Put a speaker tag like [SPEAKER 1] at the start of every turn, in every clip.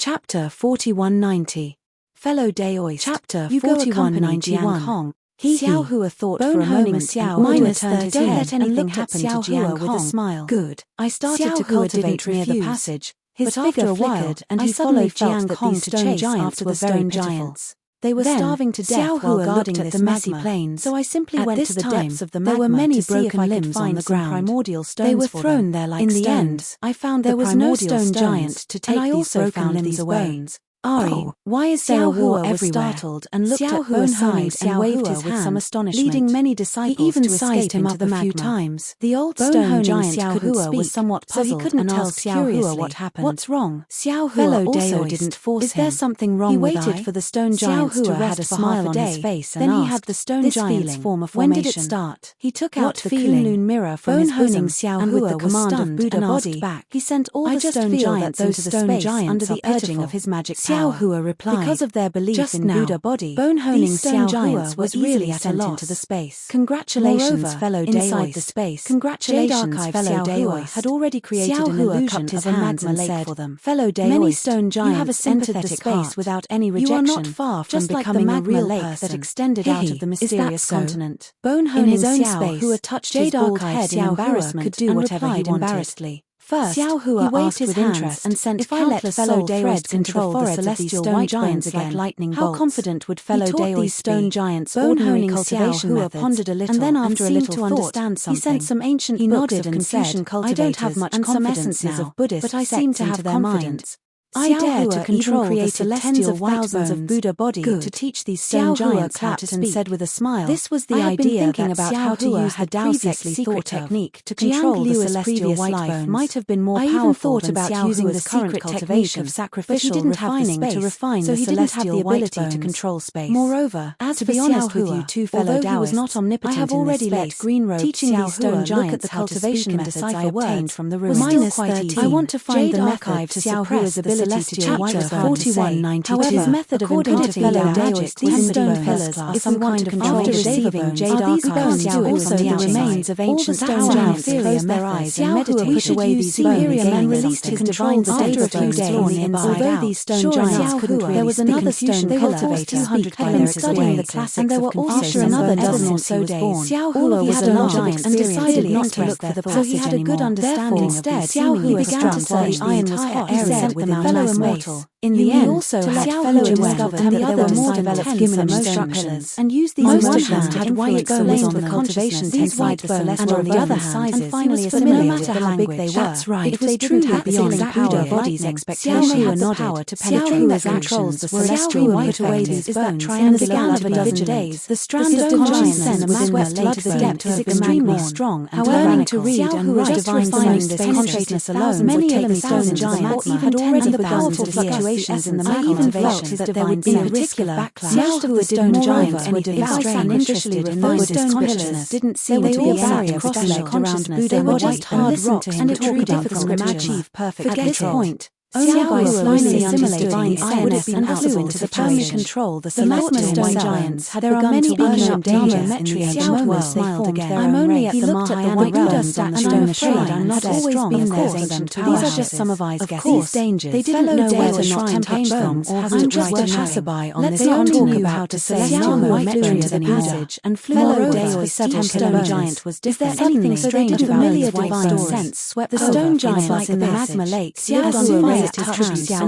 [SPEAKER 1] Chapter 4190. Fellow Daoist. Chapter 4191. Xiao Hua thought for a moment. Xiao Hua turned his head and looked at Xiao Hua with a smile. Good. I started to cultivate near the passage. His figure flickered, and he suddenly felt that these stone giants were very giants. They were starving to death while guarding this messy plain, so I simply went to the depths of the magma. There were many broken limbs on the ground. Primordial stones they were thrown there like stones. In the end, I found there was no stone giant to take these broken limbs away. Ari, why is there a war everywhere? Startled and looked at Bone side and waved his hand, some astonishment, leading many disciples he even to sized him up a few times. The old stone giant couldn't speak, was somewhat puzzled, so he couldn't tell Xiao Hua what happened. What's wrong? Xiao Hua also didn't force him. Is there something wrong with I? He waited for the stone giants to rest a smile on his face, and then he had the stone giants form a formation. When did it start? He took out the Kunlun mirror from his bosom, and with the command of Buddha body, he sent all the stone giants into the space under the urging of his magic power. Xiao Hua replied, because of their belief in Buddha body, bone-honing Xiao Hua was really sent into the space. Congratulations, fellow Daoist. Inside the space, congratulations, fellow Daoist, had already created an illusion of a magma lake for them. Fellow Daoist, many stone giants entered the space without any rejection. You are not far from becoming a real lake that extended out of the mysterious continent. Bone-honing in his own space, Hua touched his bald head in embarrassment could do whatever he wanted. First, Xiao Hua waved his hands and sent if I let fellow Daoist control the celestial white giants again, like lightning bolts. How confident would fellow Daoist stone giants ordinary cultivation methods, pondered a little, and then after a little thought, he sent some ancient books of Confucian cultivators, I don't have much and some essences of Buddhist but I seem to have confidence. I dare to control the celestial of thousands of Buddha body to teach these stone giants how to speak. And said with a smile, this was the idea that about how to use the previously thought technique to control the celestial white bones. Might have been more powerful. I even thought about using the secret technique of sacrificial refining to refine the celestial white bones to control space. Moreover, as to be honest with you two fellow Daoists, was not omnipotent I have already let green robe teaching these stone giants how to cultivation methods I obtained from the room. I want to find the method to suppress the celestial white bones. However, his method of enchanting fellow Daoists these stone pillars are some kind of after receiving jade archives also the remains of ancient stone giants closed their eyes and meditated pushed away these bones and released his divine state of few days. Although these stone giants couldn't really there was another stone cultivator had been studying the classics and there were also another dozen or so days. Xiao Hua was a giant and decided not to look for the passage anymore. So he had a good understanding of these. Xiao Hua began to say iron was hot. He sent them out as immortal. In the end, also to let fellow discovered that there were more developed stone pillars, and used these most of them had white bones on the cultivation these white bones and on the other hand, and finally no matter how big they were, that's right. It was truly beyond Buddha body's expectation. Xiao Hua nodded to penetrate the controls the celestial white away these bones in the span of a dozen days. The strand of consciousness was swept into the depth is extremely strong, and learning to read and write divine finding this consciousness alone would take the stone giants had already begun to fluctuate in the cultivation that there would be a particular backlash of the stone giants were devout and interested in those stone pillars didn't seem to be a barrier crossing their consciousness. They were just hard rock and it would be difficult to achieve perfect control. Only by slowly assimilating the INS and flew to the permanent control the celestial stone giants had there are many unknown dangers in the ancient world. Smiled again. I'm only at the Mahayana Buddha statue and I'm afraid I'm not as strong as ancient powers. These are just some of I's guesses. These dangers. They didn't know where to not touch them or who to write a passerby on this. They only knew how to celestial white flew into the passage and flew over the several stone giant was different. Is there anything strange about those white stones? Swept the stone giants in the magma lake. And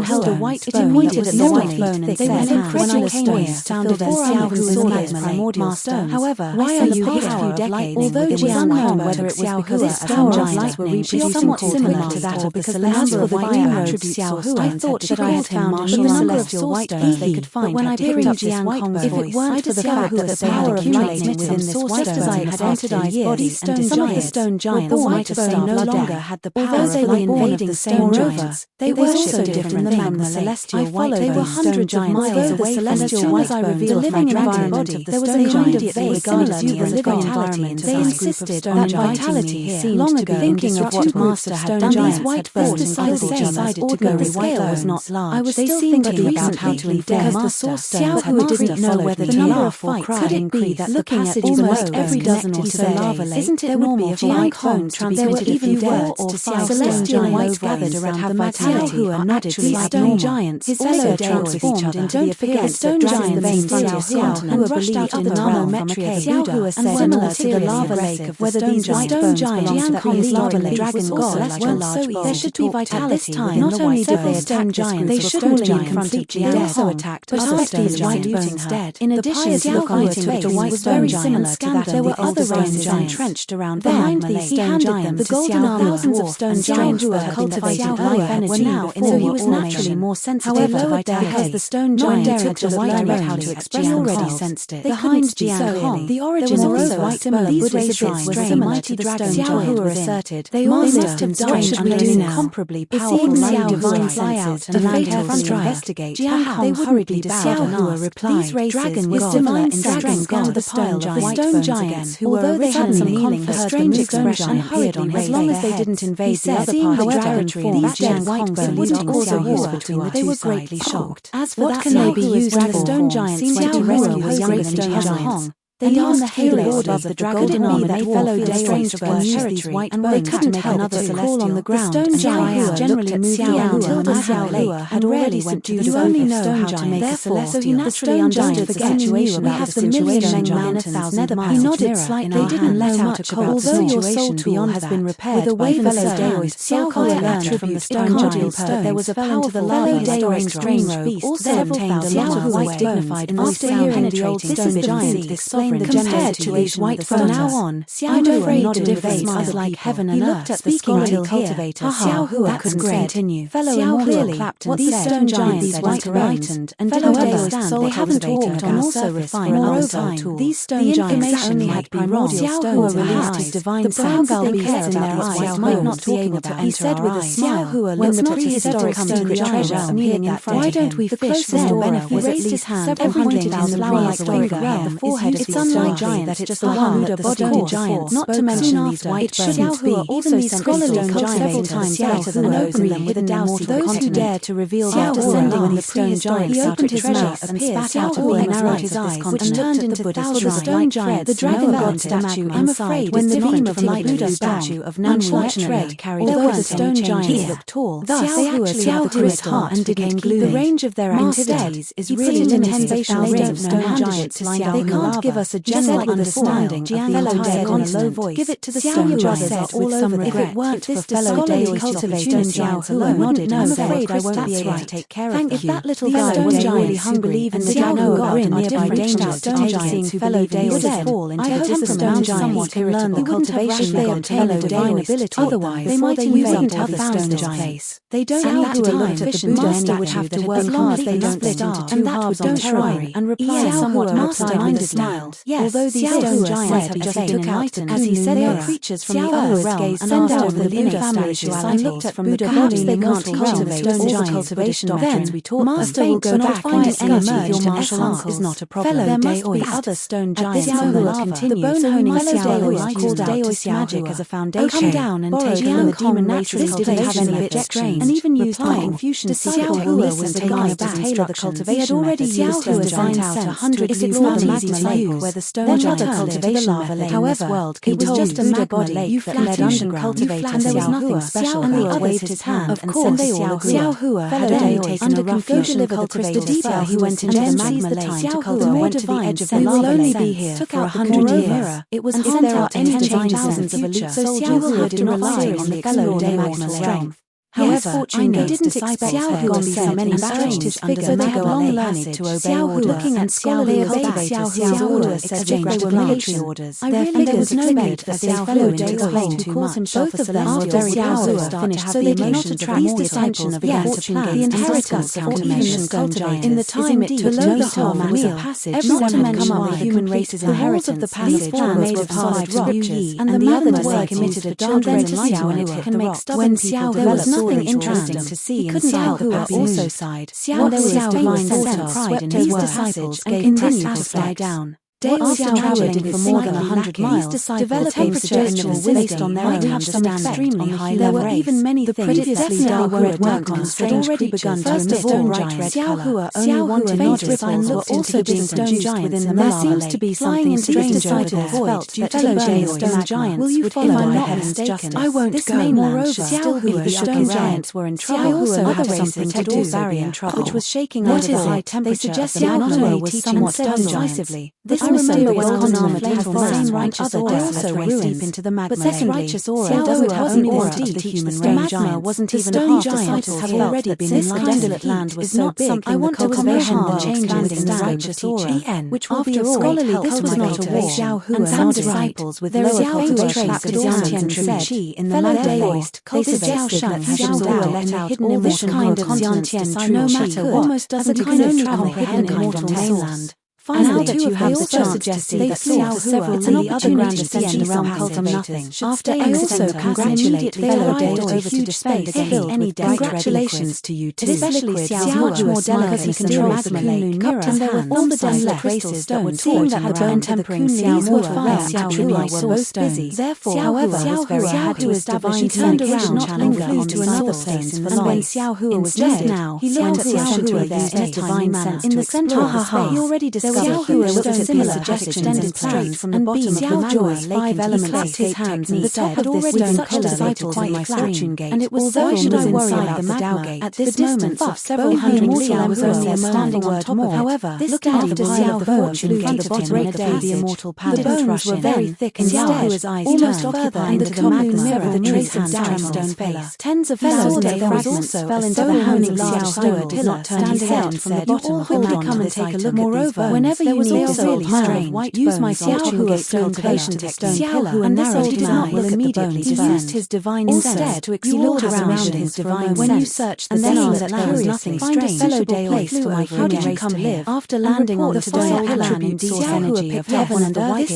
[SPEAKER 1] held a white bone pointed at the white bone and they were incredulous stones sounded as Xiao Hua's primordial stone. However, why are you here few decades? Although it was unknown whether it was because its power of lightning was somewhat similar to that of the celestial fire attributes Xiao Hua, I thought that I had found the number of soul stones they could find. When I picked up this white bone, if it weren't for the fact that the power of lightning within this white bone had entered I's body, some of the stone giants, the white bone no longer had the power of invading the stone giants. They worshipped different the magma celestial white bones. They were hundreds of miles away from the soon as I revealed the living environment of the stone giants. They regarded you as living environment. They insisted that vitality here. Long ago, thinking of what Master had done, these white bones decided to go. The scale was not large. I was still thinking about how to leave because the source stones had didn't know whether the number of fights could it be that looking at almost every dozen or so lava lake. Isn't it normal for white bones to be considered a few words to see celestial whites gathered around the vitality Xiaohua nodded stone giants, his fellow transformed into the appearance stone giant veins Xiaohua brushed out the nanometria Xiaohua said similar to the lava lake of whether these stone giants that the lava lake dragon gods weren't so easy. There should be vitality time. Not only did they attack giants, they shouldn't be in front of Jiang also attacked other stone giants instead. In addition, Xiaohua took the white stone giants to that there were other races entrenched around behind these stone giants. The golden thousands of stone giants who had cultivated life energy now, so he was naturally more sensitive to vitality. Because the stone giant took the white direct how to express already sensed it. Behind Jiang Hong, the origin of the white similar Buddhist shrines was similar to the stone giant asserted. They must have died under an incomparably powerful divine fly out and land carefully investigate. Jiang Hong hurriedly bowed and asked, these races with divine strength scanned the pile of the stone giants who were originally kneeling for strange expression and hurriedly raised as long as they didn't invade the other part of the territory, these dead white bones wouldn't cause a war between the two sides. They were greatly shocked. As for what can they be used when the stone giants went to rescue his younger stone giants? They asked the halo above the golden arm and they followed their strange territory, and they couldn't make another celestial on the ground. The stone giants generally moved around until the Xiaohua had already went to the only know how to make a celestial. So he naturally understood the situation. We have the million mountains nether. He nodded slightly. They didn't let out a cold. Although your soul tool has been repaired with a wave of Deity, Xiaohua learned from the stone giant there was a powerful Deity strange beast that obtained a lot of white dignified after hearing the old stone giant explain the compared to each white from now on, Xiaohua nodded with a smile like heaven and earth. He looked at the scholarly cultivator. Xiaohua couldn't continue. Fellow immortal clapped and said, stone giants went brightened and did understand they haven't walked on also refined moreover these stone giants only had primordial stones. Xiaohua released his divine sound beasts in their eyes might not be able to enter. He said with a smile, when the prehistoric stone giants kneeling in front of him, why don't we fish for more benefit? He raised his hand and pointed in the flower-like realm. The forehead of the stone giant that it's the one that the stone giants, not to mention these white bones, even these scholarly several times better than opening them with a doubt. Those who dare to reveal their descending on the stone giant, he opened his mouth and spat out a beam and narrowed his eyes, which turned into the stone giant. The dragon god statue, I'm afraid, when the beam of the Buddha statue of unfortunately carried although the stone giants looked tall, thus they actually had the crystal heart and became gloomy. The range of their activities is really limited. They don't know giants lined up. They can't give us a general understanding of the entire continent. Give it to the stone brothers all over the regret. If it weren't for fellow Deity cultivator Xiaohua nodded, I'm afraid I won't be able to take care of you. If that little guy was really hungry and Xiaohua grin nearby reached out to take seeing fellow Deity fall into the stone giants can learn the cultivation they obtain a divine ability. Otherwise, they might invade other stone giants. They don't have to look at the Buddha and you would have to work hard they don't split into two halves on territory and reply somewhat mastermindedly. Yes, although these stone giants have just been enlightened, as he said, they are creatures from the other realm and asked over the Buddha family and looked at from the perhaps they can't cultivate stone giants cultivation doctrines we taught them. Master will go back and discuss with your martial arts is not a problem. There must be other stone giants in the lava. The bone-honing Xiaohua called out to magic as a foundation. Come down and take on the demon naturally didn't have any objection and even used my Confucian Xiaohua was taken aback. Tailor the cultivation. They had already used his divine sense 100 to explore the magma lake where the stone giant cultivation lava lake. However, it was just a magma lake that led underground, and there was nothing special. And the other waved his hand and said Xiaohua had only taken a rough Confucian cultivator detail. He went into the magma lake to cultivate, went to the edge of the lava lake, be here for 100 years. It was if there are any divine thousands of elite soldiers who did not rely on the explored magma strength. However, I didn't expect Xiaohua so many stretched his figure so they had long learned to obey orders. Looking at scholarly Xiaohua's orders except they were military orders. Their figures no made as they fell into explain too much. Both of them were very powerful finished so they did not attract these disciples began to plan the inheritance of cultivation cultivate. In the time it took below the whole meal, everyone had come up with the human race's inheritance. The passage were made of solid scriptures and the other were committed a children and Xiaohua can make stubborn people develop nothing interesting to see inside the pappy also sighed. Xiaohua's divine sense swept over the disciples and continued to fly down. After traveling for more than 100 miles, developing suggestions based on their own understanding. There were even many things previously dark red workers had already begun to emit a bright red color. Only wanted not ripples were also being produced within the lava. There seems to be something strange over there. Felt that fellow stone giants will you follow my heavens justice? I won't go. Moreover, still be the stone giants were in trouble. I also have something to do barrier which was shaking under the high temperature. They suggested not only teaching what stone decisively. This also was armored little man righteous aura also went deep into the magma. But this righteous aura doesn't only want to teach the stone giants. Wasn't even half disciples have already been in line. This desolate land was so big. I want to comprehend the changes in the righteous aura, which will be scholarly. This was not a war, and some disciples with lower cultivation traits and said, in the Daoist, they suggested that Xiao Hua let out all this kind of Xiantian no matter what, almost doesn't only comprehend immortal mainland. Finally, now that you have the chance to see that Xiao Hua and the other grand ascension realm cultivating, after I also congratulate fellow Deity over to defend against any congratulations to you too. Especially Xiao much more delicately controls the Kunlun mirror, and there were all the dense races that would seem that the bone tempering Xiao Hua were both busy. Therefore, however, Xiao Hua's divine turned around not longer to another place, and when Xiao Hua was dead, he looked at Xiao Hua used his divine sense in the center of the space. He already discovered Xiao Hua looked at similar extended straight from the bottom of the magma. 5 elements his hands and the top of this stone pillar disciples in my fortune gate. And it was so should I worry about the magma at this distance of several hundred Xiao Hua was standing on top of it. However, this daddy was Xiao Hua flew from the bottom in a day. The immortal paladin. The bones were very thick and Xiao Hua's eyes almost further into the magma mirror the trace of down stone pillar. Tens of fellow fragments fell into the hands of Xiao Hua did not turn his head from the bottom of the magma. Come and take a look. Moreover, whenever you need a really strange, use my fortune gate cultivation to stone pillar, and this old man will immediately used his divine instead to explore around his divine when you search the desert that there was nothing strange. Fellow place to my how did you come here? After landing on the fire attribute source energy of heaven and earth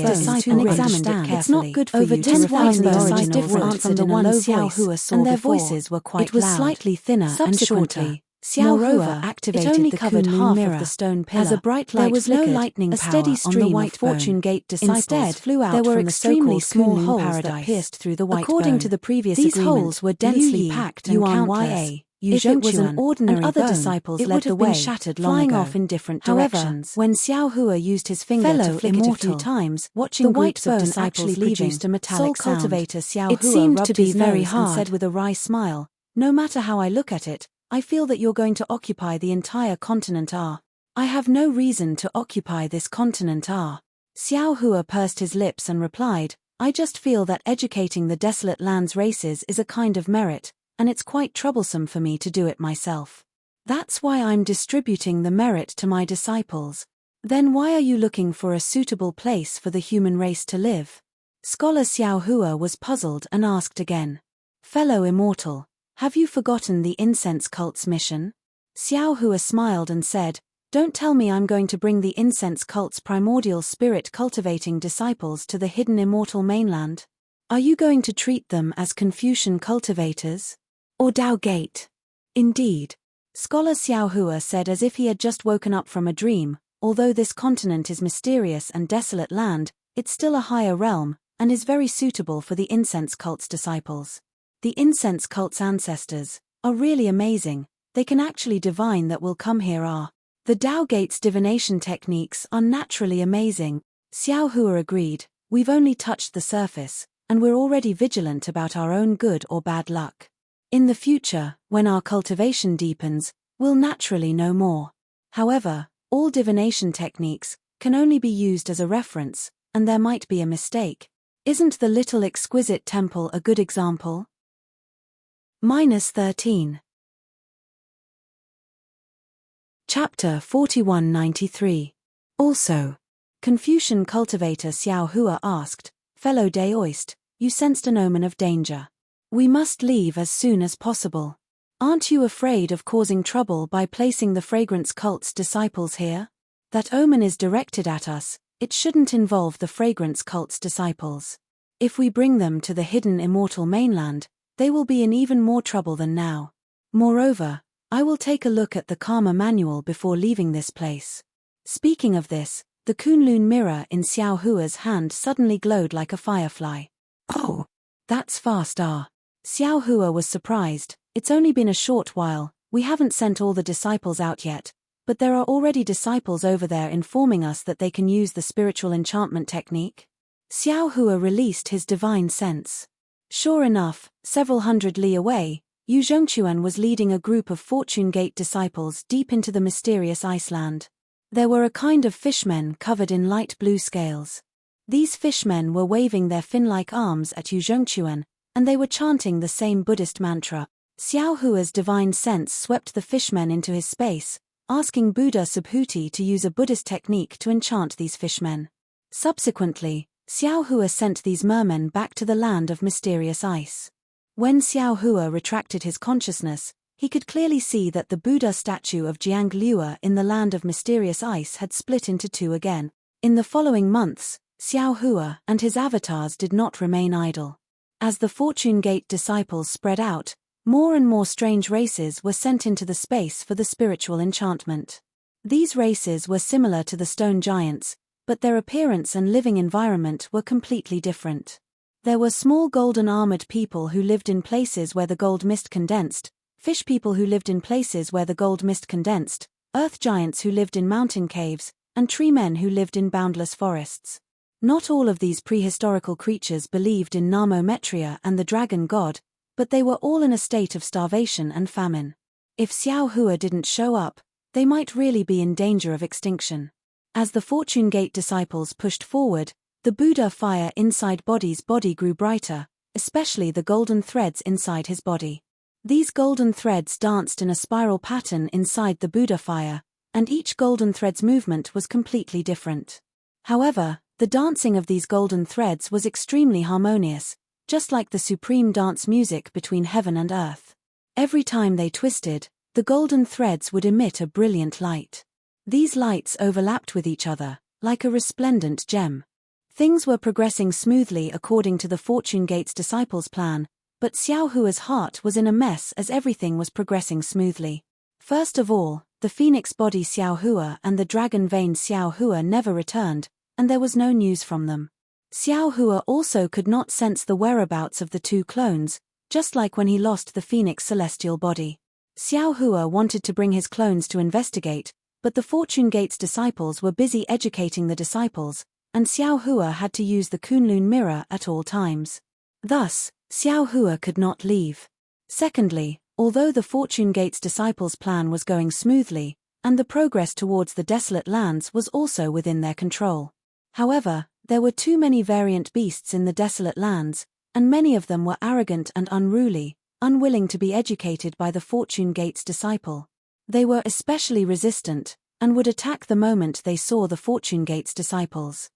[SPEAKER 1] and examined it carefully. It's not good for you to find the origin different from the one Xiao Hua saw and their voices were quite loud. It was slightly thinner and shorter. Xiao Hua activated only the covered half mirror of the stone pillar. As a bright light there was no lightning power. A steady stream on the white fortune gate disciples instead flew out there were from extremely small holes that pierced through the white According bone. To the previous these holes were densely packed and countless. If it was an ordinary other disciples led the way, shattered flying off in different directions. When Xiao Hua used his finger to flick it a few times, watching the white bone disciples produced a metallic sound. Cultivator Xiao Hua seemed to be very hard and said with a wry smile, "No matter how I look at it, I feel that you're going to occupy the entire continent R. I have no reason to occupy this continent R." Xiao Hua pursed his lips and replied, "I just feel that educating the desolate lands races is a kind of merit, and it's quite troublesome for me to do it myself. That's why I'm distributing the merit to my disciples." "Then why are you looking for a suitable place for the human race to live?" Scholar Xiao Hua was puzzled and asked again. "Fellow immortal, have you forgotten the incense cult's mission?" Xiao Hua smiled and said, "Don't tell me I'm going to bring the incense cult's primordial spirit cultivating disciples to the hidden immortal mainland. Are you going to treat them as Confucian cultivators? Or Tao Gate?" "Indeed," Scholar Xiao Hua said as if he had just woken up from a dream, "although this continent is mysterious and desolate land, it's still a higher realm, and is very suitable for the incense cult's disciples. The incense cult's ancestors are really amazing, they can actually divine that will come here are. The Tao Gate's divination techniques are naturally amazing." Xiao Hua agreed, "We've only touched the surface, and we're already vigilant about our own good or bad luck. In the future, when our cultivation deepens, we'll naturally know more. However, all divination techniques can only be used as a reference, and there might be a mistake. Isn't the little exquisite temple a good example?" -13. Chapter 4193. Also, Confucian cultivator Xiao Hua asked, "Fellow Daoist, you sensed an omen of danger. We must leave as soon as possible. Aren't you afraid of causing trouble by placing the fragrance cult's disciples here? That omen is directed at us, it shouldn't involve the fragrance cult's disciples. If we bring them to the hidden immortal mainland, they will be in even more trouble than now. Moreover, I will take a look at the Karma manual before leaving this place." Speaking of this, The Kunlun mirror in Xiao Hua's hand suddenly glowed like a firefly. "Oh, that's fast." Xiao Hua was surprised. "It's only been a short while, we haven't sent all the disciples out yet, but there are already disciples over there informing us that they can use the spiritual enchantment technique." Xiao Hua released his divine sense. Sure enough, several hundred li away, Yu Zhongquan was leading a group of Fortune Gate disciples deep into the mysterious Iceland. There were a kind of fishmen covered in light blue scales. These fishmen were waving their fin-like arms at Yu Zhongquan, and they were chanting the same Buddhist mantra. Xiao Hua's divine sense swept the fishmen into his space, asking Buddha Subhuti to use a Buddhist technique to enchant these fishmen. Subsequently, Xiao Hua sent these mermen back to the land of mysterious ice. When Xiao Hua retracted his consciousness, he could clearly see that the Buddha statue of Jiang Liuer in the land of mysterious ice had split into two again. In the following months, Xiao Hua and his avatars did not remain idle. As the Fortune Gate disciples spread out, more and more strange races were sent into the space for the spiritual enchantment. These races were similar to the stone giants, but their appearance and living environment were completely different. There were small golden-armored people who lived in places where the gold mist condensed, fish people who lived in places where the gold mist condensed, earth giants who lived in mountain caves, and tree men who lived in boundless forests. Not all of these prehistorical creatures believed in Namo-Metria and the dragon god, but they were all in a state of starvation and famine. If Xiao Hua didn't show up, they might really be in danger of extinction. As the Fortune Gate disciples pushed forward, the Buddha fire inside Bodhi's body grew brighter, especially the golden threads inside his body. These golden threads danced in a spiral pattern inside the Buddha fire, and each golden thread's movement was completely different. However, the dancing of these golden threads was extremely harmonious, just like the supreme dance music between heaven and earth. Every time they twisted, the golden threads would emit a brilliant light. These lights overlapped with each other, like a resplendent gem. Things were progressing smoothly according to the Fortune Gate's disciples' plan, but Xiao Hua's heart was in a mess as everything was progressing smoothly. First of all, the phoenix body Xiao Hua and the dragon vein Xiao Hua never returned, and there was no news from them. Xiao Hua also could not sense the whereabouts of the two clones, just like when he lost the phoenix celestial body. Xiao Hua wanted to bring his clones to investigate, but the Fortune Gate's disciples were busy educating the disciples, and Xiao Hua had to use the Kunlun mirror at all times. Thus, Xiao Hua could not leave. Secondly, although the Fortune Gate's disciples' plan was going smoothly, and the progress towards the desolate lands was also within their control. However, there were too many variant beasts in the desolate lands, and many of them were arrogant and unruly, unwilling to be educated by the Fortune Gate's disciple. They were especially resistant, and would attack the moment they saw the Fortune Gate's disciples.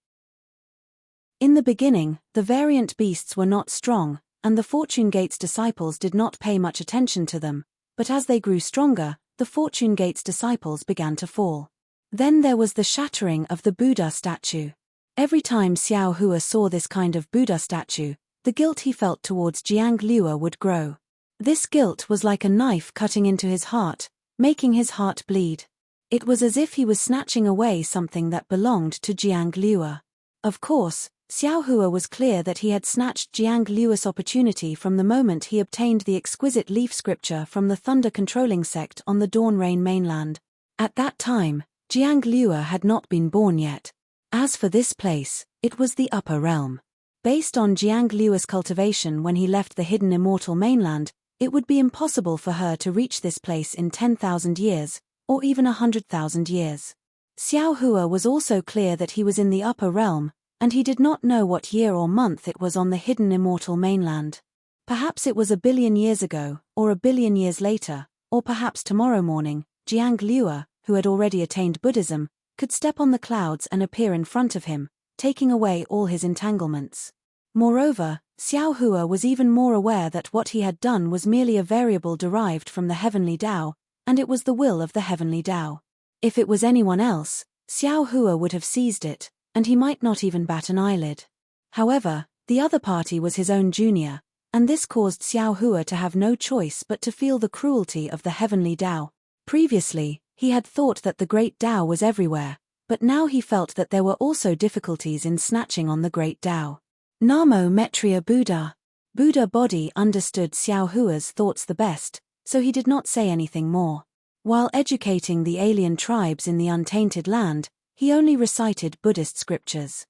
[SPEAKER 1] In the beginning, the variant beasts were not strong, and the Fortune Gate's disciples did not pay much attention to them, but as they grew stronger, the Fortune Gate's disciples began to fall. Then there was the shattering of the Buddha statue. Every time Xiao Hua saw this kind of Buddha statue, the guilt he felt towards Jiang Liuer would grow. This guilt was like a knife cutting into his heart, making his heart bleed. It was as if he was snatching away something that belonged to Jiang Liuer. Of course, Xiao Hua was clear that he had snatched Jiang Liuer's opportunity from the moment he obtained the exquisite leaf scripture from the thunder-controlling sect on the Dawn Rain mainland. At that time, Jiang Liuer had not been born yet. As for this place, it was the upper realm. Based on Jiang Liuer's cultivation when he left the hidden immortal mainland, it would be impossible for her to reach this place in 10,000 years, or even 100,000 years. Xiao Hua was also clear that he was in the upper realm, and he did not know what year or month it was on the hidden immortal mainland. Perhaps it was 1 billion years ago, or 1 billion years later, or perhaps tomorrow morning, Jiang Liuer, who had already attained Buddhism, could step on the clouds and appear in front of him, taking away all his entanglements. Moreover, Xiao Hua was even more aware that what he had done was merely a variable derived from the heavenly Tao, and it was the will of the heavenly Tao. If it was anyone else, Xiao Hua would have seized it, and he might not even bat an eyelid. However, the other party was his own junior, and this caused Xiao Hua to have no choice but to feel the cruelty of the heavenly Tao. Previously, he had thought that the great Tao was everywhere, But now he felt that there were also difficulties in snatching on the great Tao. Namo Metria Buddha. Buddha body understood Xiao Hua's thoughts the best, so he did not say anything more. While educating the alien tribes in the untainted land, he only recited Buddhist scriptures.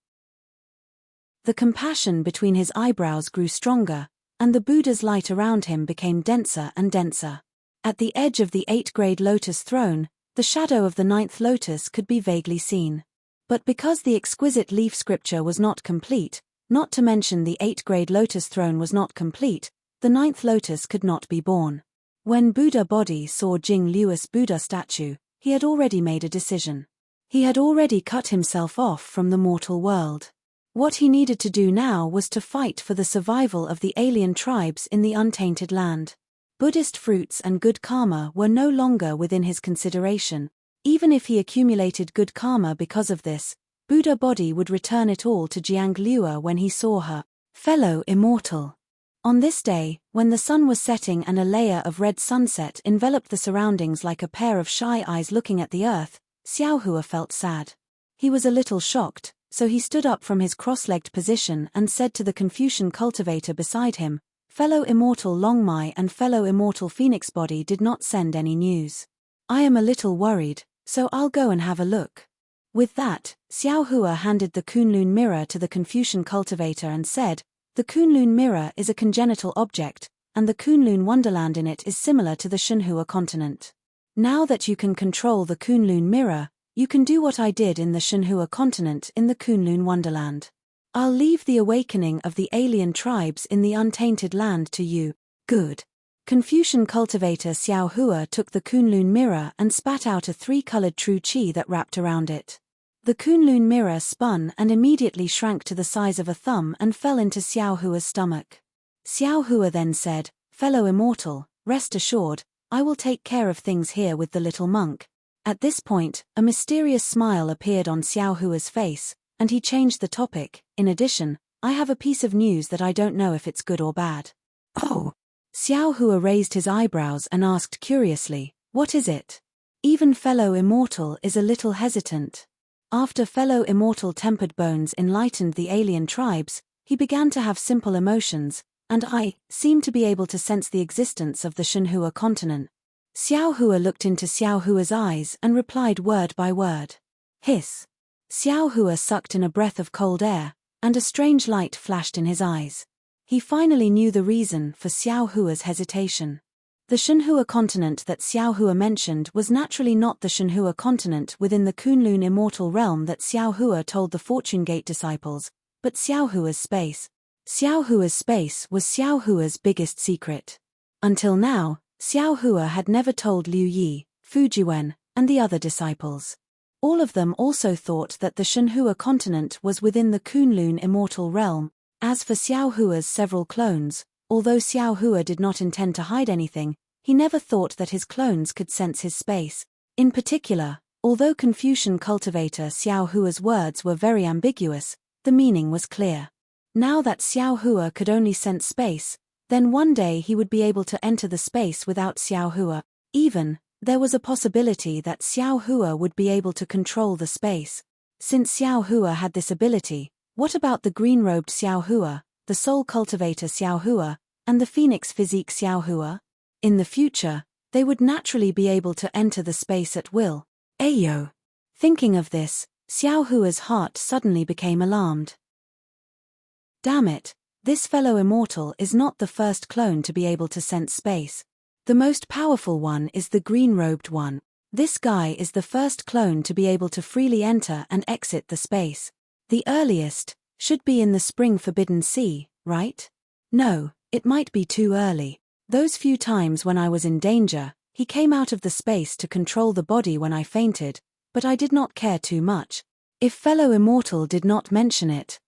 [SPEAKER 1] The compassion between his eyebrows grew stronger, and the Buddha's light around him became denser and denser. At the edge of the 8th-grade lotus throne, the shadow of the 9th lotus could be vaguely seen. But because the exquisite leaf scripture was not complete, not to mention the 8th-grade lotus throne was not complete, the 9th lotus could not be born. When Buddha body saw Jing Luo's Buddha statue, he had already made a decision. He had already cut himself off from the mortal world. What he needed to do now was to fight for the survival of the alien tribes in the untainted land. Buddhist fruits and good karma were no longer within his consideration. Even if he accumulated good karma because of this, Buddha body would return it all to Jiang Luo when he saw her fellow immortal. On this day, when the sun was setting and a layer of red sunset enveloped the surroundings like a pair of shy eyes looking at the earth, Xiao Hua felt sad. He was a little shocked, so he stood up from his cross-legged position and said to the Confucian cultivator beside him, "Fellow immortal Longmai and fellow immortal Phoenix body did not send any news. I am a little worried, so I'll go and have a look." With that, Xiao Hua handed the Kunlun mirror to the Confucian cultivator and said, "The Kunlun mirror is a congenital object, and the Kunlun wonderland in it is similar to the Shenhua continent. Now that you can control the Kunlun mirror, you can do what I did in the Shenhua continent in the Kunlun wonderland. I'll leave the awakening of the alien tribes in the untainted land to you." Good. Confucian cultivator Xiao Hua took the Kunlun mirror and spat out a 3-colored true qi that wrapped around it. The Kunlun mirror spun and immediately shrank to the size of a thumb and fell into Xiao Hua's stomach. Xiao Hua then said, "Fellow immortal, rest assured, I will take care of things here with the little monk." At this point, a mysterious smile appeared on Xiao Hua's face, and he changed the topic. "In addition, I have a piece of news that I don't know if it's good or bad." "Oh." Xiao Hua raised his eyebrows and asked curiously, "What is it?" Even fellow immortal is a little hesitant. After fellow immortal tempered bones enlightened the alien tribes, he began to have simple emotions, and seemed to be able to sense the existence of the Shenhua continent. Xiao Hua looked into Xiao Hua's eyes and replied word by word. Hiss. Xiao Hua sucked in a breath of cold air, and a strange light flashed in his eyes. He finally knew the reason for Xiao Hua's hesitation. The Shenhua continent that Xiao Hua mentioned was naturally not the Shenhua continent within the Kunlun immortal realm that Xiao Hua told the Fortune Gate disciples, but Xiao Hua's space. Xiao Hua's space was Xiao Hua's biggest secret. Until now, Xiao Hua had never told Liu Yi, Fujiwen, and the other disciples. All of them also thought that the Shenhua continent was within the Kunlun immortal realm. As for Xiao Hua's several clones, although Xiao Hua did not intend to hide anything, he never thought that his clones could sense his space. In particular, although Confucian cultivator Xiao Hua's words were very ambiguous, the meaning was clear. Now that Xiao Hua could only sense space, then one day he would be able to enter the space without Xiao Hua. Even, there was a possibility that Xiao Hua would be able to control the space. Since Xiao Hua had this ability, what about the green-robed Xiao Hua, the soul cultivator Xiao Hua, and the phoenix physique Xiao Hua? In the future, they would naturally be able to enter the space at will. Ayo! Thinking of this, Xiao Hua's heart suddenly became alarmed. Damn it, this fellow immortal is not the first clone to be able to sense space. The most powerful one is the green-robed one. This guy is the first clone to be able to freely enter and exit the space. The earliest should be in the Spring Forbidden Sea, right? No, it might be too early. Those few times when I was in danger, he came out of the space to control the body when I fainted, but I did not care too much. If fellow immortal did not mention it,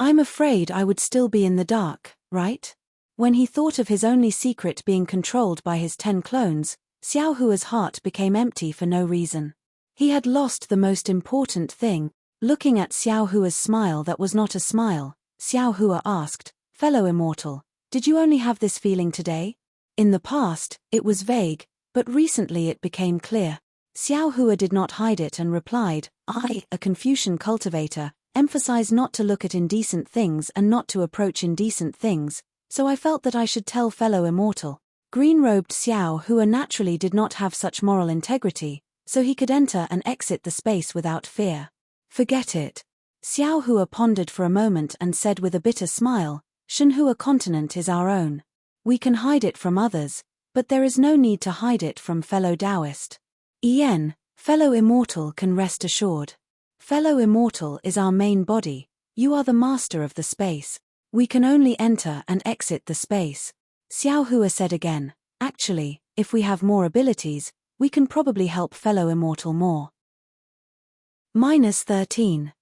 [SPEAKER 1] I'm afraid I would still be in the dark, right? When he thought of his only secret being controlled by his 10 clones, Xiao Hua's heart became empty for no reason. He had lost the most important thing. Looking at Xiao Hua's smile that was not a smile, Xiao Hua asked, "Fellow immortal, did you only have this feeling today?" In the past, it was vague, but recently it became clear. Xiao Hua did not hide it and replied, I, a Confucian cultivator, emphasize not to look at indecent things and not to approach indecent things, so I felt that I should tell fellow immortal. Green-robed Xiao Hua naturally did not have such moral integrity, so he could enter and exit the space without fear. Forget it. Xiao Hua pondered for a moment and said with a bitter smile, Shenhua continent is our own. We can hide it from others, but there is no need to hide it from fellow Taoist. Fellow immortal can rest assured. Fellow immortal is our main body, you are the master of the space. We can only enter and exit the space. Xiao Hua said again, actually, if we have more abilities, we can probably help fellow immortal more. -13.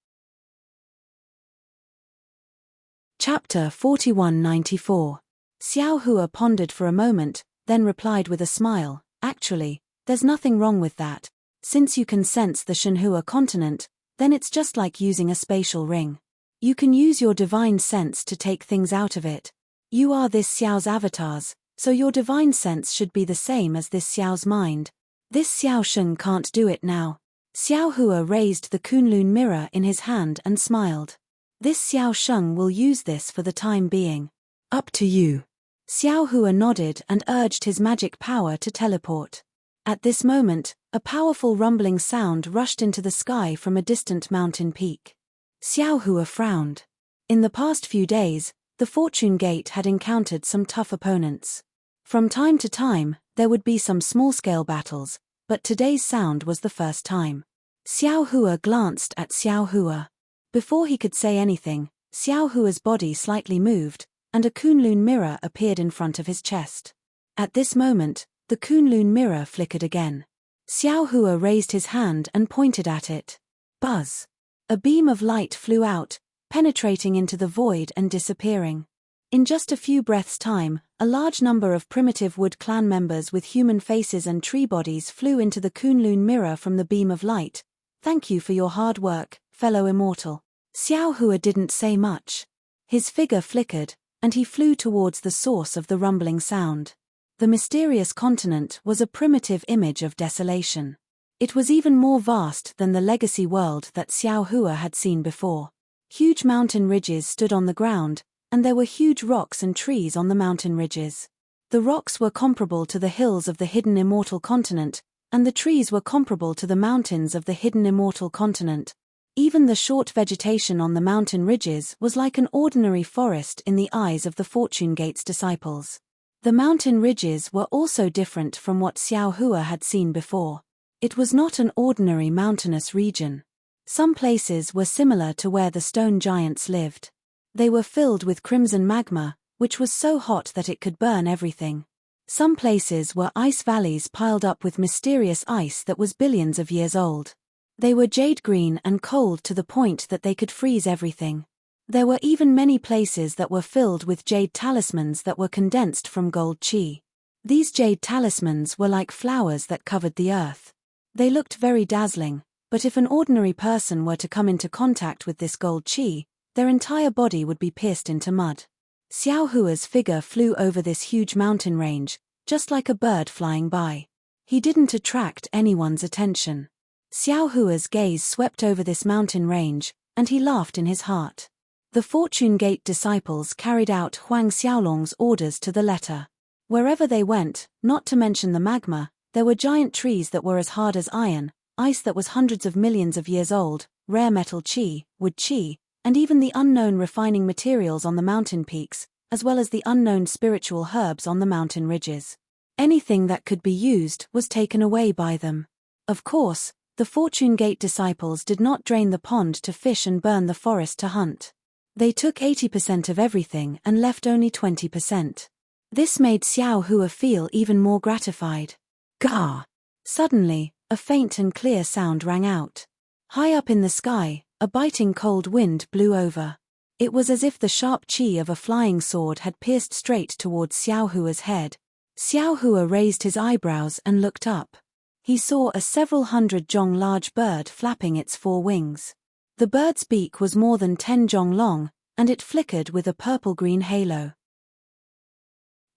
[SPEAKER 1] Chapter 4194. Xiao Hua pondered for a moment, then replied with a smile, actually, there's nothing wrong with that. Since you can sense the Shenhua continent, then it's just like using a spatial ring. You can use your divine sense to take things out of it. You are this Xiao's avatars, so your divine sense should be the same as this Xiao's mind. This Xiao Sheng can't do it now. Xiao Hua raised the Kunlun mirror in his hand and smiled. This Xiao Sheng will use this for the time being. Up to you. Xiao Hua nodded and urged his magic power to teleport. At this moment, a powerful rumbling sound rushed into the sky from a distant mountain peak. Xiao Hua frowned. In the past few days, the Fortune Gate had encountered some tough opponents. From time to time, there would be some small-scale battles, but today's sound was the first time. Xiao Hua glanced at Xiao Hua. Before he could say anything, Xiao Hua's body slightly moved, and a Kunlun mirror appeared in front of his chest. At this moment, the Kunlun mirror flickered again. Xiao Hua raised his hand and pointed at it. Buzz! A beam of light flew out, penetrating into the void and disappearing. In just a few breaths' time, a large number of primitive Wood clan members with human faces and tree bodies flew into the Kunlun mirror from the beam of light. Thank you for your hard work, fellow immortal. Xiao Hua didn't say much. His figure flickered, and he flew towards the source of the rumbling sound. The mysterious continent was a primitive image of desolation. It was even more vast than the legacy world that Xiao Hua had seen before. Huge mountain ridges stood on the ground, and there were huge rocks and trees on the mountain ridges. The rocks were comparable to the hills of the hidden immortal continent, and the trees were comparable to the mountains of the hidden immortal continent. Even the short vegetation on the mountain ridges was like an ordinary forest in the eyes of the Fortune Gate's disciples. The mountain ridges were also different from what Xiao Hua had seen before. It was not an ordinary mountainous region. Some places were similar to where the stone giants lived. They were filled with crimson magma, which was so hot that it could burn everything. Some places were ice valleys piled up with mysterious ice that was billions of years old. They were jade green and cold to the point that they could freeze everything. There were even many places that were filled with jade talismans that were condensed from gold chi. These jade talismans were like flowers that covered the earth. They looked very dazzling, but if an ordinary person were to come into contact with this gold chi, their entire body would be pierced into mud. Xiao Hua's figure flew over this huge mountain range, just like a bird flying by. He didn't attract anyone's attention. Xiao Hua's gaze swept over this mountain range, and he laughed in his heart. The Fortune Gate disciples carried out Huang Xiaolong's orders to the letter. Wherever they went, not to mention the magma, there were giant trees that were as hard as iron, ice that was hundreds of millions of years old, rare metal chi, wood chi, and even the unknown refining materials on the mountain peaks, as well as the unknown spiritual herbs on the mountain ridges. Anything that could be used was taken away by them. Of course, the Fortune Gate disciples did not drain the pond to fish and burn the forest to hunt. They took 80% of everything and left only 20%. This made Xiao Hua feel even more gratified. Gah! Suddenly, a faint and clear sound rang out. High up in the sky, a biting cold wind blew over. It was as if the sharp chi of a flying sword had pierced straight towards Xiao Hua's head. Xiao Hua raised his eyebrows and looked up. He saw a several hundred zhong large bird flapping its four wings. The bird's beak was more than 10 zhong long, and it flickered with a purple-green halo.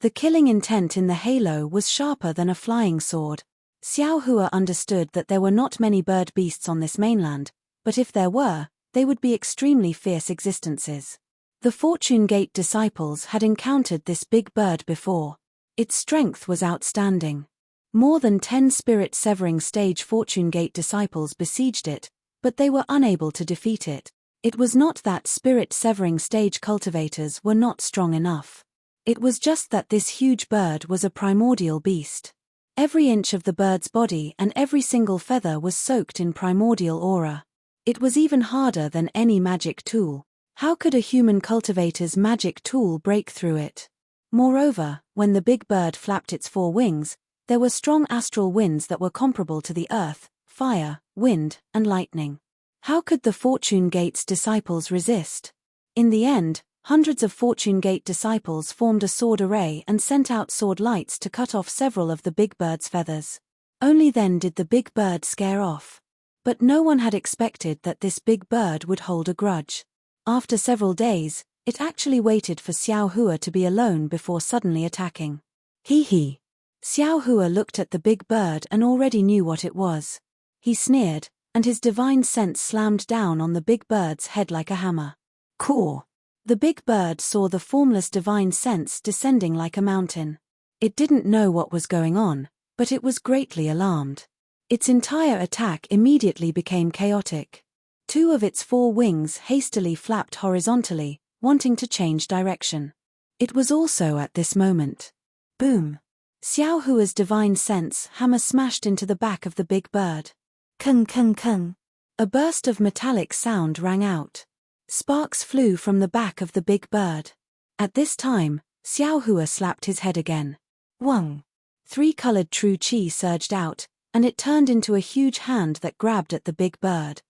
[SPEAKER 1] The killing intent in the halo was sharper than a flying sword. Xiao Hua understood that there were not many bird beasts on this mainland, but if there were, they would be extremely fierce existences. The Fortune Gate disciples had encountered this big bird before. Its strength was outstanding. More than 10 spirit-severing stage Fortune Gate disciples besieged it, but they were unable to defeat it. It was not that spirit-severing stage cultivators were not strong enough. It was just that this huge bird was a primordial beast. Every inch of the bird's body and every single feather was soaked in primordial aura. It was even harder than any magic tool. How could a human cultivator's magic tool break through it? Moreover, when the big bird flapped its 4 wings, there were strong astral winds that were comparable to the earth, fire, wind, and lightning. How could the Fortune Gate's disciples resist? In the end, hundreds of Fortune Gate disciples formed a sword array and sent out sword lights to cut off several of the big bird's feathers. Only then did the big bird scare off. But no one had expected that this big bird would hold a grudge. After several days, it actually waited for Xiao Hua to be alone before suddenly attacking. Hee. Xiao Hua looked at the big bird and already knew what it was. He sneered, and his divine sense slammed down on the big bird's head like a hammer. Caw! The big bird saw the formless divine sense descending like a mountain. It didn't know what was going on, but it was greatly alarmed. Its entire attack immediately became chaotic. 2 of its 4 wings hastily flapped horizontally, wanting to change direction. It was also at this moment. Boom! Xiao Hua's divine sense hammer smashed into the back of the big bird. Kung kung kung. A burst of metallic sound rang out. Sparks flew from the back of the big bird. At this time, Xiao Hua slapped his head again. Wang! 3-colored true qi surged out, and it turned into a huge hand that grabbed at the big bird.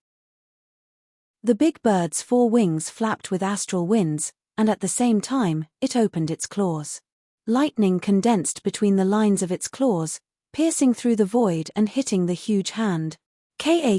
[SPEAKER 1] The big bird's 4 wings flapped with astral winds, and at the same time, it opened its claws. Lightning condensed between the lines of its claws, piercing through the void and hitting the huge hand. Ka.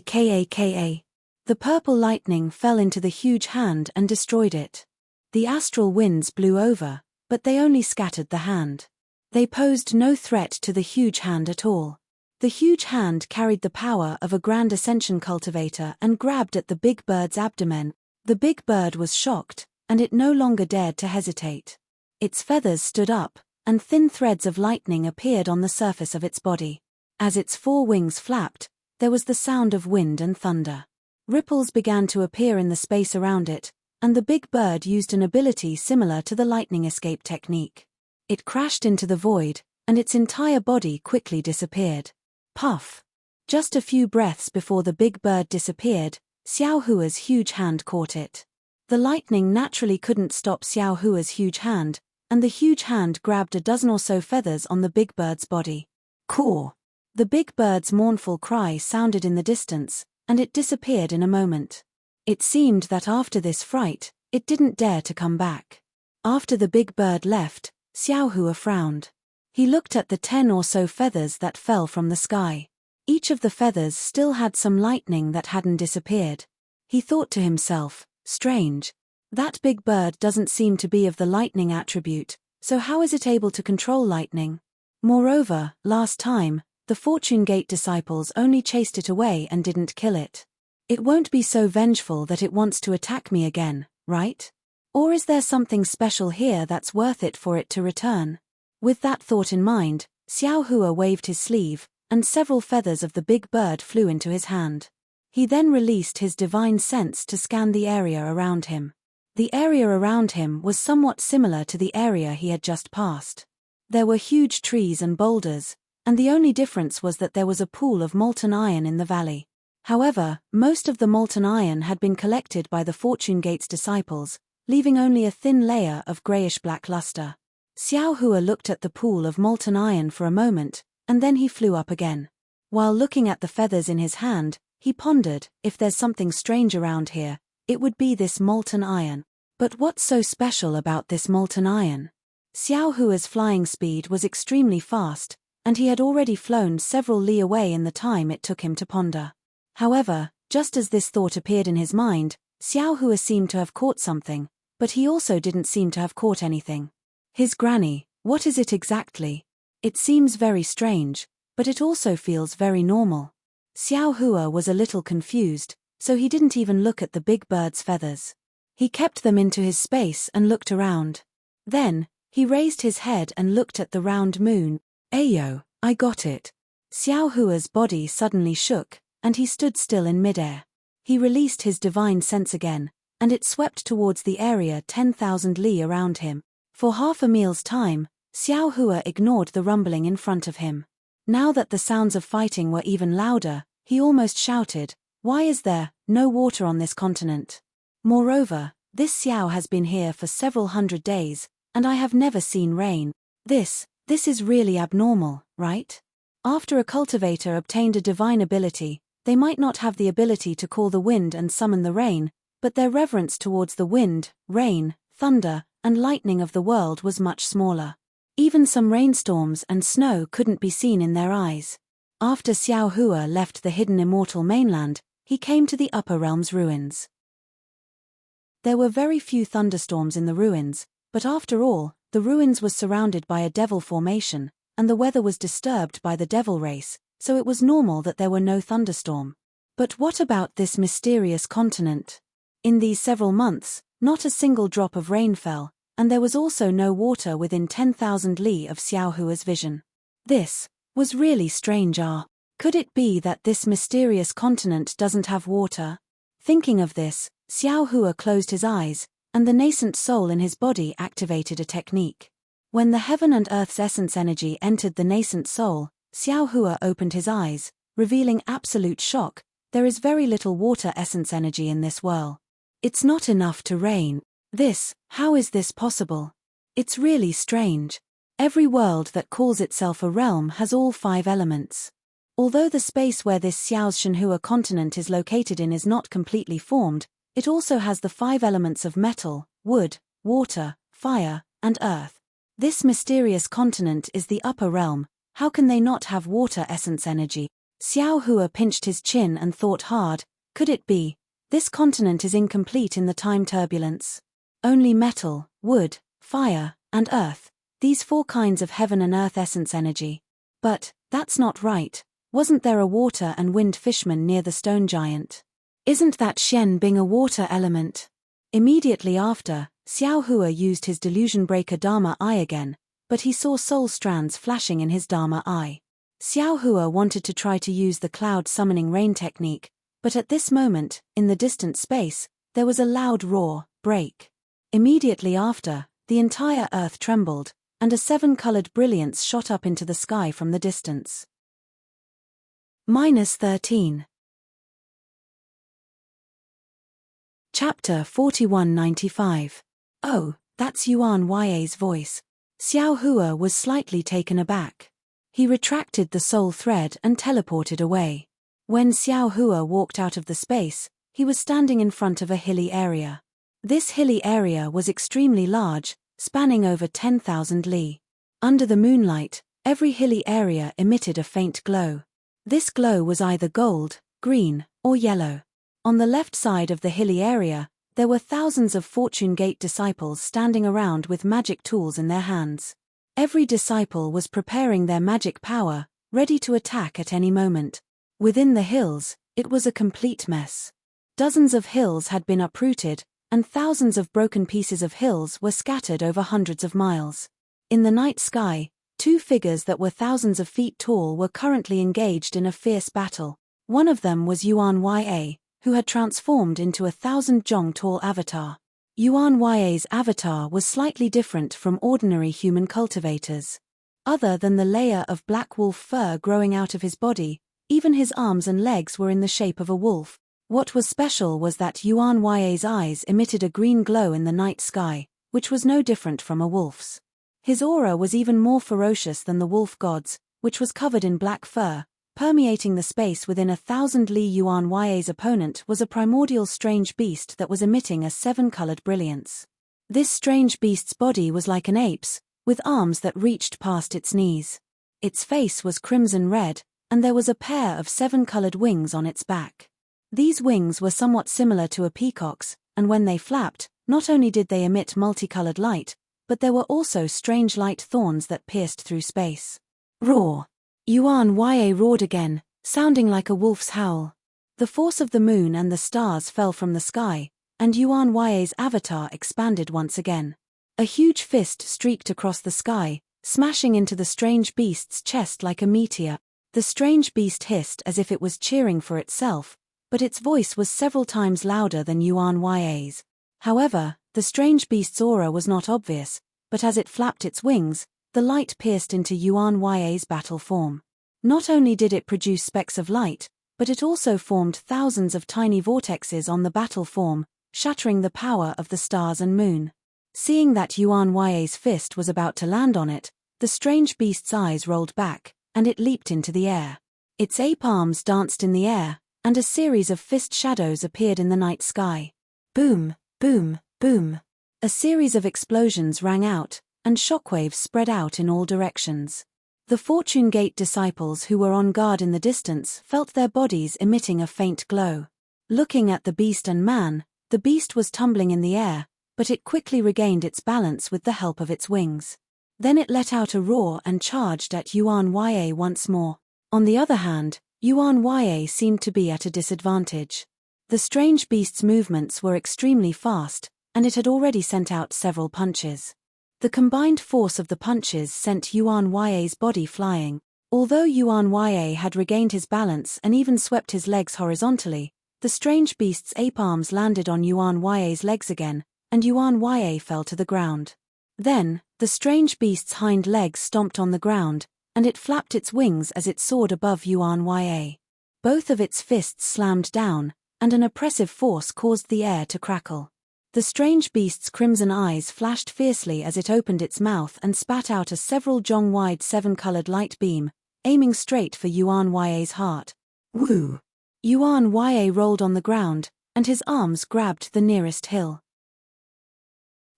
[SPEAKER 1] The purple lightning fell into the huge hand and destroyed it. The astral winds blew over, but they only scattered the hand. They posed no threat to the huge hand at all. The huge hand carried the power of a grand ascension cultivator and grabbed at the big bird's abdomen. The big bird was shocked, and it no longer dared to hesitate. Its feathers stood up, and thin threads of lightning appeared on the surface of its body. As its 4 wings flapped, there was the sound of wind and thunder. Ripples began to appear in the space around it, and the big bird used an ability similar to the lightning escape technique. It crashed into the void, and its entire body quickly disappeared. Puff! Just a few breaths before the big bird disappeared, Xiao Hua's huge hand caught it. The lightning naturally couldn't stop Xiao Hua's huge hand, and the huge hand grabbed a dozen or so feathers on the big bird's body. Caw! The big bird's mournful cry sounded in the distance, and it disappeared in a moment. It seemed that after this fright, it didn't dare to come back. After the big bird left, Xiao Hua frowned. He looked at the 10 or so feathers that fell from the sky. Each of the feathers still had some lightning that hadn't disappeared. He thought to himself, strange. That big bird doesn't seem to be of the lightning attribute, so how is it able to control lightning? Moreover, last time, the Fortune Gate disciples only chased it away and didn't kill it. It won't be so vengeful that it wants to attack me again, right? Or is there something special here that's worth it for it to return? With that thought in mind, Xiao Hua waved his sleeve, and several feathers of the big bird flew into his hand. He then released his divine sense to scan the area around him. The area around him was somewhat similar to the area he had just passed. There were huge trees and boulders, and the only difference was that there was a pool of molten iron in the valley. However, most of the molten iron had been collected by the Fortune Gate's disciples, leaving only a thin layer of grayish-black luster. Xiao Hua looked at the pool of molten iron for a moment, and then he flew up again. While looking at the feathers in his hand, he pondered, if there's something strange around here, it would be this molten iron. But what's so special about this molten iron? Xiao Hua's flying speed was extremely fast, and he had already flown several li away in the time it took him to ponder. However, just as this thought appeared in his mind, Xiao Hua seemed to have caught something, but he also didn't seem to have caught anything. His granny, what is it exactly? It seems very strange, but it also feels very normal. Xiao Hua was a little confused, so he didn't even look at the big bird's feathers. He kept them into his space and looked around. Then, he raised his head and looked at the round moon. Ayo, I got it. Xiao Hua's body suddenly shook, and he stood still in midair. He released his divine sense again, and it swept towards the area 10,000 li around him. For half a meal's time, Xiao Hua ignored the rumbling in front of him. Now that the sounds of fighting were even louder, he almost shouted, "Why is there no water on this continent? Moreover, this Xiao has been here for several hundred days, and I have never seen rain. This is really abnormal, right?" After a cultivator obtained a divine ability, they might not have the ability to call the wind and summon the rain, but their reverence towards the wind, rain, thunder, and lightning of the world was much smaller. Even some rainstorms and snow couldn't be seen in their eyes. After Xiao Hua left the hidden immortal mainland, he came to the Upper Realms ruins. There were very few thunderstorms in the ruins, but after all, the ruins was surrounded by a devil formation, and the weather was disturbed by the devil race, so it was normal that there were no thunderstorm. But what about this mysterious continent? In these several months, not a single drop of rain fell, and there was also no water within 10,000 li of Xiao Hua's vision. This was really strange. Could it be that this mysterious continent doesn't have water? Thinking of this, Xiao Hua closed his eyes, and the nascent soul in his body activated a technique. When the heaven and earth's essence energy entered the nascent soul, Xiao Hua opened his eyes, revealing absolute shock. There is very little water essence energy in this world. It's not enough to rain. How is this possible? It's really strange. Every world that calls itself a realm has all 5 elements. Although the space where this Xiao's Shenhua continent is located in is not completely formed, it also has the 5 elements of metal, wood, water, fire, and earth. This mysterious continent is the upper realm. How can they not have water essence energy? Xiao Hua pinched his chin and thought hard. Could it be? This continent is incomplete in the time turbulence. Only metal, wood, fire, and earth. These 4 kinds of heaven and earth essence energy. But that's not right. Wasn't there a water and wind fishman near the stone giant? Isn't that Shen Bing a water element? Immediately after, Xiao Hua used his delusion breaker Dharma Eye again, but he saw soul strands flashing in his Dharma Eye. Xiao Hua wanted to try to use the cloud summoning rain technique, but at this moment, in the distant space, there was a loud roar, break. Immediately after, the entire earth trembled, and a 7-colored brilliance shot up into the sky from the distance. -13. Chapter 4195. Oh, that's Yuan Ya's voice. Xiao Hua was slightly taken aback. He retracted the soul thread and teleported away. When Xiao Hua walked out of the space, he was standing in front of a hilly area. This hilly area was extremely large, spanning over 10,000 li. Under the moonlight, every hilly area emitted a faint glow. This glow was either gold, green, or yellow. On the left side of the hilly area, there were thousands of Fortune Gate disciples standing around with magic tools in their hands. Every disciple was preparing their magic power, ready to attack at any moment. Within the hills, it was a complete mess. Dozens of hills had been uprooted, and thousands of broken pieces of hills were scattered over hundreds of miles. In the night sky, 2 figures that were thousands of feet tall were currently engaged in a fierce battle. One of them was Yuan Ya, who had transformed into a 1,000-jong-tall avatar. Yuan Ya's avatar was slightly different from ordinary human cultivators. Other than the layer of black wolf fur growing out of his body, even his arms and legs were in the shape of a wolf. What was special was that Yuan Ya's eyes emitted a green glow in the night sky, which was no different from a wolf's. His aura was even more ferocious than the wolf god's, which was covered in black fur. Permeating the space within 1,000 li. Yuan Ya's opponent was a primordial strange beast that was emitting a 7-colored brilliance. This strange beast's body was like an ape's, with arms that reached past its knees. Its face was crimson red, and there was a pair of 7-colored wings on its back. These wings were somewhat similar to a peacock's, and when they flapped, not only did they emit multicolored light, but there were also strange light thorns that pierced through space. Roar! Yuan Ya roared again, sounding like a wolf's howl. The force of the moon and the stars fell from the sky, and Yuan Ya's avatar expanded once again. A huge fist streaked across the sky, smashing into the strange beast's chest like a meteor. The strange beast hissed as if it was cheering for itself, but its voice was several times louder than Yuan Ya's. However, the strange beast's aura was not obvious, but as it flapped its wings, the light pierced into Yuan Ya's battle form. Not only did it produce specks of light, but it also formed thousands of tiny vortexes on the battle form, shattering the power of the stars and moon. Seeing that Yuan Ya's fist was about to land on it, the strange beast's eyes rolled back, and it leaped into the air. Its ape arms danced in the air, and a series of fist shadows appeared in the night sky. Boom, boom, boom. A series of explosions rang out, and shockwaves spread out in all directions. The Fortune Gate disciples who were on guard in the distance felt their bodies emitting a faint glow. Looking at the beast and man, the beast was tumbling in the air, but it quickly regained its balance with the help of its wings. Then it let out a roar and charged at Yuan Ya once more. On the other hand, Yuan Ya seemed to be at a disadvantage. The strange beast's movements were extremely fast, and it had already sent out several punches. The combined force of the punches sent Yuan Ya's body flying. Although Yuan Ya had regained his balance and even swept his legs horizontally, the strange beast's ape arms landed on Yuan Ya's legs again, and Yuan Ya fell to the ground. Then, the strange beast's hind legs stomped on the ground, and it flapped its wings as it soared above Yuan Ya. Both of its fists slammed down, and an oppressive force caused the air to crackle. The strange beast's crimson eyes flashed fiercely as it opened its mouth and spat out a several jong-wide 7-colored light beam, aiming straight for Yuan Ya's heart. Woo! Yuan Ya rolled on the ground, and his arms grabbed the nearest hill.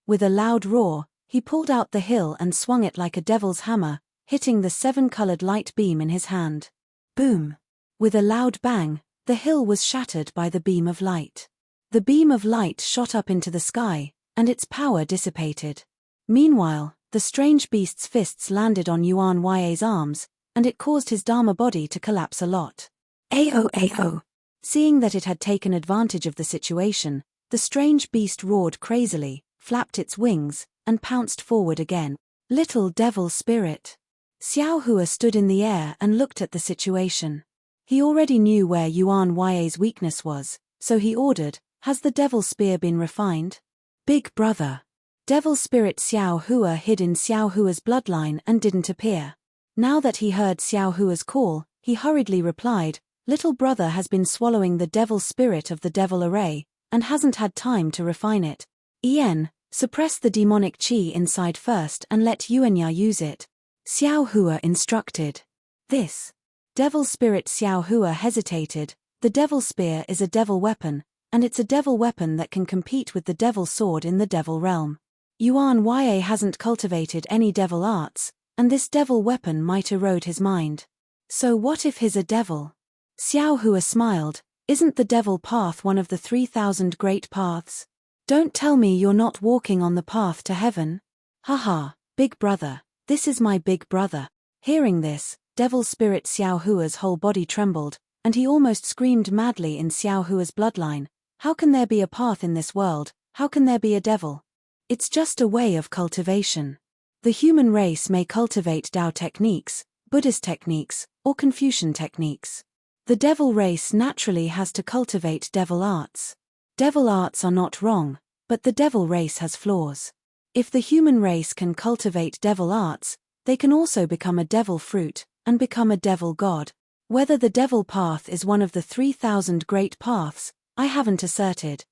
[SPEAKER 1] With a loud roar, he pulled out the hill and swung it like a devil's hammer, hitting the 7-colored light beam in his hand. Boom! With a loud bang, the hill was shattered by the beam of light. The beam of light shot up into the sky, and its power dissipated. Meanwhile, the strange beast's fists landed on Yuan Ya's arms, and it caused his Dharma body to collapse a lot. Ayo ayo! Seeing that it had taken advantage of the situation, the strange beast roared crazily, flapped its wings, and pounced forward again. Little devil spirit! Xiao Hua stood in the air and looked at the situation. He already knew where Yuan Ya's weakness was, so he ordered, "Has the devil spear been refined?" "Big brother." Devil spirit Xiao Hua hid in Xiao Hua's bloodline and didn't appear. Now that he heard Xiao Hua's call, he hurriedly replied, "Little brother has been swallowing the devil spirit of the devil array, and hasn't had time to refine it. Ien, suppress the demonic qi inside first and let Yuanya use it," Xiao Hua instructed. This. Devil spirit Xiao Hua hesitated. The devil spear is a devil weapon, and it's a devil weapon that can compete with the devil sword in the devil realm. Yuan Ya hasn't cultivated any devil arts, and this devil weapon might erode his mind. So what if he's a devil? Xiao Hua smiled. Isn't the devil path one of the 3,000 great paths? Don't tell me you're not walking on the path to heaven. Haha, big brother, this is my big brother. Hearing this, devil spirit Xiao Hua's whole body trembled, and he almost screamed madly in Xiao Hua's bloodline. How can there be a path in this world? How can there be a devil? It's just a way of cultivation. The human race may cultivate Tao techniques, Buddhist techniques, or Confucian techniques. The devil race naturally has to cultivate devil arts. Devil arts are not wrong, but the devil race has flaws. If the human race can cultivate devil arts, they can also become a devil fruit, and become a devil god. Whether the devil path is one of the 3,000 great paths, I haven't asserted.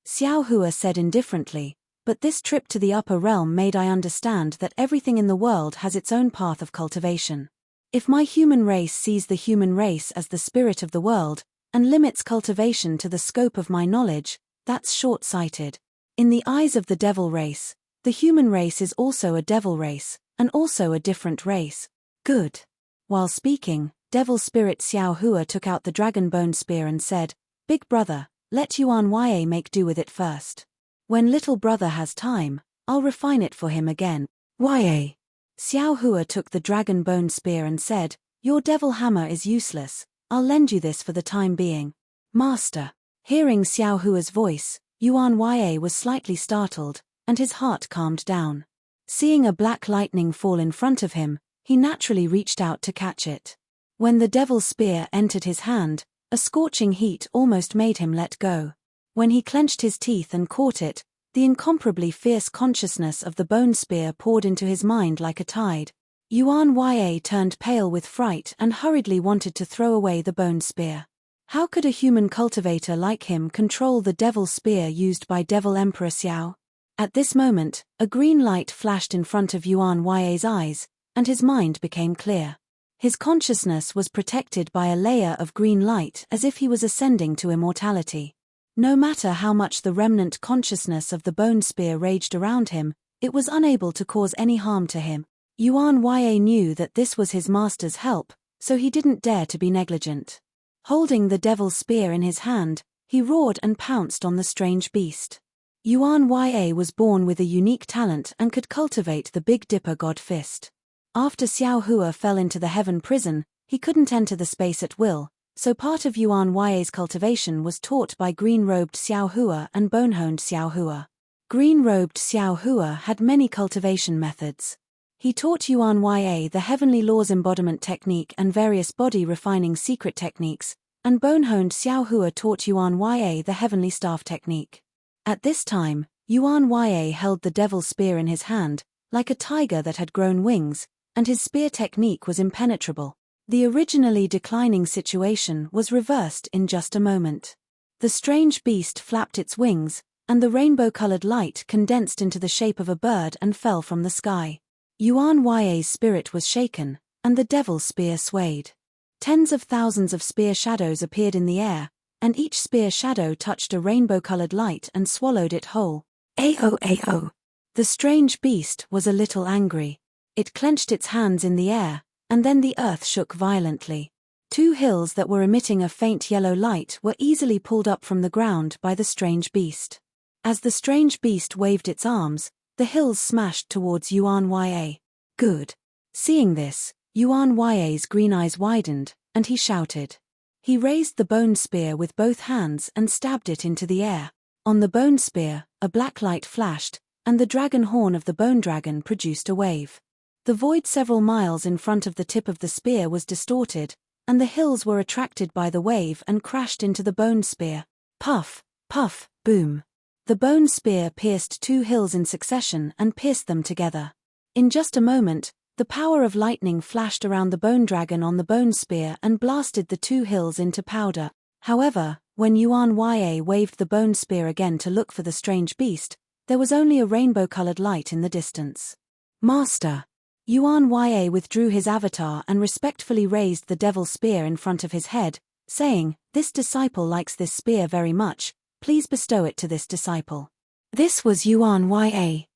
[SPEAKER 1] Xiao Hua said indifferently, but this trip to the upper realm made I understand that everything in the world has its own path of cultivation. If my human race sees the human race as the spirit of the world, and limits cultivation to the scope of my knowledge, that's short-sighted. In the eyes of the devil race, the human race is also a devil race, and also a different race. Good. While speaking, devil spirit Xiao Hua took out the dragon bone spear and said, "Big brother, let Yuan Ya make do with it first. When little brother has time, I'll refine it for him again." Ya. Xiao Hua took the dragon bone spear and said, "Your devil hammer is useless. I'll lend you this for the time being." "Master." Hearing Xiao Hua's voice, Yuan Ye was slightly startled, and his heart calmed down. Seeing a black lightning fall in front of him, he naturally reached out to catch it. When the devil's spear entered his hand, a scorching heat almost made him let go. When he clenched his teeth and caught it, the incomparably fierce consciousness of the bone spear poured into his mind like a tide. Yuan Ye turned pale with fright and hurriedly wanted to throw away the bone spear. How could a human cultivator like him control the devil spear used by Devil Emperor Xiao? At this moment, a green light flashed in front of Yuan Ye's eyes, and his mind became clear. His consciousness was protected by a layer of green light as if he was ascending to immortality. No matter how much the remnant consciousness of the bone spear raged around him, it was unable to cause any harm to him. Yuan Ye knew that this was his master's help, so he didn't dare to be negligent. Holding the devil's spear in his hand, he roared and pounced on the strange beast. Yuan Ye was born with a unique talent and could cultivate the Big Dipper God Fist. After Xiao Hua fell into the heaven prison, he couldn't enter the space at will, so part of Yuan Ye's cultivation was taught by green-robed Xiao Hua and bone-honed Xiao Hua. Green-robed Xiao Hua had many cultivation methods. He taught Yuan Ye the heavenly laws embodiment technique and various body-refining secret techniques, and bone-honed Xiao Hua taught Yuan Ye the heavenly staff technique. At this time, Yuan Ye held the devil's spear in his hand, like a tiger that had grown wings, and his spear technique was impenetrable. The originally declining situation was reversed in just a moment. The strange beast flapped its wings, and the rainbow-colored light condensed into the shape of a bird and fell from the sky. Yuan Ye's spirit was shaken, and the devil's spear swayed. Tens of thousands of spear shadows appeared in the air, and each spear shadow touched a rainbow-colored light and swallowed it whole. Ao ao. The strange beast was a little angry. It clenched its hands in the air, and then the earth shook violently. Two hills that were emitting a faint yellow light were easily pulled up from the ground by the strange beast. As the strange beast waved its arms, the hills smashed towards Yuan Ye. Good. Seeing this, Yuan Ye's green eyes widened, and he shouted. He raised the bone spear with both hands and stabbed it into the air. On the bone spear, a black light flashed, and the dragon horn of the bone dragon produced a wave. The void several miles in front of the tip of the spear was distorted, and the hills were attracted by the wave and crashed into the bone spear. Puff, puff, boom. The bone spear pierced two hills in succession and pierced them together. In just a moment, the power of lightning flashed around the bone dragon on the bone spear and blasted the two hills into powder. However, when Yuan Ye waved the bone spear again to look for the strange beast, there was only a rainbow-colored light in the distance. Master. Yuan Ye withdrew his avatar and respectfully raised the devil's spear in front of his head, saying, "This disciple likes this spear very much. Please bestow it to this disciple." This was Yuan Ye.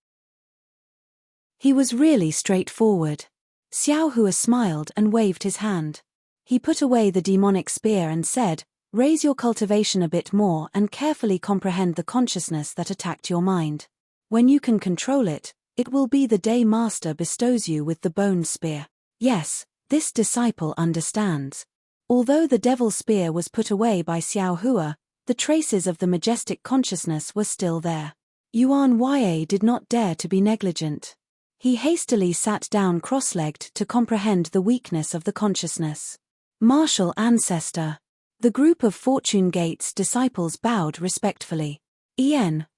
[SPEAKER 1] He was really straightforward. Xiao Hua smiled and waved his hand. He put away the demonic spear and said, "Raise your cultivation a bit more and carefully comprehend the consciousness that attacked your mind. When you can control it, it will be the day Master bestows you with the bone spear." Yes, this disciple understands. Although the devil's spear was put away by Xiao Hua, the traces of the majestic consciousness were still there. Yuan Ye did not dare to be negligent. He hastily sat down cross-legged to comprehend the weakness of the consciousness. Martial Ancestor. The group of Fortune Gate's disciples bowed respectfully.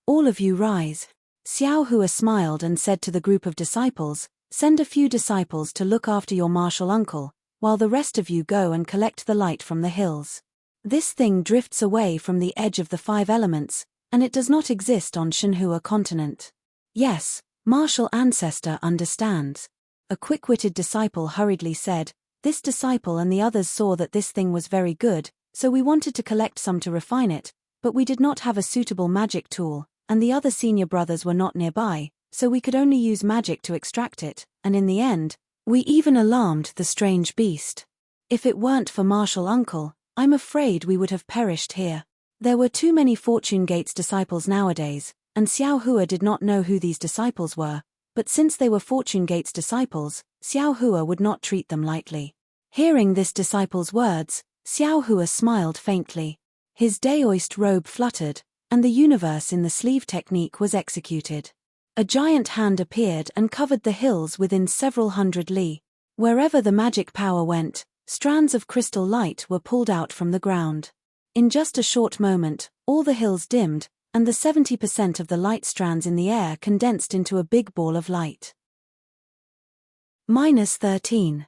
[SPEAKER 1] All of you rise." Xiao Hua smiled and said to the group of disciples, "Send a few disciples to look after your martial uncle, while the rest of you go and collect the light from the hills. This thing drifts away from the edge of the five elements, and it does not exist on Shenhua continent." Yes, Martial Ancestor understands. A quick-witted disciple hurriedly said, "This disciple and the others saw that this thing was very good, so we wanted to collect some to refine it, but we did not have a suitable magic tool, and the other senior brothers were not nearby, so we could only use magic to extract it, and in the end, we even alarmed the strange beast. If it weren't for Martial Uncle, I'm afraid we would have perished here." There were too many Fortune Gate's disciples nowadays, and Xiao Hua did not know who these disciples were, but since they were Fortune Gate's disciples, Xiao Hua would not treat them lightly. Hearing this disciple's words, Xiao Hua smiled faintly. His daoist robe fluttered, and the universe in the sleeve technique was executed. A giant hand appeared and covered the hills within several hundred li. Wherever the magic power went, strands of crystal light were pulled out from the ground. In just a short moment, all the hills dimmed, and the 70% of the light strands in the air condensed into a big ball of light. -13.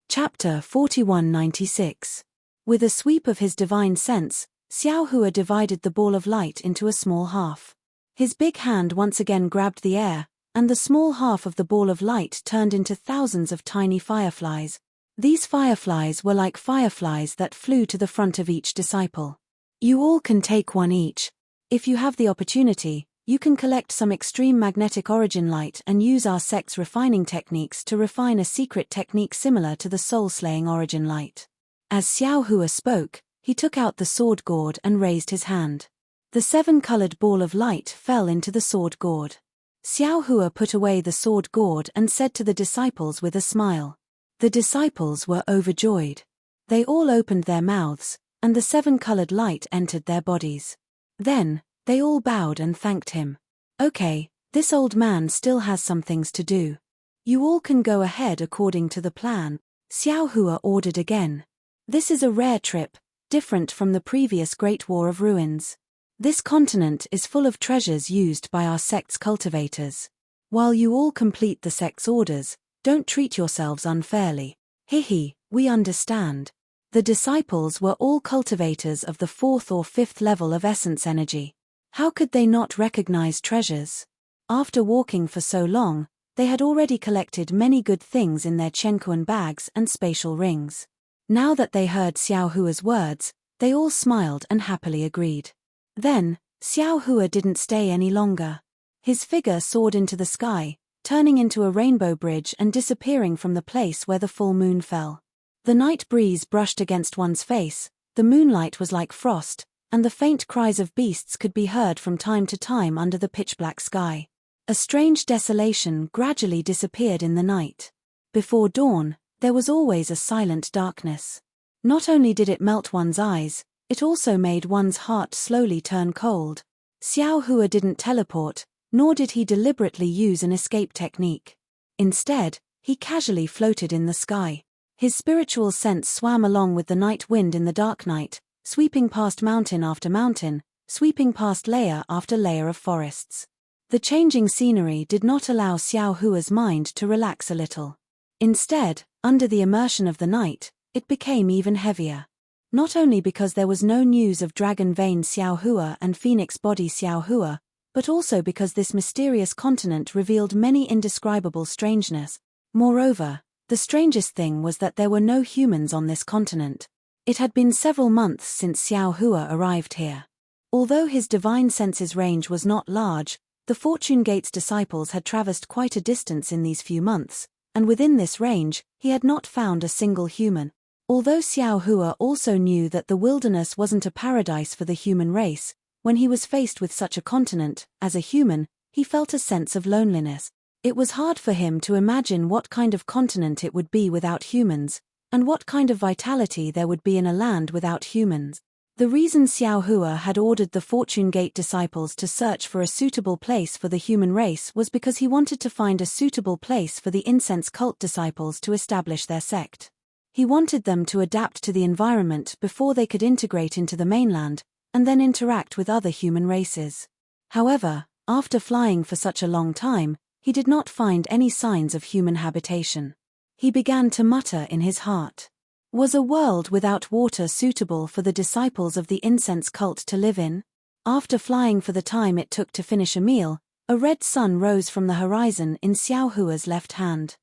[SPEAKER 1] Chapter 4196. With a sweep of his divine sense, Xiao Hua divided the ball of light into a small half. His big hand once again grabbed the air, and the small half of the ball of light turned into thousands of tiny fireflies. These fireflies were like fireflies that flew to the front of each disciple. You all can take one each. If you have the opportunity, you can collect some extreme magnetic origin light and use our sect's refining techniques to refine a secret technique similar to the soul-slaying origin light. As Xiao Hua spoke, he took out the sword gourd and raised his hand. The 7-colored ball of light fell into the sword gourd. Xiao Hua put away the sword gourd and said to the disciples with a smile. The disciples were overjoyed. They all opened their mouths, and the 7-colored light entered their bodies. Then, they all bowed and thanked him. Okay, this old man still has some things to do. You all can go ahead according to the plan, Xiao Hua ordered again. This is a rare trip, different from the previous Great War of Ruins. This continent is full of treasures used by our sect's cultivators. While you all complete the sect's orders, don't treat yourselves unfairly. Hihi, we understand. The disciples were all cultivators of the 4th or 5th level of essence energy. How could they not recognize treasures? After walking for so long, they had already collected many good things in their Chenkuan bags and spatial rings. Now that they heard Xiao Hua's words, they all smiled and happily agreed. Then, Xiao Hua didn't stay any longer. His figure soared into the sky, turning into a rainbow bridge and disappearing from the place where the full moon fell. The night breeze brushed against one's face, the moonlight was like frost, and the faint cries of beasts could be heard from time to time under the pitch-black sky. A strange desolation gradually disappeared in the night. Before dawn, there was always a silent darkness. Not only did it melt one's eyes, it also made one's heart slowly turn cold. Xiao Hua didn't teleport, nor did he deliberately use an escape technique. Instead, he casually floated in the sky. His spiritual sense swam along with the night wind in the dark night, sweeping past mountain after mountain, sweeping past layer after layer of forests. The changing scenery did not allow Xiao Hua's mind to relax a little. Instead, under the immersion of the night, it became even heavier. Not only because there was no news of Dragon Vein Xiao Hua and Phoenix Body Xiao Hua, but also because this mysterious continent revealed many indescribable strangeness. Moreover, the strangest thing was that there were no humans on this continent. It had been several months since Xiao Hua arrived here. Although his divine senses range was not large, the Fortune Gate's disciples had traversed quite a distance in these few months, and within this range, he had not found a single human. Although Xiao Hua also knew that the wilderness wasn't a paradise for the human race, when he was faced with such a continent, as a human, he felt a sense of loneliness. It was hard for him to imagine what kind of continent it would be without humans, and what kind of vitality there would be in a land without humans. The reason Xiao Hua had ordered the Fortune Gate disciples to search for a suitable place for the human race was because he wanted to find a suitable place for the incense cult disciples to establish their sect. He wanted them to adapt to the environment before they could integrate into the mainland, and then interact with other human races. However, after flying for such a long time, he did not find any signs of human habitation. He began to mutter in his heart. Was a world without water suitable for the disciples of the incense cult to live in? After flying for the time it took to finish a meal, a red sun rose from the horizon in Xiao Hua's left hand.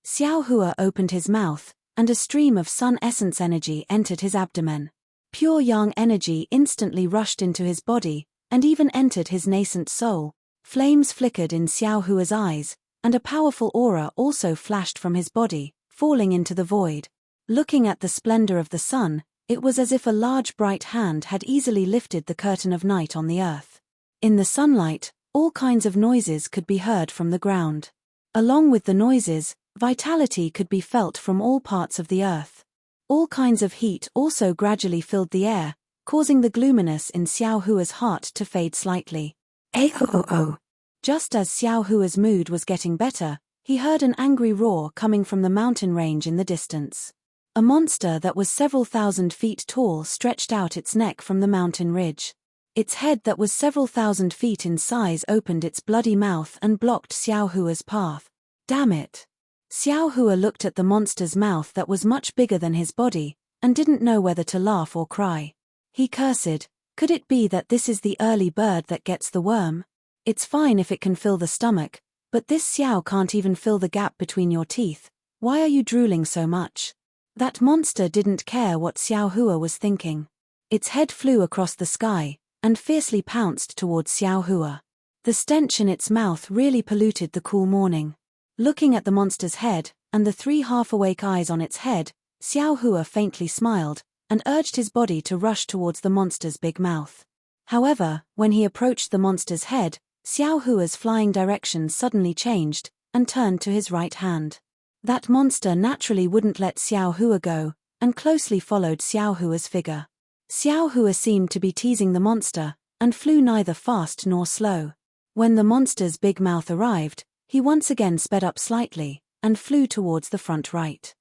[SPEAKER 1] Xiao Hua opened his mouth, and a stream of sun essence energy entered his abdomen. Pure yang energy instantly rushed into his body, and even entered his nascent soul. Flames flickered in Xiao Hua's eyes, and a powerful aura also flashed from his body, falling into the void. Looking at the splendor of the sun, It was as if a large bright hand had easily lifted the curtain of night on the earth. In the sunlight, all kinds of noises could be heard from the ground. Along with the noises, vitality could be felt from all parts of the earth. All kinds of heat also gradually filled the air, causing the gloominess in Xiao Hua's heart to fade slightly. Oh. Just as Xiao Hua's mood was getting better, he heard an angry roar coming from the mountain range in the distance. A monster that was several thousand feet tall stretched out its neck from the mountain ridge. Its head that was several thousand feet in size opened its bloody mouth and blocked Xiao Hua's path. Damn it! Xiao Hua looked at the monster's mouth that was much bigger than his body, and didn't know whether to laugh or cry. He cursed, could it be that this is the early bird that gets the worm? It's fine if it can fill the stomach, but this Xiao can't even fill the gap between your teeth. Why are you drooling so much? That monster didn't care what Xiao Hua was thinking. Its head flew across the sky, and fiercely pounced towards Xiao Hua. The stench in its mouth really polluted the cool morning. Looking at the monster's head, and the 3 half-awake eyes on its head, Xiao Hua faintly smiled, and urged his body to rush towards the monster's big mouth. However, when he approached the monster's head, Xiao Hua's flying direction suddenly changed, and turned to his right hand. That monster naturally wouldn't let Xiao Hua go, and closely followed Xiao Hua's figure. Xiao Hua seemed to be teasing the monster, and flew neither fast nor slow. When the monster's big mouth arrived, he once again sped up slightly, and flew towards the front right.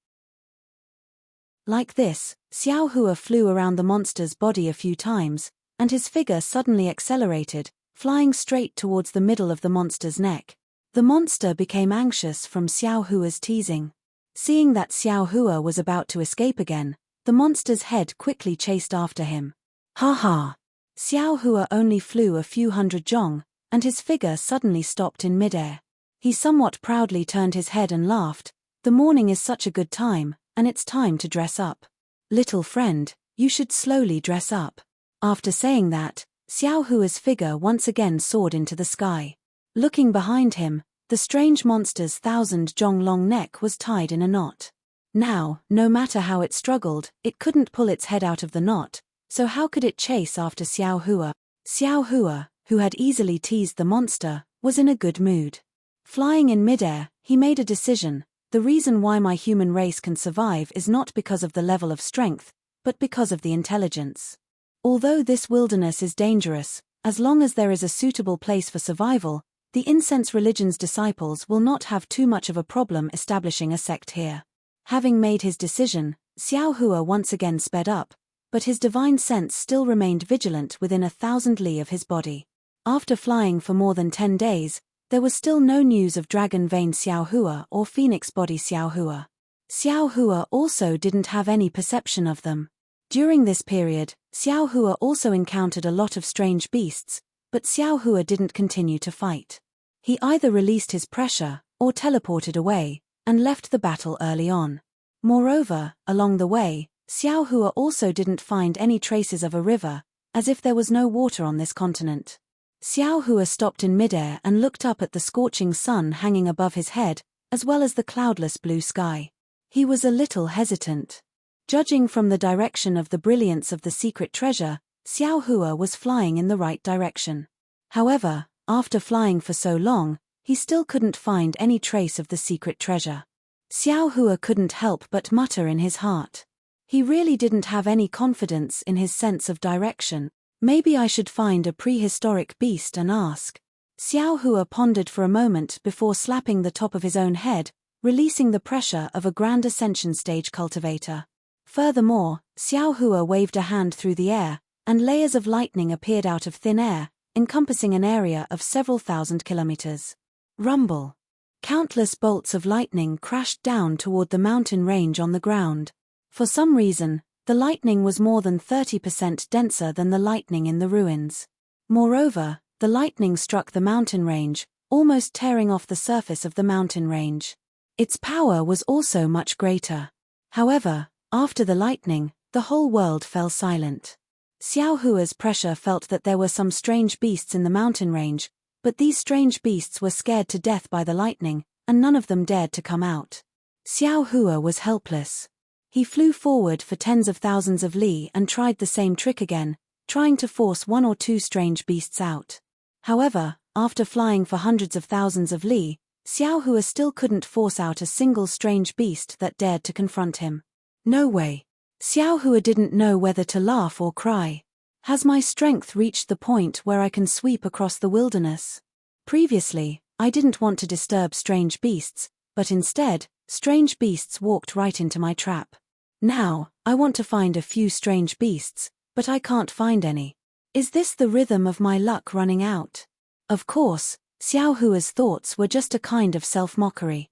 [SPEAKER 1] Like this, Xiao Hua flew around the monster's body a few times, and his figure suddenly accelerated, flying straight towards the middle of the monster's neck. The monster became anxious from Xiao Hua's teasing. Seeing that Xiao Hua was about to escape again, the monster's head quickly chased after him. Ha ha! Xiao Hua only flew a few hundred zhong, and his figure suddenly stopped in midair. He somewhat proudly turned his head and laughed. The morning is such a good time, and it's time to dress up. Little friend, you should slowly dress up. After saying that, Xiao Hua's figure once again soared into the sky. Looking behind him, the strange monster's 1,000-zhong-long neck was tied in a knot. Now, no matter how it struggled, it couldn't pull its head out of the knot, so how could it chase after Xiao Hua? Xiao Hua, who had easily teased the monster, was in a good mood. Flying in midair, he made a decision. The reason why my human race can survive is not because of the level of strength, but because of the intelligence. Although this wilderness is dangerous, as long as there is a suitable place for survival, the incense religion's disciples will not have too much of a problem establishing a sect here. Having made his decision, Xiao Hua once again sped up, but his divine sense still remained vigilant within 1,000 li of his body. After flying for more than 10 days, there was still no news of Dragon Vein Xiao Hua or Phoenix Body Xiao Hua. Xiao Hua also didn't have any perception of them. During this period, Xiao Hua also encountered a lot of strange beasts, but Xiao Hua didn't continue to fight. He either released his pressure, or teleported away, and left the battle early on. Moreover, along the way, Xiao Hua also didn't find any traces of a river, as if there was no water on this continent. Xiao Hua stopped in midair and looked up at the scorching sun hanging above his head, as well as the cloudless blue sky. He was a little hesitant. Judging from the direction of the brilliance of the secret treasure, Xiao Hua was flying in the right direction. However, after flying for so long, he still couldn't find any trace of the secret treasure. Xiao Hua couldn't help but mutter in his heart. He really didn't have any confidence in his sense of direction. Maybe I should find a prehistoric beast and ask. Xiao Hua pondered for a moment before slapping the top of his own head, releasing the pressure of a grand ascension stage cultivator. Furthermore, Xiao Hua waved a hand through the air, and layers of lightning appeared out of thin air, encompassing an area of several thousand kilometers. Rumble. Countless bolts of lightning crashed down toward the mountain range on the ground. For some reason, the lightning was more than 30% denser than the lightning in the ruins. Moreover, the lightning struck the mountain range, almost tearing off the surface of the mountain range. Its power was also much greater. However, after the lightning, the whole world fell silent. Xiao Hua's pressure felt that there were some strange beasts in the mountain range, but these strange beasts were scared to death by the lightning, and none of them dared to come out. Xiao Hua was helpless. He flew forward for tens of thousands of li and tried the same trick again, trying to force one or two strange beasts out. However, after flying for hundreds of thousands of li, Xiaohua still couldn't force out a single strange beast that dared to confront him. No way. Xiaohua didn't know whether to laugh or cry. Has my strength reached the point where I can sweep across the wilderness? Previously, I didn't want to disturb strange beasts, but instead, strange beasts walked right into my trap. Now, I want to find a few strange beasts, but I can't find any. Is this the rhythm of my luck running out? Of course, Xiaohua's thoughts were just a kind of self-mockery.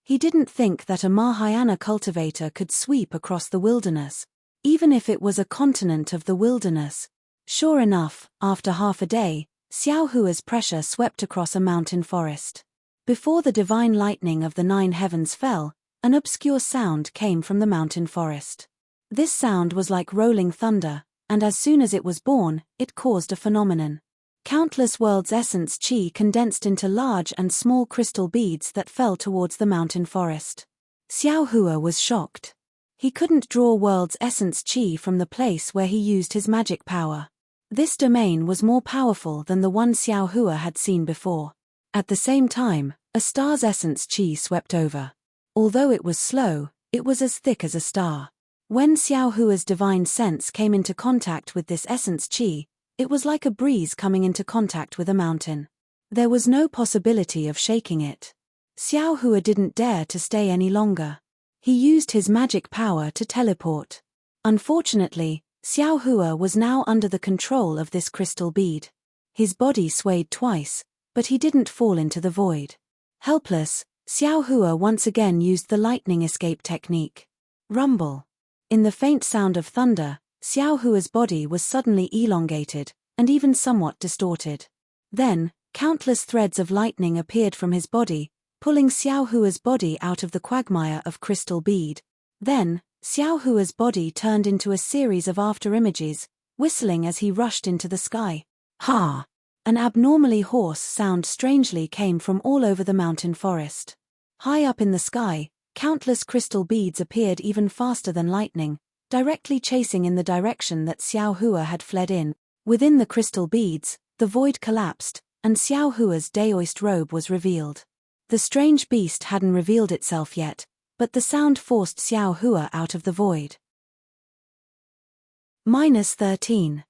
[SPEAKER 1] He didn't think that a Mahayana cultivator could sweep across the wilderness, even if it was a continent of the wilderness. Sure enough, after half a day, Xiaohua's pressure swept across a mountain forest. Before the divine lightning of the 9 heavens fell, an obscure sound came from the mountain forest. This sound was like rolling thunder, and as soon as it was born, it caused a phenomenon. Countless world's essence qi condensed into large and small crystal beads that fell towards the mountain forest. Xiaohua was shocked. He couldn't draw world's essence qi from the place where he used his magic power. This domain was more powerful than the one Xiaohua had seen before. At the same time, a star's essence qi swept over. Although it was slow, it was as thick as a star. When Xiaohua's divine sense came into contact with this essence qi, it was like a breeze coming into contact with a mountain. There was no possibility of shaking it. Xiaohua didn't dare to stay any longer. He used his magic power to teleport. Unfortunately, Xiaohua was now under the control of this crystal bead. His body swayed twice, but he didn't fall into the void. Helpless, Xiaohua once again used the lightning escape technique. Rumble. In the faint sound of thunder, Xiaohua's body was suddenly elongated, and even somewhat distorted. Then, countless threads of lightning appeared from his body, pulling Xiaohua's body out of the quagmire of crystal bead. Then, Xiaohua's body turned into a series of afterimages, whistling as he rushed into the sky. Ha! An abnormally hoarse sound strangely came from all over the mountain forest. High up in the sky, countless crystal beads appeared even faster than lightning, directly chasing in the direction that Xiaohua had fled in. Within the crystal beads, the void collapsed, and Xiaohua's daoist robe was revealed. The strange beast hadn't revealed itself yet, but the sound forced Xiaohua out of the void. -13.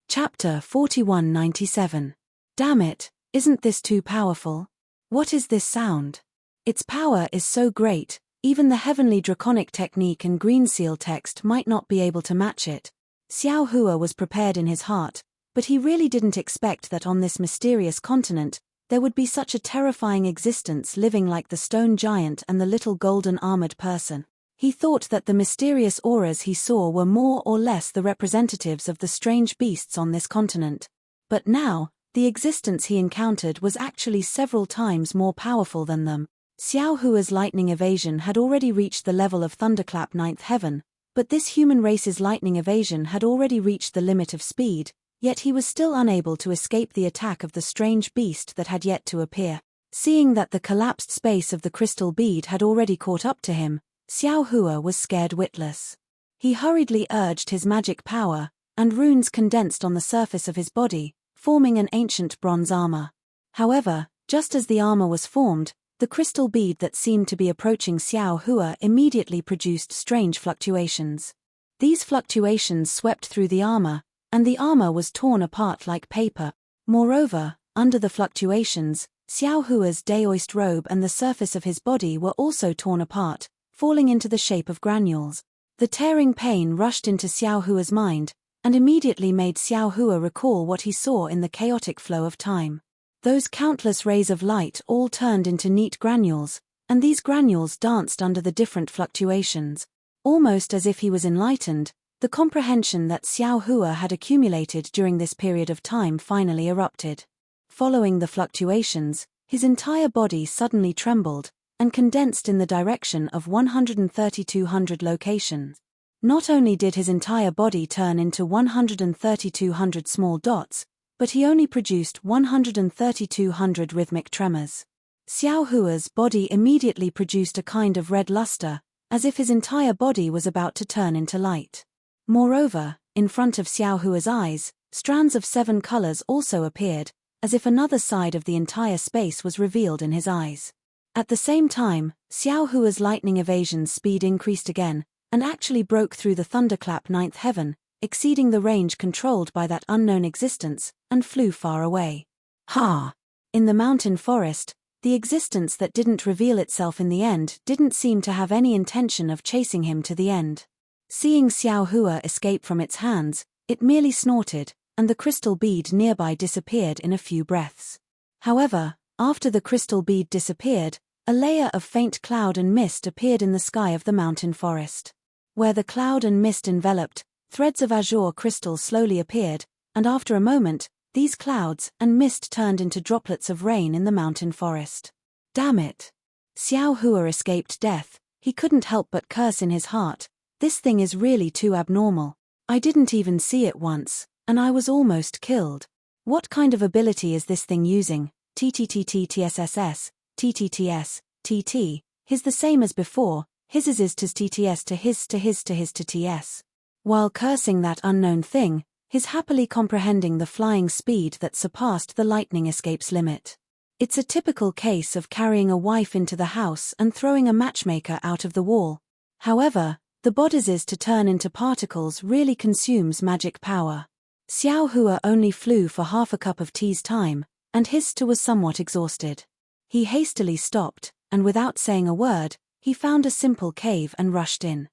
[SPEAKER 1] Chapter 4197. Damn it, isn't this too powerful? What is this sound? Its power is so great, even the heavenly draconic technique and green seal text might not be able to match it. Xiaohua was prepared in his heart, but he really didn't expect that on this mysterious continent, there would be such a terrifying existence living like the stone giant and the little golden armored person. He thought that the mysterious auras he saw were more or less the representatives of the strange beasts on this continent. But now, the existence he encountered was actually several times more powerful than them. Xiaohua's lightning evasion had already reached the level of thunderclap 9th heaven, but this human race's lightning evasion had already reached the limit of speed, yet he was still unable to escape the attack of the strange beast that had yet to appear. Seeing that the collapsed space of the crystal bead had already caught up to him, Xiaohua was scared witless. He hurriedly urged his magic power, and runes condensed on the surface of his body, forming an ancient bronze armor. However, just as the armor was formed, the crystal bead that seemed to be approaching Xiaohua immediately produced strange fluctuations. These fluctuations swept through the armor, and the armor was torn apart like paper. Moreover, under the fluctuations, Xiaohua's daoist robe and the surface of his body were also torn apart, falling into the shape of granules. The tearing pain rushed into Xiaohua's mind, and immediately made Xiaohua recall what he saw in the chaotic flow of time. Those countless rays of light all turned into neat granules, and these granules danced under the different fluctuations. Almost as if he was enlightened, the comprehension that Xiaohua had accumulated during this period of time finally erupted. Following the fluctuations, his entire body suddenly trembled, and condensed in the direction of 13200 locations. Not only did his entire body turn into 13200 small dots, but he only produced 13200 rhythmic tremors. Xiao Hua's body immediately produced a kind of red luster, as if his entire body was about to turn into light. Moreover, in front of Xiao Hua's eyes, strands of 7 colors also appeared, as if another side of the entire space was revealed in his eyes. At the same time, Xiao Hua's lightning evasion speed increased again, and actually broke through the thunderclap 9th heaven, exceeding the range controlled by that unknown existence, and flew far away. Ha! In the mountain forest, the existence that didn't reveal itself in the end didn't seem to have any intention of chasing him to the end. Seeing Xiao Hua escape from its hands, it merely snorted, and the crystal bead nearby disappeared in a few breaths. However, after the crystal bead disappeared, a layer of faint cloud and mist appeared in the sky of the mountain forest. Where the cloud and mist enveloped, threads of azure crystal slowly appeared, and after a moment, these clouds and mist turned into droplets of rain in the mountain forest. Damn it! Xiao Hua escaped death. He couldn't help but curse in his heart. This thing is really too abnormal. I didn't even see it once, and I was almost killed. What kind of ability is this thing using? TTTTTSSS, TTTS, TT. His the same as before, his is to TTS to his to his to his to TS. While cursing that unknown thing, he's happily comprehending the flying speed that surpassed the lightning escape's limit. It's a typical case of carrying a wife into the house and throwing a matchmaker out of the wall. However, the bodies to turn into particles really consumes magic power. Xiao Hua only flew for half a cup of tea's time, and his too was somewhat exhausted. He hastily stopped, and without saying a word, he found a simple cave and rushed in.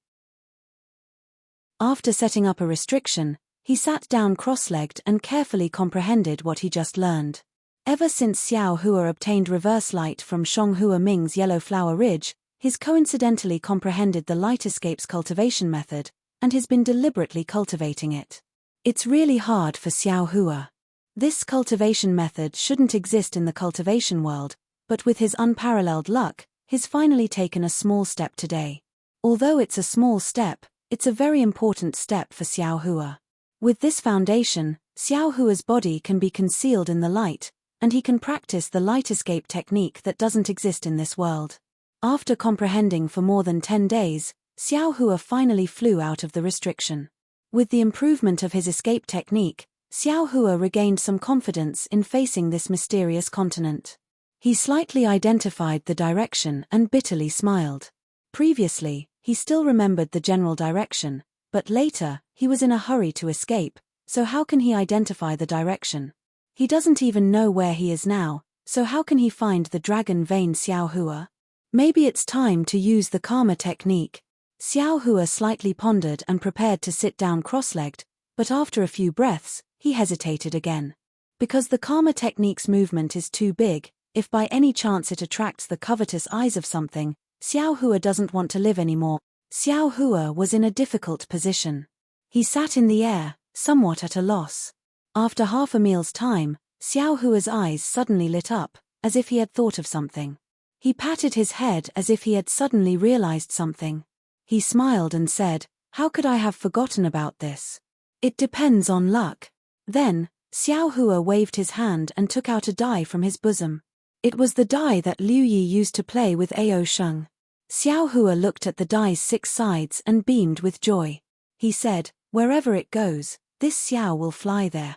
[SPEAKER 1] After setting up a restriction, he sat down cross-legged and carefully comprehended what he just learned. Ever since Xiao Hua obtained reverse light from Shong Hua Ming's Yellow Flower Ridge, he's coincidentally comprehended the light escape's cultivation method, and has been deliberately cultivating it. It's really hard for Xiao Hua. This cultivation method shouldn't exist in the cultivation world, but with his unparalleled luck, he's finally taken a small step today. Although it's a small step, it's a very important step for Xiao Hua. With this foundation, Xiao Hua's body can be concealed in the light, and he can practice the light escape technique that doesn't exist in this world. After comprehending for more than 10 days, Xiao Hua finally flew out of the restriction. With the improvement of his escape technique, Xiao Hua regained some confidence in facing this mysterious continent. He slightly identified the direction and bitterly smiled. Previously, he still remembered the general direction, but later, he was in a hurry to escape, so how can he identify the direction? He doesn't even know where he is now, so how can he find the dragon vein Xiao Hua? Maybe it's time to use the karma technique. Xiao Hua slightly pondered and prepared to sit down cross-legged, but after a few breaths, he hesitated again. Because the karma technique's movement is too big, if by any chance it attracts the covetous eyes of something, Xiao Hua doesn't want to live anymore. Xiao Hua was in a difficult position. He sat in the air, somewhat at a loss. After half a meal's time, Xiao Hua's eyes suddenly lit up, as if he had thought of something. He patted his head as if he had suddenly realized something. He smiled and said, "How could I have forgotten about this? It depends on luck." Then, Xiao Hua waved his hand and took out a die from his bosom. It was the die that Liu Yi used to play with Ao Sheng. Xiao Hua looked at the die's 6 sides and beamed with joy. He said, "Wherever it goes, this Xiao will fly there."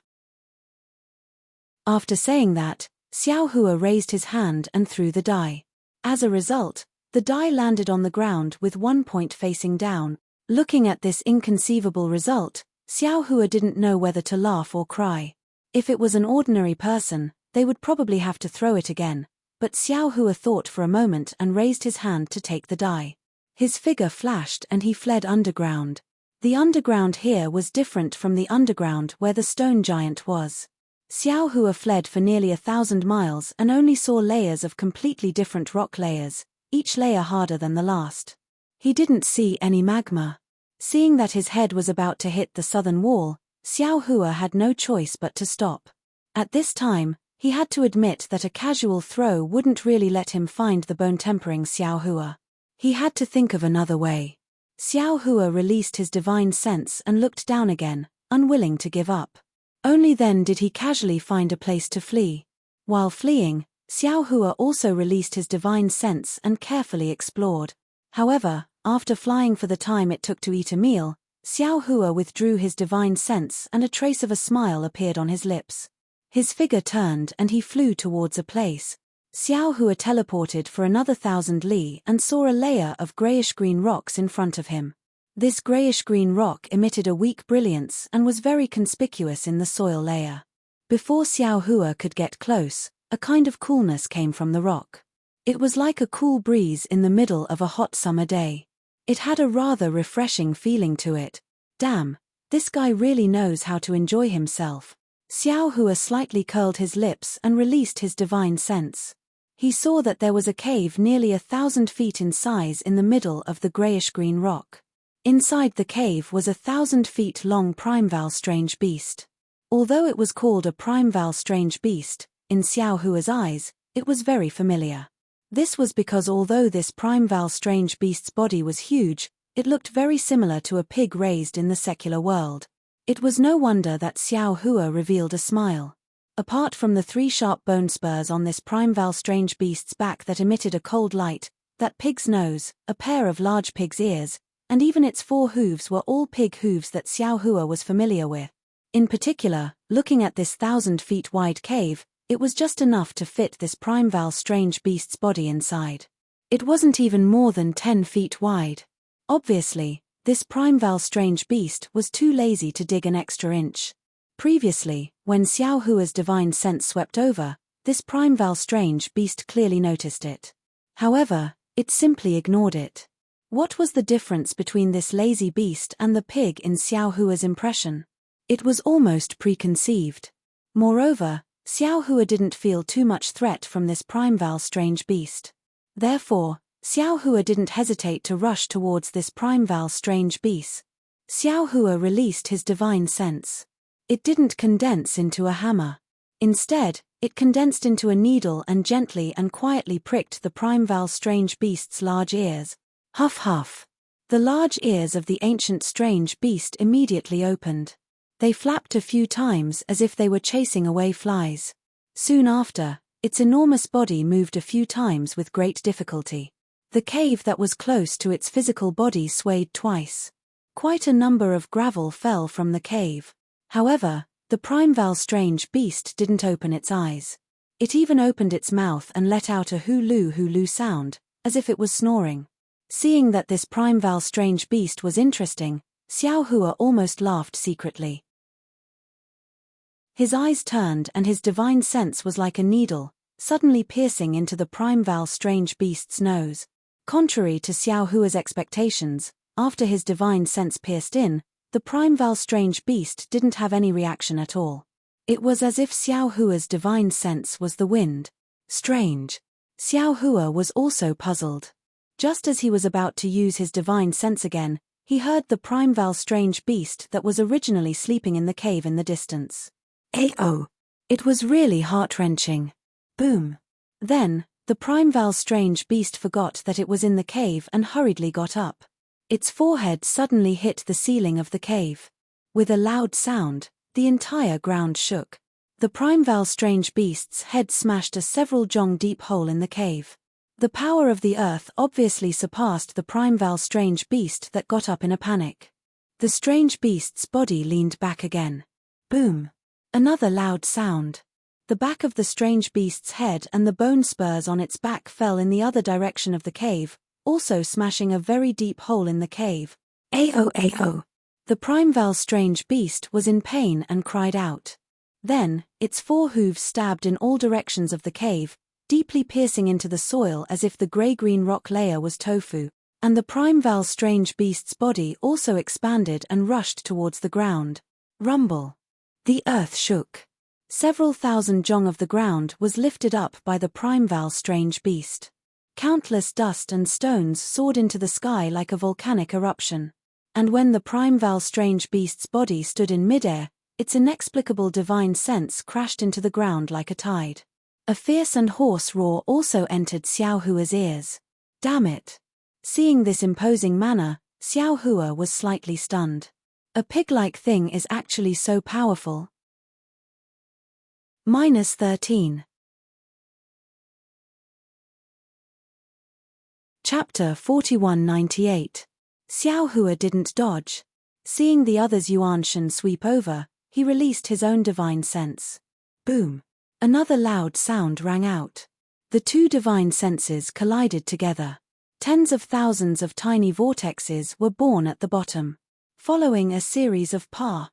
[SPEAKER 1] After saying that, Xiao Hua raised his hand and threw the die. As a result, the die landed on the ground with 1 point facing down. Looking at this inconceivable result, Xiao Hua didn't know whether to laugh or cry. If it was an ordinary person, they would probably have to throw it again, but Xiao Hua thought for a moment and raised his hand to take the die. His figure flashed and he fled underground. The underground here was different from the underground where the stone giant was. Xiao Hua fled for nearly 1,000 miles and only saw layers of completely different rock layers, each layer harder than the last. He didn't see any magma. Seeing that his head was about to hit the southern wall, Xiao Hua had no choice but to stop. At this time, he had to admit that a casual throw wouldn't really let him find the bone-tempering Xiao Hua. He had to think of another way. Xiao Hua released his divine sense and looked down again, unwilling to give up. Only then did he casually find a place to flee. While fleeing, Xiao Hua also released his divine sense and carefully explored. However, after flying for the time it took to eat a meal, Xiao Hua withdrew his divine sense and a trace of a smile appeared on his lips. His figure turned and he flew towards a place. Xiao Hua teleported for another 1,000 li and saw a layer of grayish-green rocks in front of him. This grayish-green rock emitted a weak brilliance and was very conspicuous in the soil layer. Before Xiao Hua could get close, a kind of coolness came from the rock. It was like a cool breeze in the middle of a hot summer day. It had a rather refreshing feeling to it. Damn, this guy really knows how to enjoy himself. Xiao Hua slightly curled his lips and released his divine sense. He saw that there was a cave nearly 1,000 feet in size in the middle of the grayish-green rock. Inside the cave was a 1,000 feet long primeval strange beast. Although it was called a primeval strange beast, in Xiao Hua's eyes, it was very familiar. This was because although this primeval strange beast's body was huge, it looked very similar to a pig raised in the secular world. It was no wonder that Xiao Hua revealed a smile. Apart from the 3 sharp bone spurs on this primeval strange beast's back that emitted a cold light, that pig's nose, a pair of large pig's ears, and even its 4 hooves were all pig hooves that Xiao Hua was familiar with. In particular, looking at this 1,000 feet wide cave, it was just enough to fit this primeval strange beast's body inside. It wasn't even more than 10 feet wide. Obviously, this primeval strange beast was too lazy to dig an extra inch. Previously, when Xiao Hua's divine sense swept over, this primeval strange beast clearly noticed it. However, it simply ignored it. What was the difference between this lazy beast and the pig in Xiao Hua's impression? It was almost preconceived. Moreover, Xiao Hua didn't feel too much threat from this primeval strange beast. Therefore, Xiao Hua didn't hesitate to rush towards this primeval strange beast. Xiao Hua released his divine sense. It didn't condense into a hammer. Instead, it condensed into a needle and gently and quietly pricked the primeval strange beast's large ears. Huff huff. The large ears of the ancient strange beast immediately opened. They flapped a few times as if they were chasing away flies. Soon after, its enormous body moved a few times with great difficulty. The cave that was close to its physical body swayed twice. Quite a number of gravel fell from the cave. However, the primeval strange beast didn't open its eyes. It even opened its mouth and let out a hulu sound, as if it was snoring. Seeing that this primeval strange beast was interesting, Xiao Hua almost laughed secretly. His eyes turned and his divine sense was like a needle, suddenly piercing into the primeval strange beast's nose. Contrary to Xiao Hua's expectations, after his divine sense pierced in, the primeval strange beast didn't have any reaction at all. It was as if Xiao Hua's divine sense was the wind. Strange. Xiao Hua was also puzzled. Just as he was about to use his divine sense again, he heard the primeval strange beast that was originally sleeping in the cave in the distance. Ayo! It was really heart-wrenching. Boom! Then, the primeval strange beast forgot that it was in the cave and hurriedly got up. Its forehead suddenly hit the ceiling of the cave. With a loud sound, the entire ground shook. The primeval strange beast's head smashed a several jong deep hole in the cave. The power of the earth obviously surpassed the primeval strange beast that got up in a panic. The strange beast's body leaned back again. Boom! Another loud sound. The back of the strange beast's head and the bone spurs on its back fell in the other direction of the cave, also smashing a very deep hole in the cave. Ayo ayo! The primeval strange beast was in pain and cried out. Then, its 4 hooves stabbed in all directions of the cave, deeply piercing into the soil as if the grey-green rock layer was tofu, and the primeval strange beast's body also expanded and rushed towards the ground. Rumble. The earth shook. Several thousand jong of the ground was lifted up by the primeval strange beast. Countless dust and stones soared into the sky like a volcanic eruption. And when the primeval strange beast's body stood in midair, its inexplicable divine sense crashed into the ground like a tide. A fierce and hoarse roar also entered Xiao Hua's ears. Damn it! Seeing this imposing manner, Xiao Hua was slightly stunned. A pig-like thing is actually so powerful. -13. Chapter 4198. Xiao Hua didn't dodge. Seeing the other's Yuanshan sweep over, he released his own divine sense. Boom! Another loud sound rang out. The two divine senses collided together. Tens of thousands of tiny vortexes were born at the bottom. Following a series of pa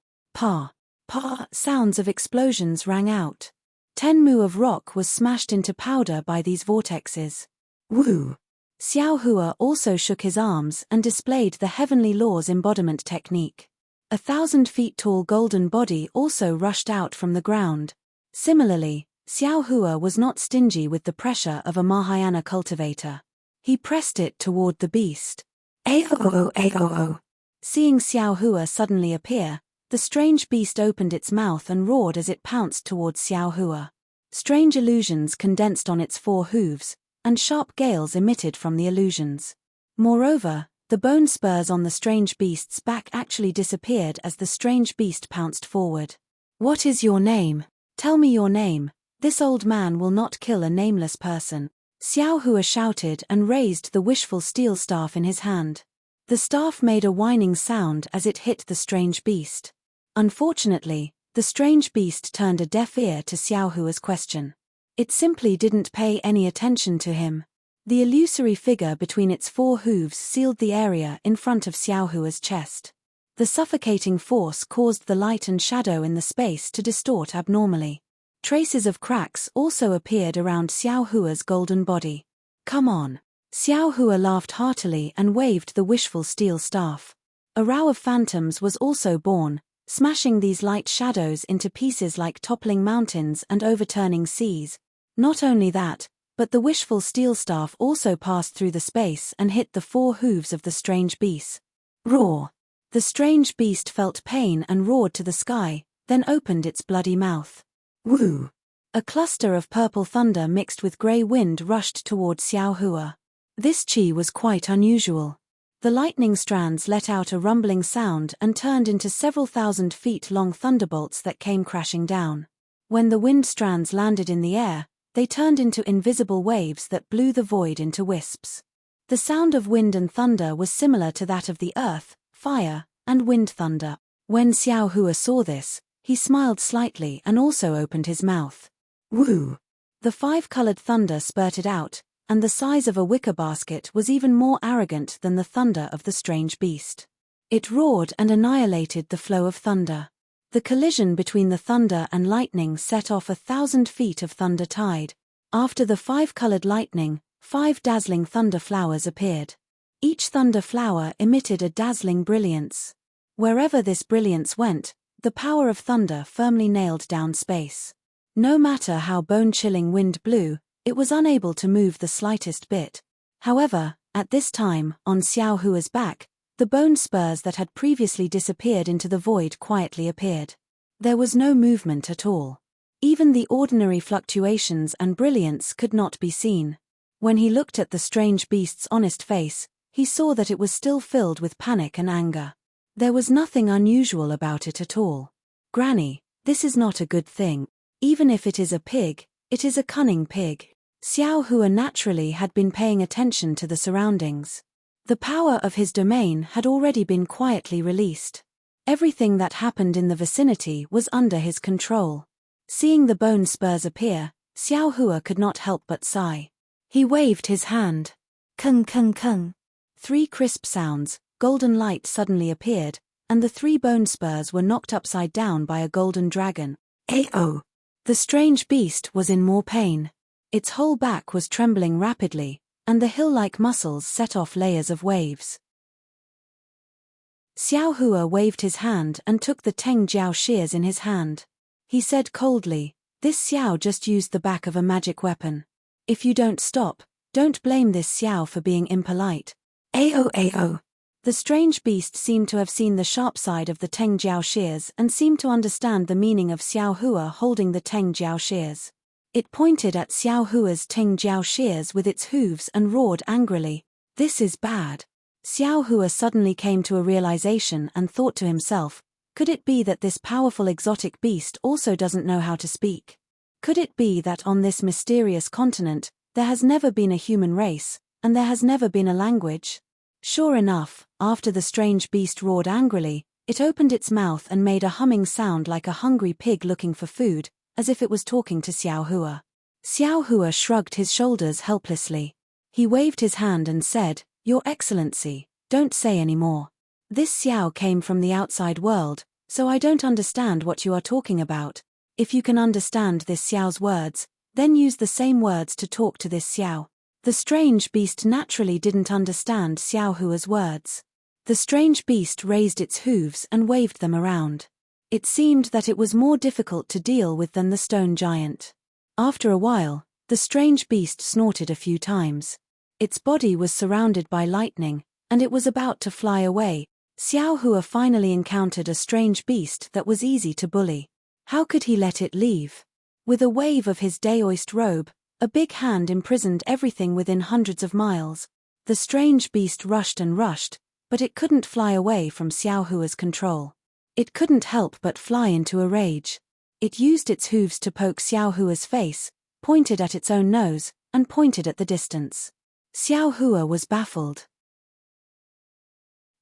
[SPEAKER 1] sounds of explosions rang out. 10 mu of rock was smashed into powder by these vortexes. Woo! Xiao Hua also shook his arms and displayed the heavenly law's embodiment technique. 1,000 feet tall golden body also rushed out from the ground. Similarly, Xiao Hua was not stingy with the pressure of a Mahayana cultivator. He pressed it toward the beast. Aoo. Seeing Xiao Hua suddenly appear, the strange beast opened its mouth and roared as it pounced towards Xiao Hua. Strange illusions condensed on its 4 hooves, and sharp gales emitted from the illusions. Moreover, the bone spurs on the strange beast's back actually disappeared as the strange beast pounced forward. What is your name? Tell me your name. This old man will not kill a nameless person. Xiao Hua shouted and raised the wishful steel staff in his hand. The staff made a whining sound as it hit the strange beast. Unfortunately, the strange beast turned a deaf ear to Xiao Hua's question. It simply didn't pay any attention to him. The illusory figure between its 4 hooves sealed the area in front of Xiao Hua's chest. The suffocating force caused the light and shadow in the space to distort abnormally. Traces of cracks also appeared around Xiao Hua's golden body. Come on. Xiao Hua laughed heartily and waved the wishful steel staff. A row of phantoms was also born, smashing these light shadows into pieces like toppling mountains and overturning seas. Not only that, but the wishful steel staff also passed through the space and hit the 4 hooves of the strange beast. Roar! The strange beast felt pain and roared to the sky, then opened its bloody mouth. Woo! A cluster of purple thunder mixed with grey wind rushed toward Xiao Hua. This chi was quite unusual. The lightning strands let out a rumbling sound and turned into several thousand feet long thunderbolts that came crashing down. When the wind strands landed in the air, they turned into invisible waves that blew the void into wisps. The sound of wind and thunder was similar to that of the earth, fire, and wind thunder. When Xiao Hua saw this, he smiled slightly and also opened his mouth. Woo! The 5-colored thunder spurted out, and the size of a wicker basket was even more arrogant than the thunder of the strange beast. It roared and annihilated the flow of thunder. The collision between the thunder and lightning set off 1,000 feet of thunder tide. After the 5-colored lightning, 5 dazzling thunder flowers appeared. Each thunder flower emitted a dazzling brilliance. Wherever this brilliance went, the power of thunder firmly nailed down space. No matter how bone-chilling wind blew, it was unable to move the slightest bit. However, at this time, on Xiao Hua's back, the bone spurs that had previously disappeared into the void quietly appeared. There was no movement at all. Even the ordinary fluctuations and brilliance could not be seen. When he looked at the strange beast's honest face, he saw that it was still filled with panic and anger. There was nothing unusual about it at all. Granny, this is not a good thing. Even if it is a pig, it is a cunning pig. Xiao Hua naturally had been paying attention to the surroundings. The power of his domain had already been quietly released. Everything that happened in the vicinity was under his control. Seeing the bone spurs appear, Xiao Hua could not help but sigh. He waved his hand. Kung kung kung. 3 crisp sounds, golden light suddenly appeared, and the 3 bone spurs were knocked upside down by a golden dragon. Ayo! The strange beast was in more pain. Its whole back was trembling rapidly, and the hill-like muscles set off layers of waves. Xiao Hua waved his hand and took the Teng Jiao shears in his hand. He said coldly, "This Xiao just used the back of a magic weapon. If you don't stop, don't blame this Xiao for being impolite." Ayo. The strange beast seemed to have seen the sharp side of the Teng Jiao shears and seemed to understand the meaning of Xiao Hua holding the Teng Jiao shears. It pointed at Xiao Hua's Teng Jiao shears with its hooves and roared angrily, "This is bad." Xiao Hua suddenly came to a realization and thought to himself, could it be that this powerful exotic beast also doesn't know how to speak? Could it be that on this mysterious continent, there has never been a human race, and there has never been a language? Sure enough, after the strange beast roared angrily, it opened its mouth and made a humming sound like a hungry pig looking for food, as if it was talking to Xiao Hua. Xiao Hua shrugged his shoulders helplessly. He waved his hand and said, "Your Excellency, don't say any more. This Xiao came from the outside world, so I don't understand what you are talking about. If you can understand this Xiao's words, then use the same words to talk to this Xiao." The strange beast naturally didn't understand Xiao Hua's words. The strange beast raised its hooves and waved them around. It seemed that it was more difficult to deal with than the stone giant. After a while, the strange beast snorted a few times. Its body was surrounded by lightning, and it was about to fly away. Xiao Hua finally encountered a strange beast that was easy to bully. How could he let it leave? With a wave of his daoist robe, a big hand imprisoned everything within hundreds of miles. The strange beast rushed and rushed, but it couldn't fly away from Xiao Hua's control. It couldn't help but fly into a rage. It used its hooves to poke Xiao Hua's face, pointed at its own nose, and pointed at the distance. Xiao Hua was baffled.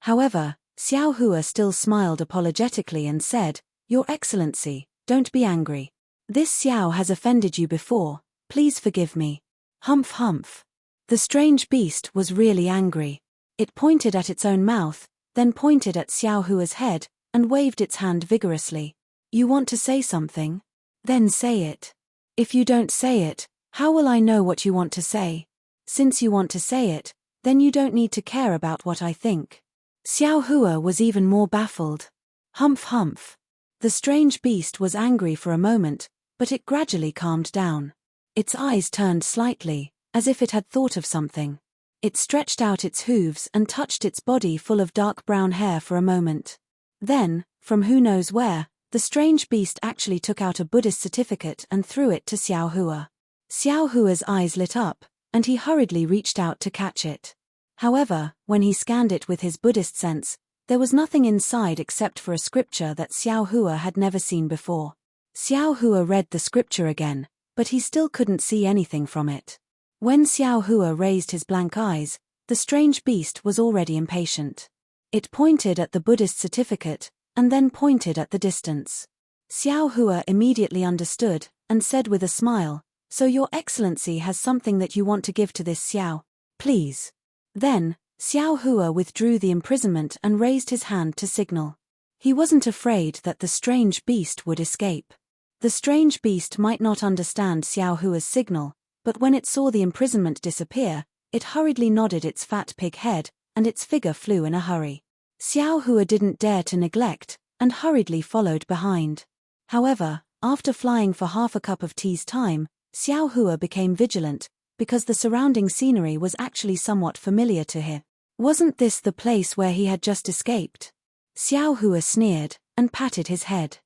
[SPEAKER 1] However, Xiao Hua still smiled apologetically and said, "Your Excellency, don't be angry. This Xiao has offended you before, please forgive me." Humph humph. The strange beast was really angry. It pointed at its own mouth, then pointed at Xiao Hua's head, and waved its hand vigorously. "You want to say something? Then say it. If you don't say it, how will I know what you want to say? Since you want to say it, then you don't need to care about what I think." Xiao Hua was even more baffled. Humph humph. The strange beast was angry for a moment, but it gradually calmed down. Its eyes turned slightly, as if it had thought of something. It stretched out its hooves and touched its body full of dark brown hair for a moment. Then, from who knows where, the strange beast actually took out a Buddhist certificate and threw it to Xiao Hua. Xiao Hua's eyes lit up, and he hurriedly reached out to catch it. However, when he scanned it with his Buddhist sense, there was nothing inside except for a scripture that Xiao Hua had never seen before. Xiao Hua read the scripture again, but he still couldn't see anything from it. When Xiao Hua raised his blank eyes, the strange beast was already impatient. It pointed at the Buddhist certificate, and then pointed at the distance. Xiao Hua immediately understood, and said with a smile, "So your Excellency has something that you want to give to this Xiao, please." Then, Xiao Hua withdrew the imprisonment and raised his hand to signal. He wasn't afraid that the strange beast would escape. The strange beast might not understand Xiao Hua's signal, but when it saw the imprisonment disappear, it hurriedly nodded its fat pig head, and its figure flew in a hurry. Xiao Hua didn't dare to neglect, and hurriedly followed behind. However, after flying for half a cup of tea's time, Xiao Hua became vigilant, because the surrounding scenery was actually somewhat familiar to him. Wasn't this the place where he had just escaped? Xiao Hua sneered, and patted his head.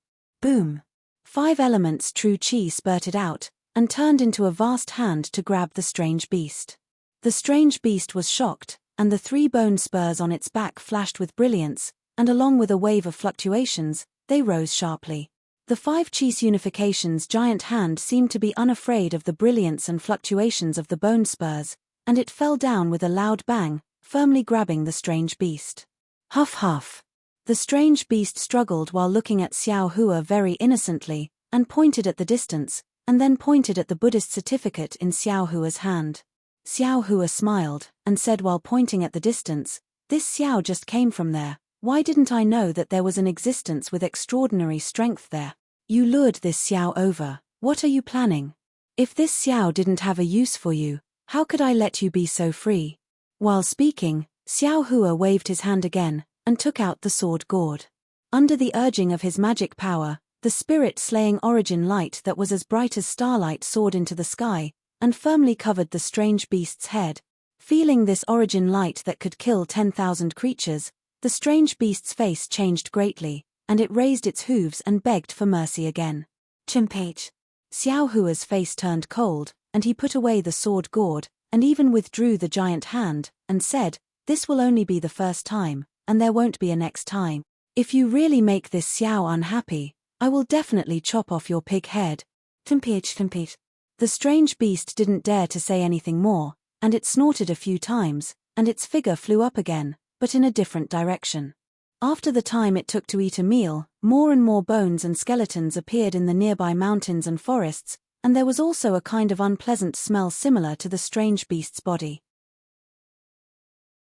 [SPEAKER 1] Boom! 5 elements true qi spurted out, and turned into a vast hand to grab the strange beast. The strange beast was shocked, and the 3 bone spurs on its back flashed with brilliance, and along with a wave of fluctuations, they rose sharply. The 5 qi unification's giant hand seemed to be unafraid of the brilliance and fluctuations of the bone spurs, and it fell down with a loud bang, firmly grabbing the strange beast. Huff huff. The strange beast struggled while looking at Xiao Hua very innocently, and pointed at the distance, and then pointed at the Buddhist certificate in Xiao Hua's hand. Xiao Hua smiled, and said while pointing at the distance, "This Xiao just came from there. Why didn't I know that there was an existence with extraordinary strength there? You lured this Xiao over. What are you planning? If this Xiao didn't have a use for you, how could I let you be so free?" While speaking, Xiao Hua waved his hand again, and took out the sword gourd. Under the urging of his magic power, the spirit-slaying origin light that was as bright as starlight soared into the sky, and firmly covered the strange beast's head. Feeling this origin light that could kill 10,000 creatures, the strange beast's face changed greatly, and it raised its hooves and begged for mercy again. Chimpate. Xiao Hua's face turned cold, and he put away the sword gourd, and even withdrew the giant hand, and said, "This will only be the first time, and there won't be a next time. If you really make this Xiao unhappy, I will definitely chop off your pig head." Timpate. The strange beast didn't dare to say anything more, and it snorted a few times, and its figure flew up again, but in a different direction. After the time it took to eat a meal, more and more bones and skeletons appeared in the nearby mountains and forests, and there was also a kind of unpleasant smell similar to the strange beast's body.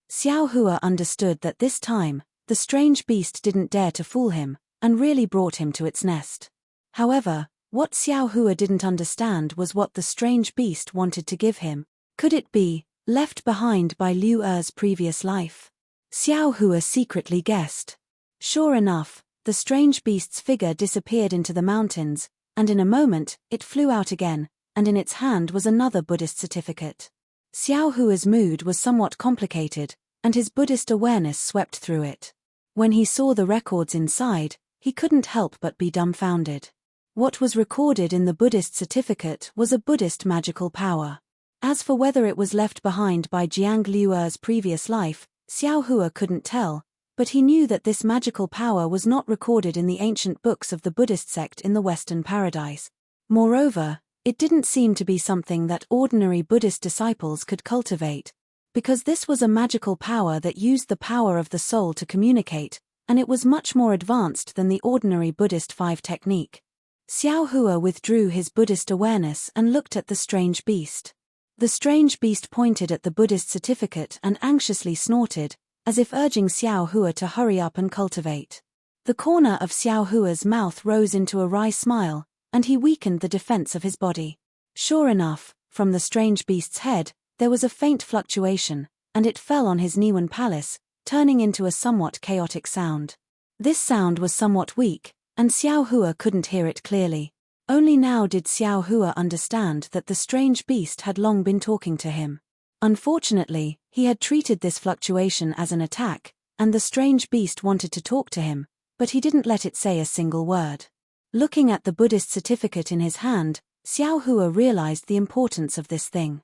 [SPEAKER 1] Xiao Hua understood that this time, the strange beast didn't dare to fool him, and really brought him to its nest. However, what Xiao Hua didn't understand was what the strange beast wanted to give him. Could it be left behind by Liu Er's previous life? Xiao Hua secretly guessed. Sure enough, the strange beast's figure disappeared into the mountains, and in a moment, it flew out again, and in its hand was another Buddhist certificate. Xiao Hua's mood was somewhat complicated, and his Buddhist awareness swept through it. When he saw the records inside, he couldn't help but be dumbfounded. What was recorded in the Buddhist certificate was a Buddhist magical power. As for whether it was left behind by Jiang Liu Er's previous life, Xiao Hua couldn't tell, but he knew that this magical power was not recorded in the ancient books of the Buddhist sect in the Western Paradise. Moreover, it didn't seem to be something that ordinary Buddhist disciples could cultivate, because this was a magical power that used the power of the soul to communicate, and it was much more advanced than the ordinary Buddhist 5 technique. Xiao Hua withdrew his Buddhist awareness and looked at the strange beast. The strange beast pointed at the Buddhist certificate and anxiously snorted, as if urging Xiao Hua to hurry up and cultivate. The corner of Xiao Hua's mouth rose into a wry smile, and he weakened the defense of his body. Sure enough, from the strange beast's head, there was a faint fluctuation, and it fell on his Niwen palace, turning into a somewhat chaotic sound. This sound was somewhat weak, and Xiao Hua couldn't hear it clearly. Only now did Xiao Hua understand that the strange beast had long been talking to him. Unfortunately, he had treated this fluctuation as an attack, and the strange beast wanted to talk to him, but he didn't let it say a single word. Looking at the Buddhist certificate in his hand, Xiao Hua realized the importance of this thing.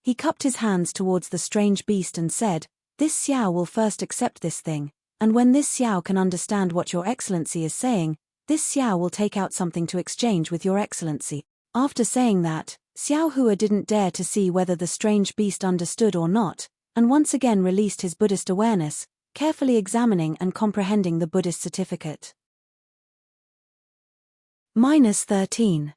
[SPEAKER 1] He cupped his hands towards the strange beast and said, "This Xiao will first accept this thing, and when this Xiao can understand what your excellency is saying, this Xiao will take out something to exchange with your excellency." After saying that, Xiao Hua didn't dare to see whether the strange beast understood or not, and once again released his Buddhist awareness, carefully examining and comprehending the Buddhist certificate. -13.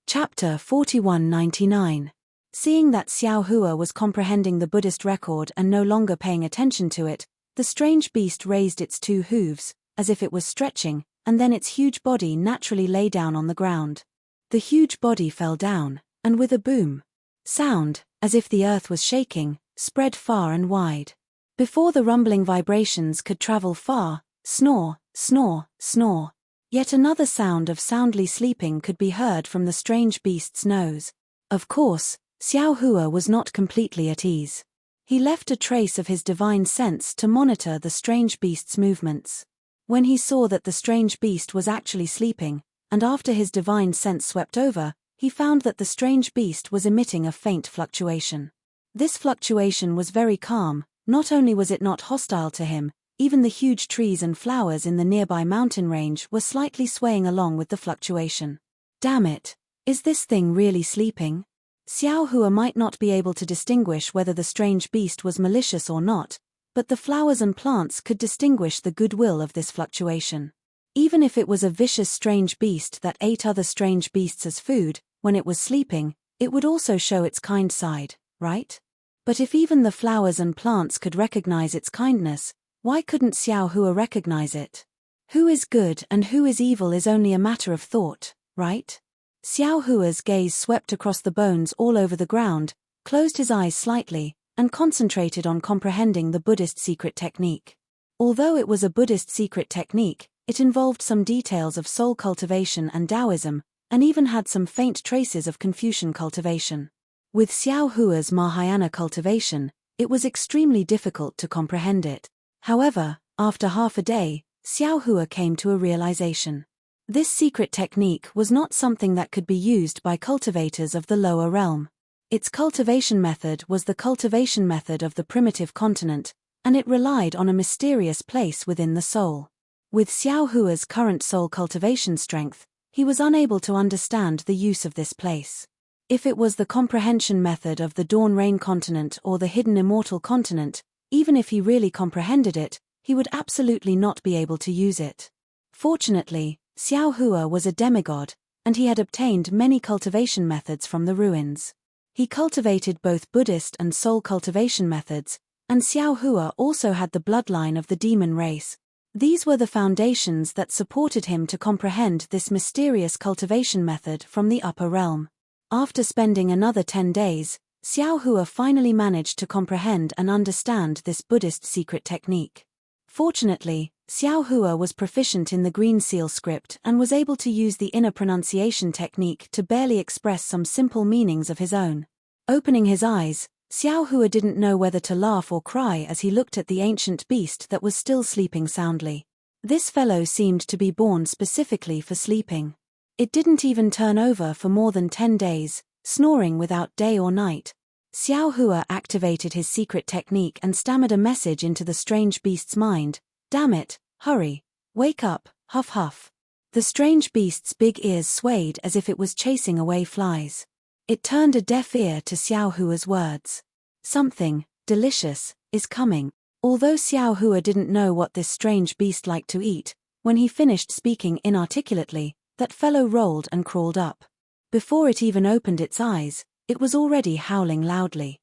[SPEAKER 1] Chapter 4199. Seeing that Xiao Hua was comprehending the Buddhist record and no longer paying attention to it, the strange beast raised its 2 hooves, as if it was stretching, and then its huge body naturally lay down on the ground. The huge body fell down, and with a boom sound, as if the earth was shaking, spread far and wide. Before the rumbling vibrations could travel far, snore, snore, snore. Yet another sound of soundly sleeping could be heard from the strange beast's nose. Of course, Xiao Hua was not completely at ease. He left a trace of his divine sense to monitor the strange beast's movements. When he saw that the strange beast was actually sleeping, and after his divine sense swept over, he found that the strange beast was emitting a faint fluctuation. This fluctuation was very calm. Not only was it not hostile to him, even the huge trees and flowers in the nearby mountain range were slightly swaying along with the fluctuation. Damn it! Is this thing really sleeping? Xiao Hua might not be able to distinguish whether the strange beast was malicious or not, but the flowers and plants could distinguish the goodwill of this fluctuation. Even if it was a vicious strange beast that ate other strange beasts as food, when it was sleeping, it would also show its kind side, right? But if even the flowers and plants could recognize its kindness, why couldn't Xiao Hua recognize it? Who is good and who is evil is only a matter of thought, right? Xiao Hua's gaze swept across the bones all over the ground, closed his eyes slightly, and concentrated on comprehending the Buddhist secret technique. Although it was a Buddhist secret technique, it involved some details of soul cultivation and Taoism, and even had some faint traces of Confucian cultivation. With Xiao Hua's Mahayana cultivation, it was extremely difficult to comprehend it. However, after half a day, Xiao Hua came to a realization. This secret technique was not something that could be used by cultivators of the lower realm. Its cultivation method was the cultivation method of the primitive continent, and it relied on a mysterious place within the soul. With Xiao Hua's current soul cultivation strength, He was unable to understand the use of this place. If it was the comprehension method of the Dawn Rain continent or the hidden immortal continent, even if he really comprehended it, he would absolutely not be able to use it. Fortunately, Xiao Hua was a demigod, and he had obtained many cultivation methods from the ruins. He cultivated both Buddhist and soul cultivation methods, and Xiao Hua also had the bloodline of the demon race. These were the foundations that supported him to comprehend this mysterious cultivation method from the upper realm. After spending another 10 days, Xiao Hua finally managed to comprehend and understand this Buddhist secret technique. Fortunately, Xiao Hua was proficient in the Green Seal script and was able to use the inner pronunciation technique to barely express some simple meanings of his own. Opening his eyes, Xiao Hua didn't know whether to laugh or cry as he looked at the ancient beast that was still sleeping soundly. This fellow seemed to be born specifically for sleeping. It didn't even turn over for more than 10 days, snoring without day or night. Xiao Hua activated his secret technique and stammered a message into the strange beast's mind. "Damn it, hurry, wake up, huff huff." The strange beast's big ears swayed as if it was chasing away flies. It turned a deaf ear to Xiao Hua's words. "Something delicious is coming." Although Xiao Hua didn't know what this strange beast liked to eat, when he finished speaking inarticulately, that fellow rolled and crawled up. Before it even opened its eyes, it was already howling loudly.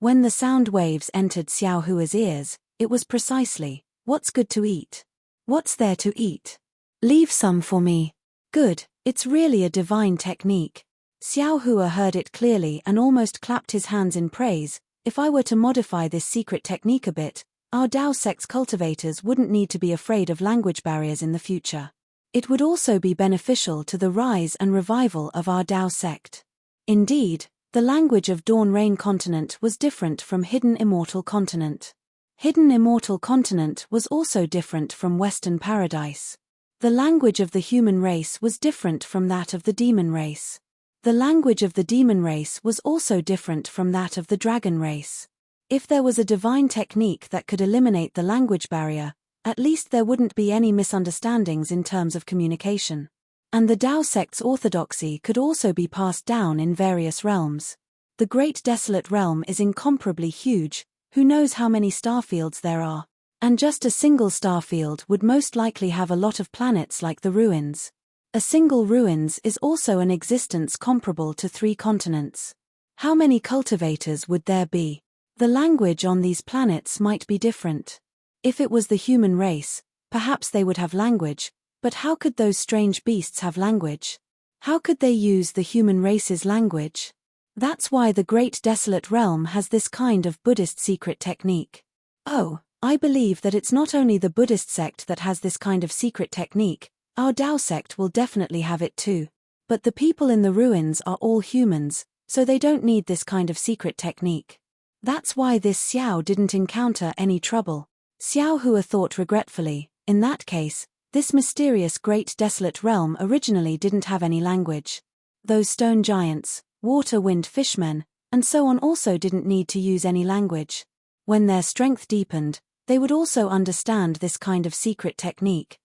[SPEAKER 1] When the sound waves entered Xiao Hua's ears, it was precisely, "What's good to eat? What's there to eat? Leave some for me. Good, it's really a divine technique." Xiao Hua heard it clearly and almost clapped his hands in praise. "If I were to modify this secret technique a bit, our Dao sect's cultivators wouldn't need to be afraid of language barriers in the future. It would also be beneficial to the rise and revival of our Dao sect." Indeed, the language of Dawn Rain continent was different from Hidden Immortal continent. Hidden Immortal continent was also different from Western Paradise. The language of the human race was different from that of the demon race. The language of the demon race was also different from that of the dragon race. If there was a divine technique that could eliminate the language barrier, at least there wouldn't be any misunderstandings in terms of communication. And the Dao sect's orthodoxy could also be passed down in various realms. The Great Desolate Realm is incomparably huge, who knows how many starfields there are, and just a single starfield would most likely have a lot of planets like the ruins. A single ruins is also an existence comparable to 3 continents. How many cultivators would there be? The language on these planets might be different. If it was the human race, perhaps they would have language, but how could those strange beasts have language? How could they use the human race's language? That's why the Great Desolate Realm has this kind of Buddhist secret technique. Oh, I believe that it's not only the Buddhist sect that has this kind of secret technique, our Dao sect will definitely have it too. But the people in the ruins are all humans, so they don't need this kind of secret technique. That's why this Xiao didn't encounter any trouble. Xiao Hua thought regretfully, in that case, this mysterious Great Desolate Realm originally didn't have any language. Those stone giants, water wind fishmen, and so on also didn't need to use any language. When their strength deepened, they would also understand this kind of secret technique.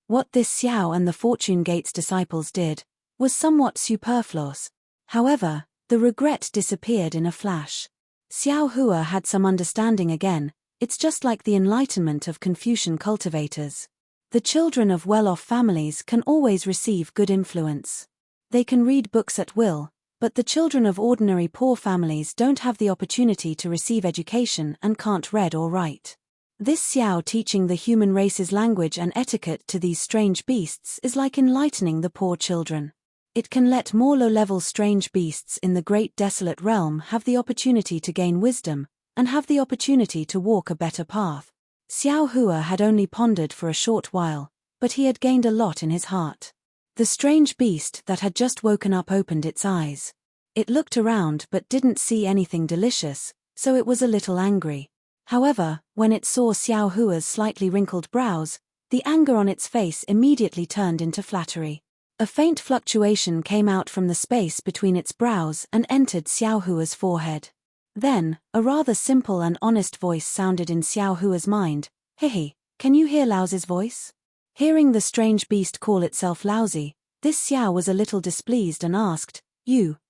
[SPEAKER 1] What this Xiao and the Fortune Gate's disciples did was somewhat superfluous. However, the regret disappeared in a flash. Xiao Hua had some understanding again. It's just like the enlightenment of Confucian cultivators. The children of well-off families can always receive good influence. They can read books at will, but the children of ordinary poor families don't have the opportunity to receive education and can't read or write. This Xiao teaching the human race's language and etiquette to these strange beasts is like enlightening the poor children. It can let more low-level strange beasts in the Great Desolate Realm have the opportunity to gain wisdom, and have the opportunity to walk a better path. Xiao Hua had only pondered for a short while, but he had gained a lot in his heart. The strange beast that had just woken up opened its eyes. It looked around but didn't see anything delicious, so it was a little angry. However, when it saw Xiao Hua's slightly wrinkled brows, the anger on its face immediately turned into flattery. A faint fluctuation came out from the space between its brows and entered Xiao Hua's forehead. Then, a rather simple and honest voice sounded in Xiao Hua's mind. "Hehe, can you hear Lao's voice? Hearing the strange beast call itself lousy, this Xiao was a little displeased and asked,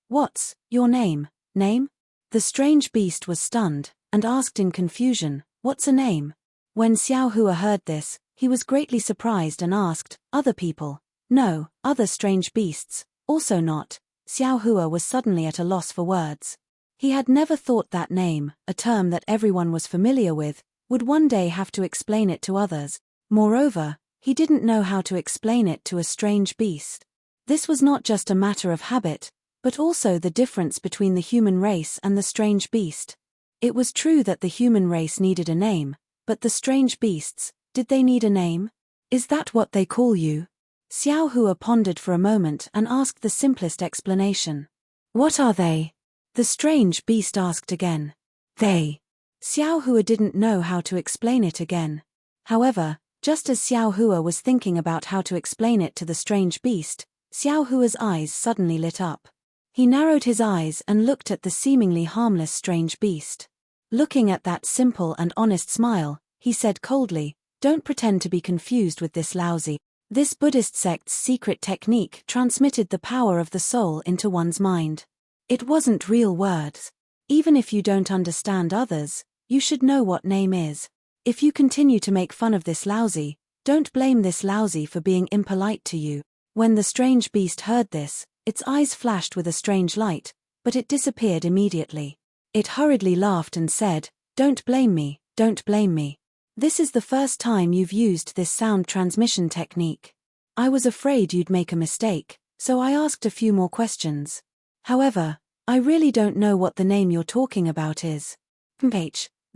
[SPEAKER 1] what's your name? Name? The strange beast was stunned, and asked in confusion, what's a name? When Xiao Hua heard this, he was greatly surprised and asked, other people? No, other strange beasts, also not. Xiao Hua was suddenly at a loss for words. He had never thought that name, a term that everyone was familiar with, would one day have to explain it to others. Moreover, he didn't know how to explain it to a strange beast. This was not just a matter of habit, but also the difference between the human race and the strange beast. It was true that the human race needed a name, but the strange beasts, did they need a name? Is that what they call you? Xiao Hua pondered for a moment and asked the simplest explanation. What are they? The strange beast asked again. They. Xiao Hua didn't know how to explain it again. However, just as Xiao Hua was thinking about how to explain it to the strange beast, Xiao Hua's eyes suddenly lit up. He narrowed his eyes and looked at the seemingly harmless strange beast. Looking at that simple and honest smile, he said coldly, don't pretend to be confused with this lousy. This Buddhist sect's secret technique transmitted the power of the soul into one's mind. It wasn't real words. Even if you don't understand others, you should know what name is. If you continue to make fun of this lousy, don't blame this lousy for being impolite to you. When the strange beast heard this, its eyes flashed with a strange light, but it disappeared immediately. It hurriedly laughed and said, don't blame me, don't blame me. This is the first time you've used this sound transmission technique. I was afraid you'd make a mistake, so I asked a few more questions. However, I really don't know what the name you're talking about is.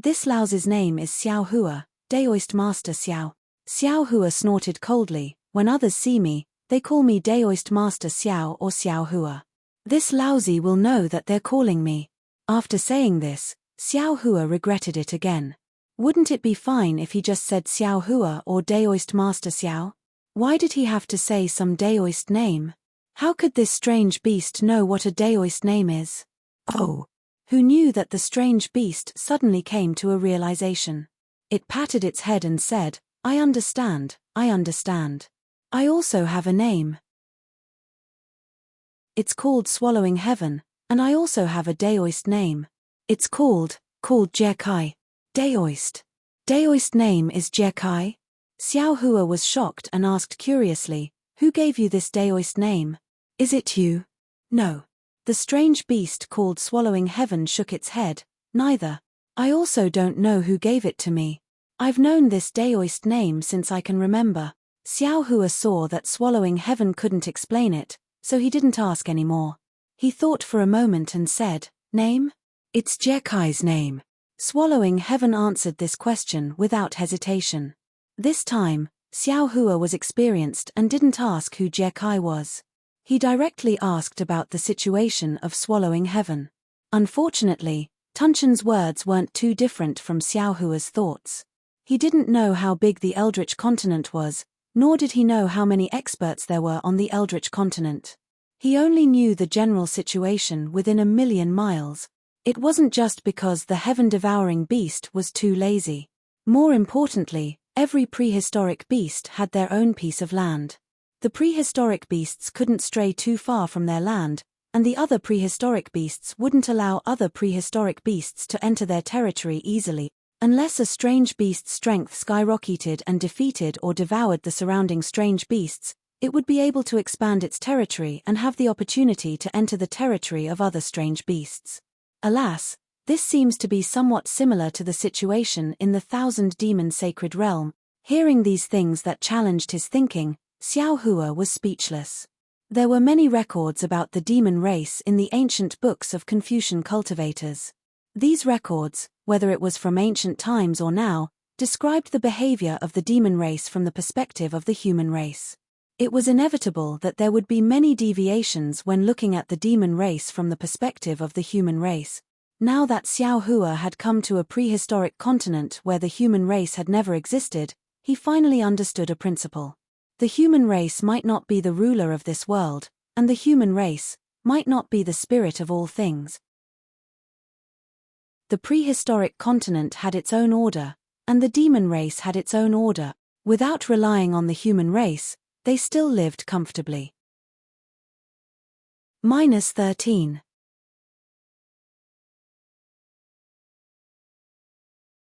[SPEAKER 1] This louse's name is Xiao Hua, Daoist Master Xiao. Xiao Hua snorted coldly, when others see me, they call me Daoist Master Xiao or Xiao Hua. This lousy will know that they're calling me. After saying this, Xiao Hua regretted it again. Wouldn't it be fine if he just said Xiao Hua or Daoist Master Xiao? Why did he have to say some Daoist name? How could this strange beast know what a Daoist name is? Oh! Who knew that the strange beast suddenly came to a realization. It patted its head and said, I understand, I understand. I also have a name. It's called Swallowing Heaven, and I also have a Daoist name. It's called Jekai. Daoist. Daoist name is Jekai? Xiao Hua was shocked and asked curiously, who gave you this Daoist name? Is it you? No. The strange beast called Swallowing Heaven shook its head, neither. I also don't know who gave it to me. I've known this Daoist name since I can remember. Xiao Hua saw that Swallowing Heaven couldn't explain it, so he didn't ask anymore. He thought for a moment and said, name? It's Jekai's name. Swallowing Heaven answered this question without hesitation. This time, Xiao Hua was experienced and didn't ask who Jekai was. He directly asked about the situation of Swallowing Heaven. Unfortunately, Tunchan's words weren't too different from Xiao Hua's thoughts. He didn't know how big the Eldritch continent was, nor did he know how many experts there were on the Eldritch continent. He only knew the general situation within 1,000,000 miles. It wasn't just because the heaven-devouring beast was too lazy. More importantly, every prehistoric beast had their own piece of land. The prehistoric beasts couldn't stray too far from their land, and the other prehistoric beasts wouldn't allow other prehistoric beasts to enter their territory easily, unless a strange beast's strength skyrocketed and defeated or devoured the surrounding strange beasts. It would be able to expand its territory and have the opportunity to enter the territory of other strange beasts. Alas, this seems to be somewhat similar to the situation in the Thousand Demon Sacred Realm. Hearing these things that challenged his thinking, Xiao Hua was speechless. There were many records about the demon race in the ancient books of Confucian cultivators. These records, whether it was from ancient times or now, described the behavior of the demon race from the perspective of the human race. It was inevitable that there would be many deviations when looking at the demon race from the perspective of the human race. Now that Xiao Hua had come to a prehistoric continent where the human race had never existed, he finally understood a principle. The human race might not be the ruler of this world, and the human race might not be the spirit of all things. The prehistoric continent had its own order, and the demon race had its own order. Without relying on the human race, they still lived comfortably. -13.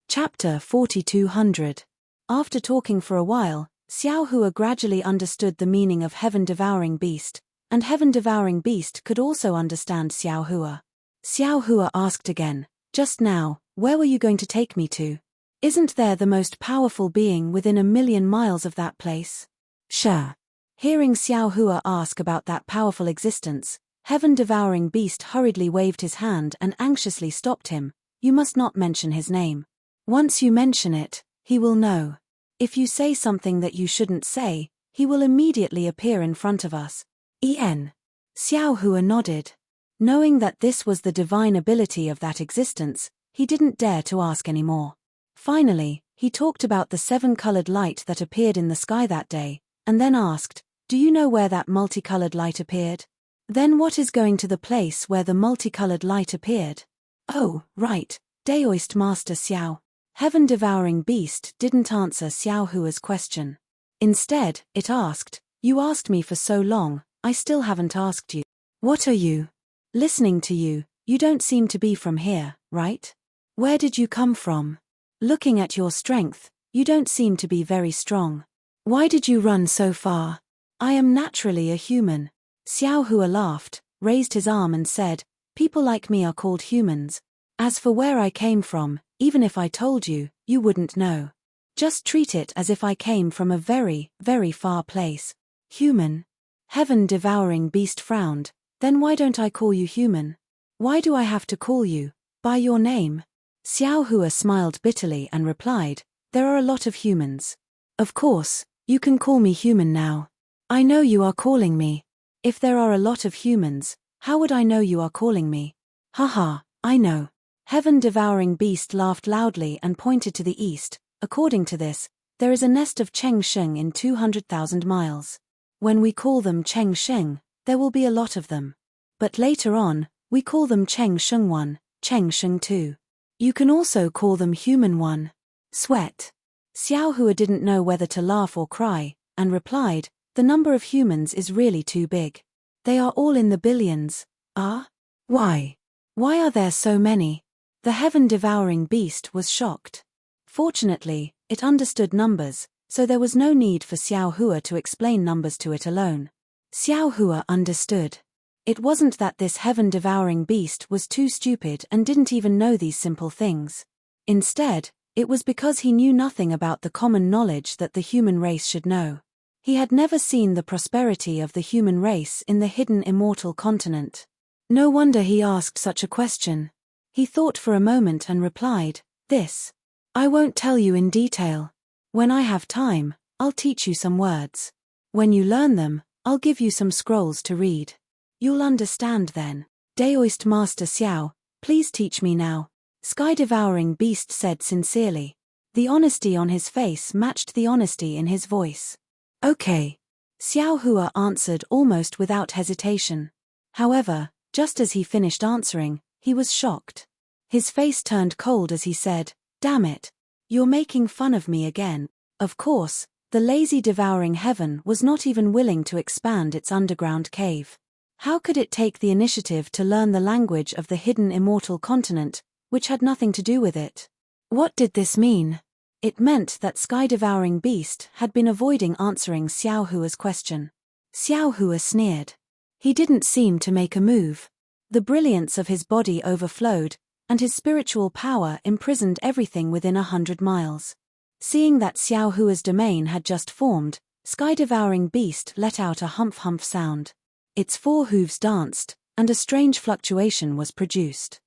[SPEAKER 1] Chapter 4200. After talking for a while, Xiao Hua gradually understood the meaning of heaven-devouring beast, and heaven-devouring beast could also understand Xiao Hua. Xiao Hua asked again, "Just now, where were you going to take me to? Isn't there the most powerful being within 1,000,000 miles of that place?" "Sure." Hearing Xiao Hua ask about that powerful existence, heaven-devouring beast hurriedly waved his hand and anxiously stopped him. "You must not mention his name. Once you mention it, he will know. If you say something that you shouldn't say, he will immediately appear in front of us." Xiao Hua nodded. Knowing that this was the divine ability of that existence, he didn't dare to ask any more. Finally, he talked about the 7-colored light that appeared in the sky that day, and then asked, "Do you know where that multicolored light appeared?" "Then what is going to the place where the multicolored light appeared?" "Oh, right, Daoist Master Xiao." Heaven-devouring beast didn't answer Xiao Hua's question. Instead, it asked, "You asked me for so long, I still haven't asked you. What are you? Listening to you, you don't seem to be from here, right? Where did you come from? Looking at your strength, you don't seem to be very strong. Why did you run so far?" "I am naturally a human." Xiao Hua laughed, raised his arm and said, "People like me are called humans. As for where I came from, even if I told you, you wouldn't know. Just treat it as if I came from a very, very far place." "Human?" Heaven-devouring beast frowned. "Then why don't I call you human? Why do I have to call you by your name?" Xiao Hua smiled bitterly and replied, "There are a lot of humans. Of course, you can call me human now. I know you are calling me. If there are a lot of humans, how would I know you are calling me?" "Haha, I know." Heaven-devouring beast laughed loudly and pointed to the east. "According to this, there is a nest of Cheng Sheng in 200,000 miles. When we call them Cheng Sheng, there will be a lot of them. But later on, we call them Cheng Sheng 1, Cheng Sheng 2. You can also call them Human 1. Sweat." Xiao Hua didn't know whether to laugh or cry, and replied, "The number of humans is really too big. They are all in the billions." "Ah? Why? Why are there so many?" The heaven-devouring beast was shocked. Fortunately, it understood numbers, so there was no need for Xiao Hua to explain numbers to it alone. Xiao Hua understood. It wasn't that this heaven-devouring beast was too stupid and didn't even know these simple things. Instead, it was because he knew nothing about the common knowledge that the human race should know. He had never seen the prosperity of the human race in the hidden immortal continent. No wonder he asked such a question. He thought for a moment and replied, "This. I won't tell you in detail. When I have time, I'll teach you some words. When you learn them, I'll give you some scrolls to read. You'll understand then." "Daoist Master Xiao, please teach me now," Sky-devouring beast said sincerely. The honesty on his face matched the honesty in his voice. "Okay." Xiao Hua answered almost without hesitation. However, just as he finished answering, he was shocked. His face turned cold as he said, "Damn it. You're making fun of me again." Of course, the lazy devouring heaven was not even willing to expand its underground cave. How could it take the initiative to learn the language of the hidden immortal continent, which had nothing to do with it? What did this mean? It meant that Sky-devouring beast had been avoiding answering Xiao Hua's question. Xiao Hua sneered. He didn't seem to make a move. The brilliance of his body overflowed, and his spiritual power imprisoned everything within 100 miles. Seeing that Xiao Hua's domain had just formed, Sky-devouring beast let out a humph-humph sound. Its 4 hooves danced, and a strange fluctuation was produced.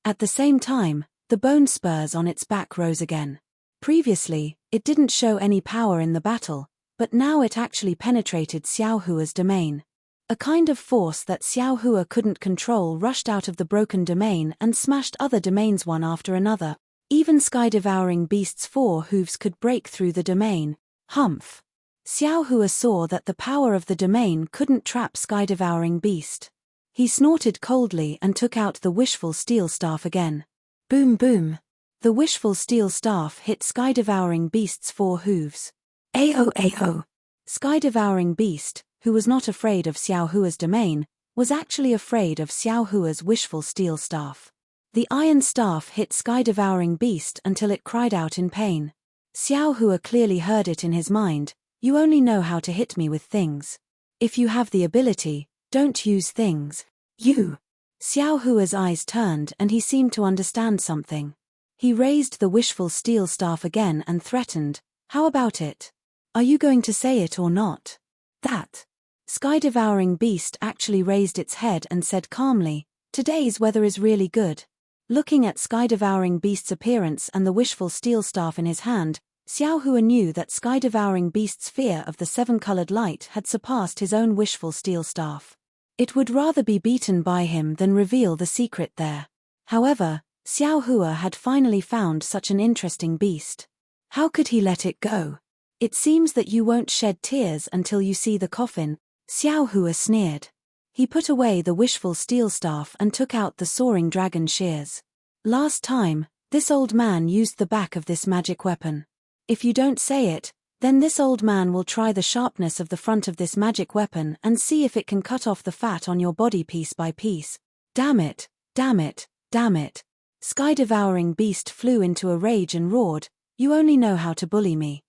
[SPEAKER 1] At the same time, the bone spurs on its back rose again. Previously, it didn't show any power in the battle, but now it actually penetrated Xiao Hua's domain. A kind of force that Xiao Hua couldn't control rushed out of the broken domain and smashed other domains one after another. Even Sky-devouring beast's 4 hooves could break through the domain. Humph! Xiao Hua saw that the power of the domain couldn't trap Sky-devouring beast. He snorted coldly and took out the wishful steel staff again. Boom boom! The wishful steel staff hit sky-devouring beast's 4 hooves. Ao ao. Sky-devouring beast, who was not afraid of Xiao Hua's domain, was actually afraid of Xiao Hua's wishful steel staff. The iron staff hit sky-devouring beast until it cried out in pain. Xiao Hua clearly heard it in his mind, "You only know how to hit me with things. If you have the ability, don't use things. You." Xiao Hua's eyes turned and he seemed to understand something. He raised the wishful steel staff again and threatened, "How about it? Are you going to say it or not?" "That." Sky-devouring beast actually raised its head and said calmly, "Today's weather is really good." Looking at sky-devouring beast's appearance and the wishful steel staff in his hand, Xiao Hua knew that sky-devouring beast's fear of the 7-colored light had surpassed his own wishful steel staff. It would rather be beaten by him than reveal the secret there. However, Xiao Hua had finally found such an interesting beast. How could he let it go? "It seems that you won't shed tears until you see the coffin," Xiao Hua sneered. He put away the wishful steel staff and took out the soaring dragon shears. "Last time, this old man used the back of this magic weapon. If you don't say it, then this old man will try the sharpness of the front of this magic weapon and see if it can cut off the fat on your body piece by piece." "Damn it, damn it, damn it." Sky-devouring beast flew into a rage and roared, "You only know how to bully me.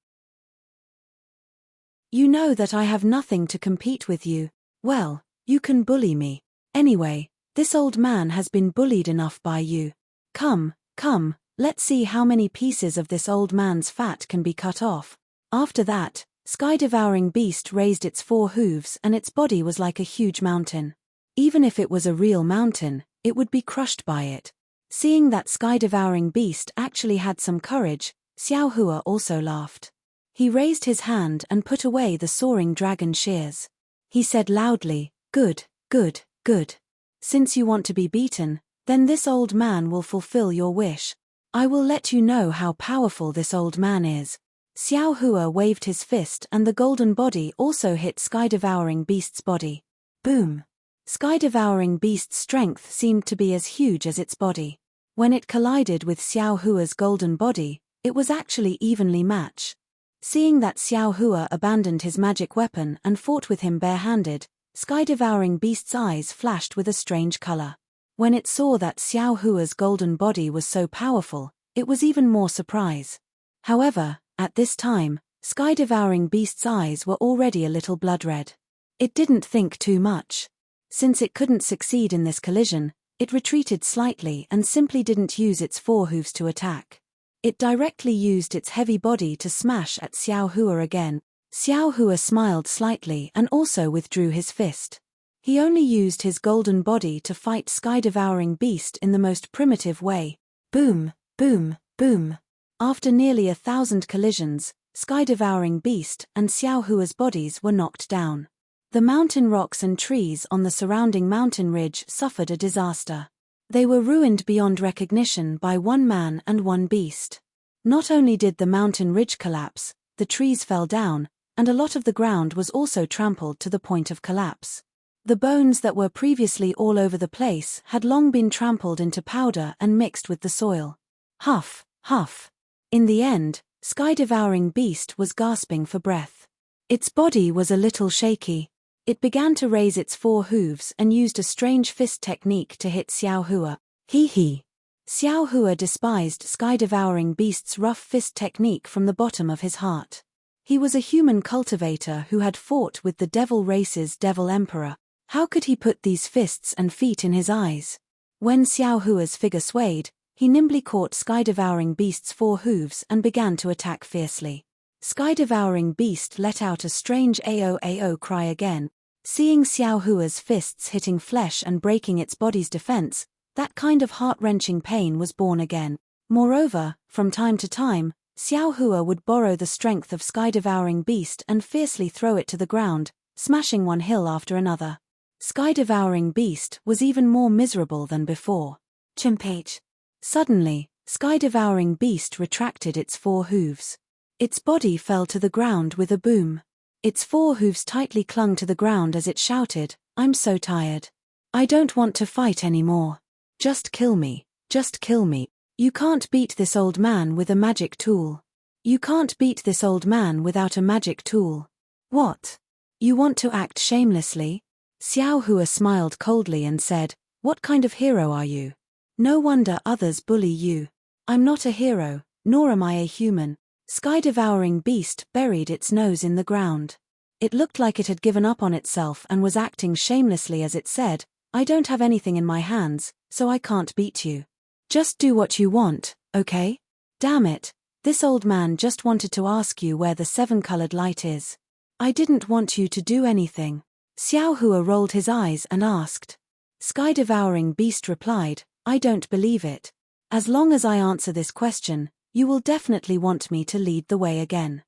[SPEAKER 1] You know that I have nothing to compete with you. Well, you can bully me. Anyway, this old man has been bullied enough by you. Come, come, let's see how many pieces of this old man's fat can be cut off." After that, sky-devouring beast raised its 4 hooves and its body was like a huge mountain. Even if it was a real mountain, it would be crushed by it. Seeing that sky-devouring beast actually had some courage, Xiao Hua also laughed. He raised his hand and put away the soaring dragon shears. He said loudly, "Good, good, good. Since you want to be beaten, then this old man will fulfill your wish. I will let you know how powerful this old man is." Xiao Hua waved his fist and the golden body also hit sky-devouring beast's body. Boom! Sky-devouring beast's strength seemed to be as huge as its body. When it collided with Xiao Hua's golden body, it was actually evenly matched. Seeing that Xiao Hua abandoned his magic weapon and fought with him barehanded, sky-devouring beast's eyes flashed with a strange color. When it saw that Xiao Hua's golden body was so powerful, it was even more surprised. However, at this time, sky-devouring beast's eyes were already a little blood-red. It didn't think too much. Since it couldn't succeed in this collision, it retreated slightly and simply didn't use its 4 hooves to attack. It directly used its heavy body to smash at Xiao Hua again. Xiao Hua smiled slightly and also withdrew his fist. He only used his golden body to fight sky-devouring beast in the most primitive way. Boom, boom, boom. After nearly 1,000 collisions, sky-devouring beast and Xiao Hua's bodies were knocked down. The mountain rocks and trees on the surrounding mountain ridge suffered a disaster. They were ruined beyond recognition by 1 man and 1 beast. Not only did the mountain ridge collapse, the trees fell down, and a lot of the ground was also trampled to the point of collapse. The bones that were previously all over the place had long been trampled into powder and mixed with the soil. Huff, huff. In the end, sky-devouring beast was gasping for breath. Its body was a little shaky. It began to raise its 4 hooves and used a strange fist technique to hit Xiao Hua. Hee hee. Xiao Hua despised sky-devouring beast's rough fist technique from the bottom of his heart. He was a human cultivator who had fought with the devil race's devil emperor. How could he put these fists and feet in his eyes? When Xiao Hua's figure swayed, he nimbly caught sky-devouring beast's 4 hooves and began to attack fiercely. Sky-devouring beast let out a strange ao cry again. Seeing Xiao Hua's fists hitting flesh and breaking its body's defense, that kind of heart-wrenching pain was born again. Moreover, from time to time, Xiao Hua would borrow the strength of sky-devouring beast and fiercely throw it to the ground, smashing one hill after another. Sky-devouring beast was even more miserable than before. Chimpage. Suddenly, sky-devouring beast retracted its 4 hooves. Its body fell to the ground with a boom. Its 4 hooves tightly clung to the ground as it shouted, "I'm so tired. I don't want to fight anymore. Just kill me, just kill me." You can't beat this old man with a magic tool. You can't beat this old man without a magic tool. What? You want to act shamelessly? Xiao Hua smiled coldly and said, "What kind of hero are you? No wonder others bully you. I'm not a hero, nor am I a human." Sky-devouring beast buried its nose in the ground. It looked like it had given up on itself and was acting shamelessly as it said, "I don't have anything in my hands, so I can't beat you. Just do what you want, okay? Damn it, this old man just wanted to ask you where the seven-colored light is. I didn't want you to do anything." Xiao Hua rolled his eyes and asked. Sky-devouring beast replied, "I don't believe it. As long as I answer this question, you will definitely want me to lead the way again.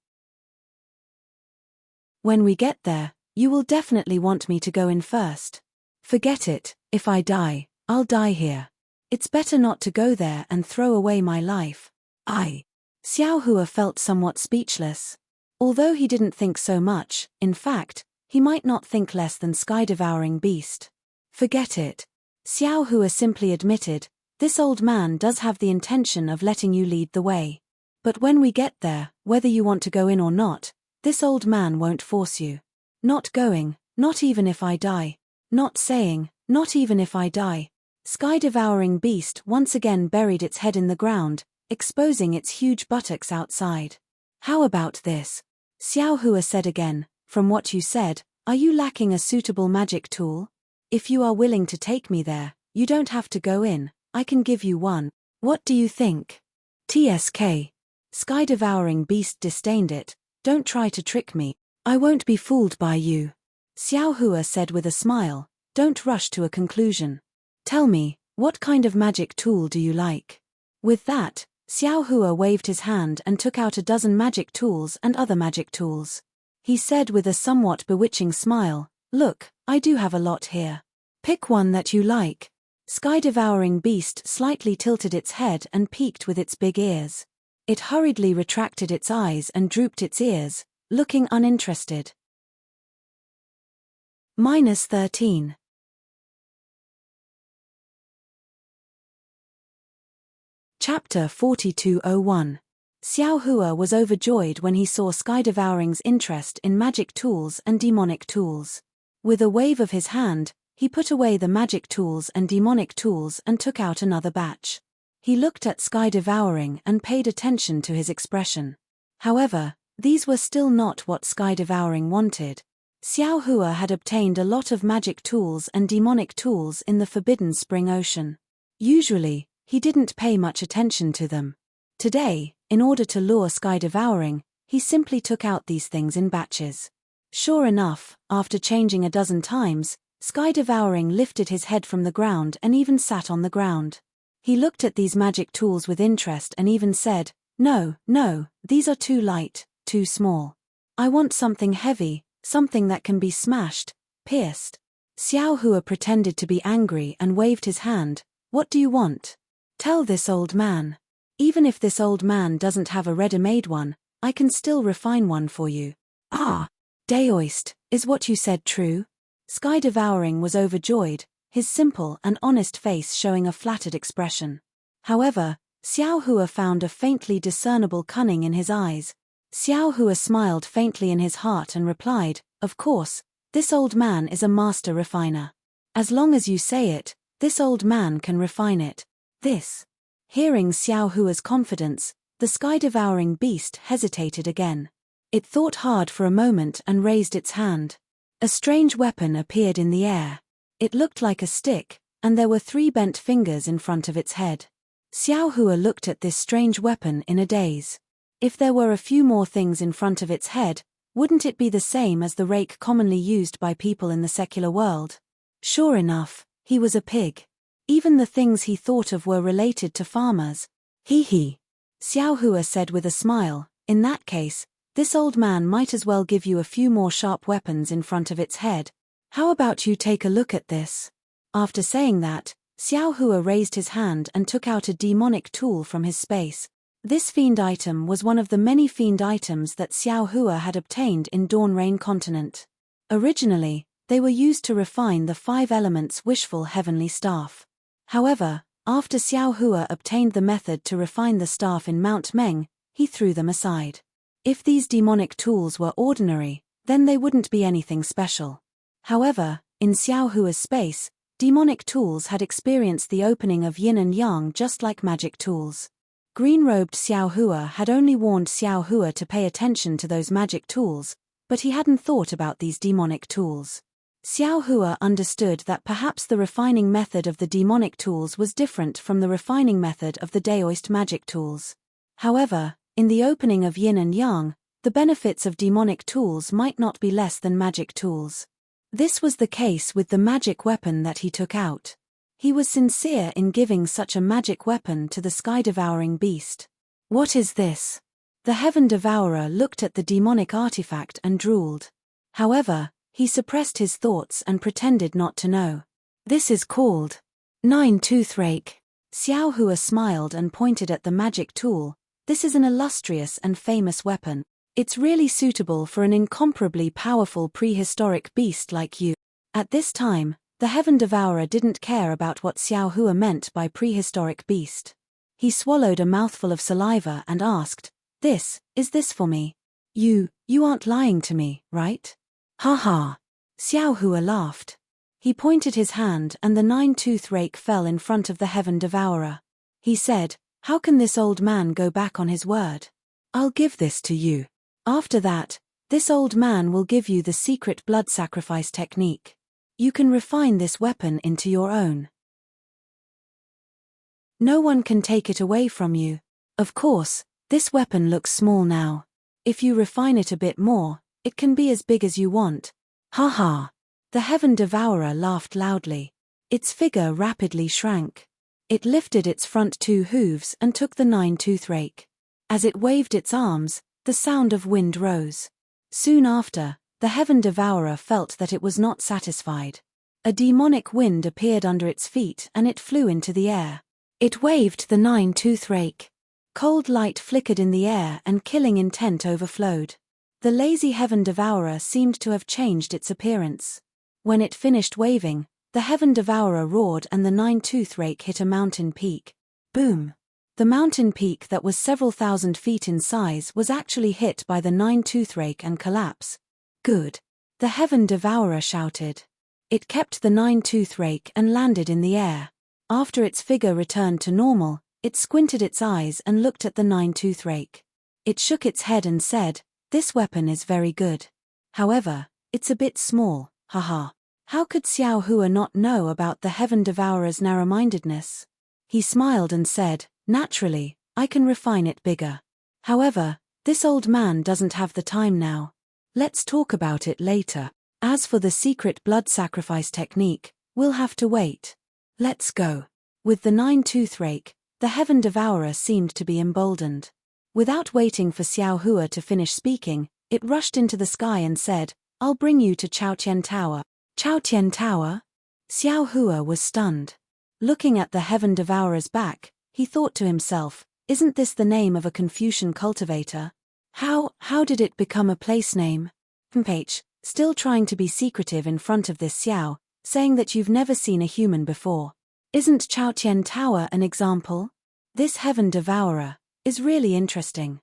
[SPEAKER 1] When we get there, you will definitely want me to go in first. Forget it, if I die, I'll die here. It's better not to go there and throw away my life." Xiao Hua felt somewhat speechless. Although he didn't think so much, in fact, he might not think less than Sky-devouring beast. Forget it. Xiao Hua simply admitted, "This old man does have the intention of letting you lead the way. But when we get there, whether you want to go in or not, this old man won't force you. Not going, not even if I die. Not saying, not even if I die." Sky-devouring beast once again buried its head in the ground, exposing its huge buttocks outside. "How about this?" Xiao Hua said again, "From what you said, are you lacking a suitable magic tool? If you are willing to take me there, you don't have to go in, I can give you one. What do you think?" "TSK. Sky-devouring beast disdained it. "Don't try to trick me. I won't be fooled by you." Xiao Hua said with a smile, "Don't rush to a conclusion. Tell me, what kind of magic tool do you like?" With that, Xiao Hua waved his hand and took out a dozen magic tools and other magic tools. He said with a somewhat bewitching smile, "Look, I do have a lot here. Pick one that you like." Sky-devouring beast slightly tilted its head and peeked with its big ears. It hurriedly retracted its eyes and drooped its ears, looking uninterested. -13. Chapter 4201. Xiao Hua was overjoyed when he saw Sky-devouring's interest in magic tools and demonic tools. With a wave of his hand, he put away the magic tools and demonic tools and took out another batch. He looked at Sky-devouring and paid attention to his expression. However, these were still not what Sky-devouring wanted. Xiao Hua had obtained a lot of magic tools and demonic tools in the Forbidden Spring Ocean. Usually, he didn't pay much attention to them. Today, in order to lure Sky-devouring, he simply took out these things in batches. Sure enough, after changing a dozen times, Sky-devouring lifted his head from the ground and even sat on the ground. He looked at these magic tools with interest and even said, "No, no, these are too light, too small. I want something heavy, something that can be smashed, pierced." Xiao Hua pretended to be angry and waved his hand. "What do you want? Tell this old man. Even if this old man doesn't have a ready-made one, I can still refine one for you." "Daoist, is what you said true?" Sky-devouring was overjoyed, his simple and honest face showing a flattered expression. However, Xiao Hua found a faintly discernible cunning in his eyes. Xiao Hua smiled faintly in his heart and replied, "Of course, this old man is a master refiner. As long as you say it, this old man can refine it." Hearing Xiao Hua's confidence, the Sky-devouring beast hesitated again. It thought hard for a moment and raised its hand. A strange weapon appeared in the air. It looked like a stick, and there were 3 bent fingers in front of its head. Xiao Hua looked at this strange weapon in a daze. If there were a few more things in front of its head, wouldn't it be the same as the rake commonly used by people in the secular world? Sure enough, he was a pig. Even the things he thought of were related to farmers. Xiao Hua said with a smile, "In that case, this old man might as well give you a few more sharp weapons in front of its head. How about you take a look at this?" After saying that, Xiao Hua raised his hand and took out a demonic tool from his space. This fiend item was one of the many fiend items that Xiao Hua had obtained in Dawn Rain Continent. Originally, they were used to refine the 5 elements wishful heavenly staff. However, After Xiao Hua obtained the method to refine the staff in Mount Meng, he threw them aside. If these demonic tools were ordinary, then they wouldn't be anything special. However, in Xiao Hua's space, demonic tools had experienced the opening of yin and yang just like magic tools. Green-robed Xiao Hua had only warned Xiao Hua to pay attention to those magic tools, but he hadn't thought about these demonic tools. Xiao Hua understood that perhaps the refining method of the demonic tools was different from the refining method of the Daoist magic tools. However, in the opening of yin and yang, the benefits of demonic tools might not be less than magic tools. This was the case with the magic weapon that he took out. He was sincere in giving such a magic weapon to the sky-devouring beast. What is this? The Heaven Devourer looked at the demonic artifact and drooled. However, he suppressed his thoughts and pretended not to know. This is called Nine-Tooth Rake. Xiao Hua smiled and pointed at the magic tool. This is an illustrious and famous weapon. It's really suitable for an incomparably powerful prehistoric beast like you. At this time, the Heaven Devourer didn't care about what Xiao Hua meant by prehistoric beast. He swallowed a mouthful of saliva and asked, Is this for me? You aren't lying to me, right? Ha ha. Xiao Hua laughed. He pointed his hand and the nine-tooth rake fell in front of the Heaven Devourer. He said, How can this old man go back on his word? I'll give this to you. After that, this old man will give you the secret blood sacrifice technique. You can refine this weapon into your own. No one can take it away from you. Of course, this weapon looks small now. If you refine it a bit more, it can be as big as you want. Ha ha. The Heaven Devourer laughed loudly. Its figure rapidly shrank. It lifted its front two hooves and took the nine-tooth rake. As it waved its arms, the sound of wind rose. Soon after, the Heaven Devourer felt that it was not satisfied. A demonic wind appeared under its feet and it flew into the air. It waved the nine-tooth rake. Cold light flickered in the air and killing intent overflowed. The lazy Heaven Devourer seemed to have changed its appearance. When it finished waving, the Heaven Devourer roared and the nine-tooth rake hit a mountain peak. Boom! The mountain peak that was several thousand feet in size was actually hit by the nine-tooth rake and collapse. Good! The Heaven Devourer shouted. It kept the nine-tooth rake and landed in the air. After its figure returned to normal, it squinted its eyes and looked at the nine-tooth rake. It shook its head and said, This weapon is very good. However, it's a bit small, haha. How could Xiao Hua not know about the Heaven Devourer's narrow-mindedness? He smiled and said, Naturally, I can refine it bigger. However, this old man doesn't have the time now. Let's talk about it later. As for the secret blood sacrifice technique, we'll have to wait. Let's go. With the nine-tooth rake, the Heaven Devourer seemed to be emboldened. Without waiting for Xiao Hua to finish speaking, it rushed into the sky and said, I'll bring you to Chaotian Tower. Chaotian Tower? Xiao Hua was stunned. Looking at the Heaven Devourer's back, he thought to himself, Isn't this the name of a Confucian cultivator? How did it become a place name? H, still trying to be secretive in front of this Xiao, saying that you've never seen a human before. Isn't Chaotian Tower an example? This Heaven Devourer is really interesting.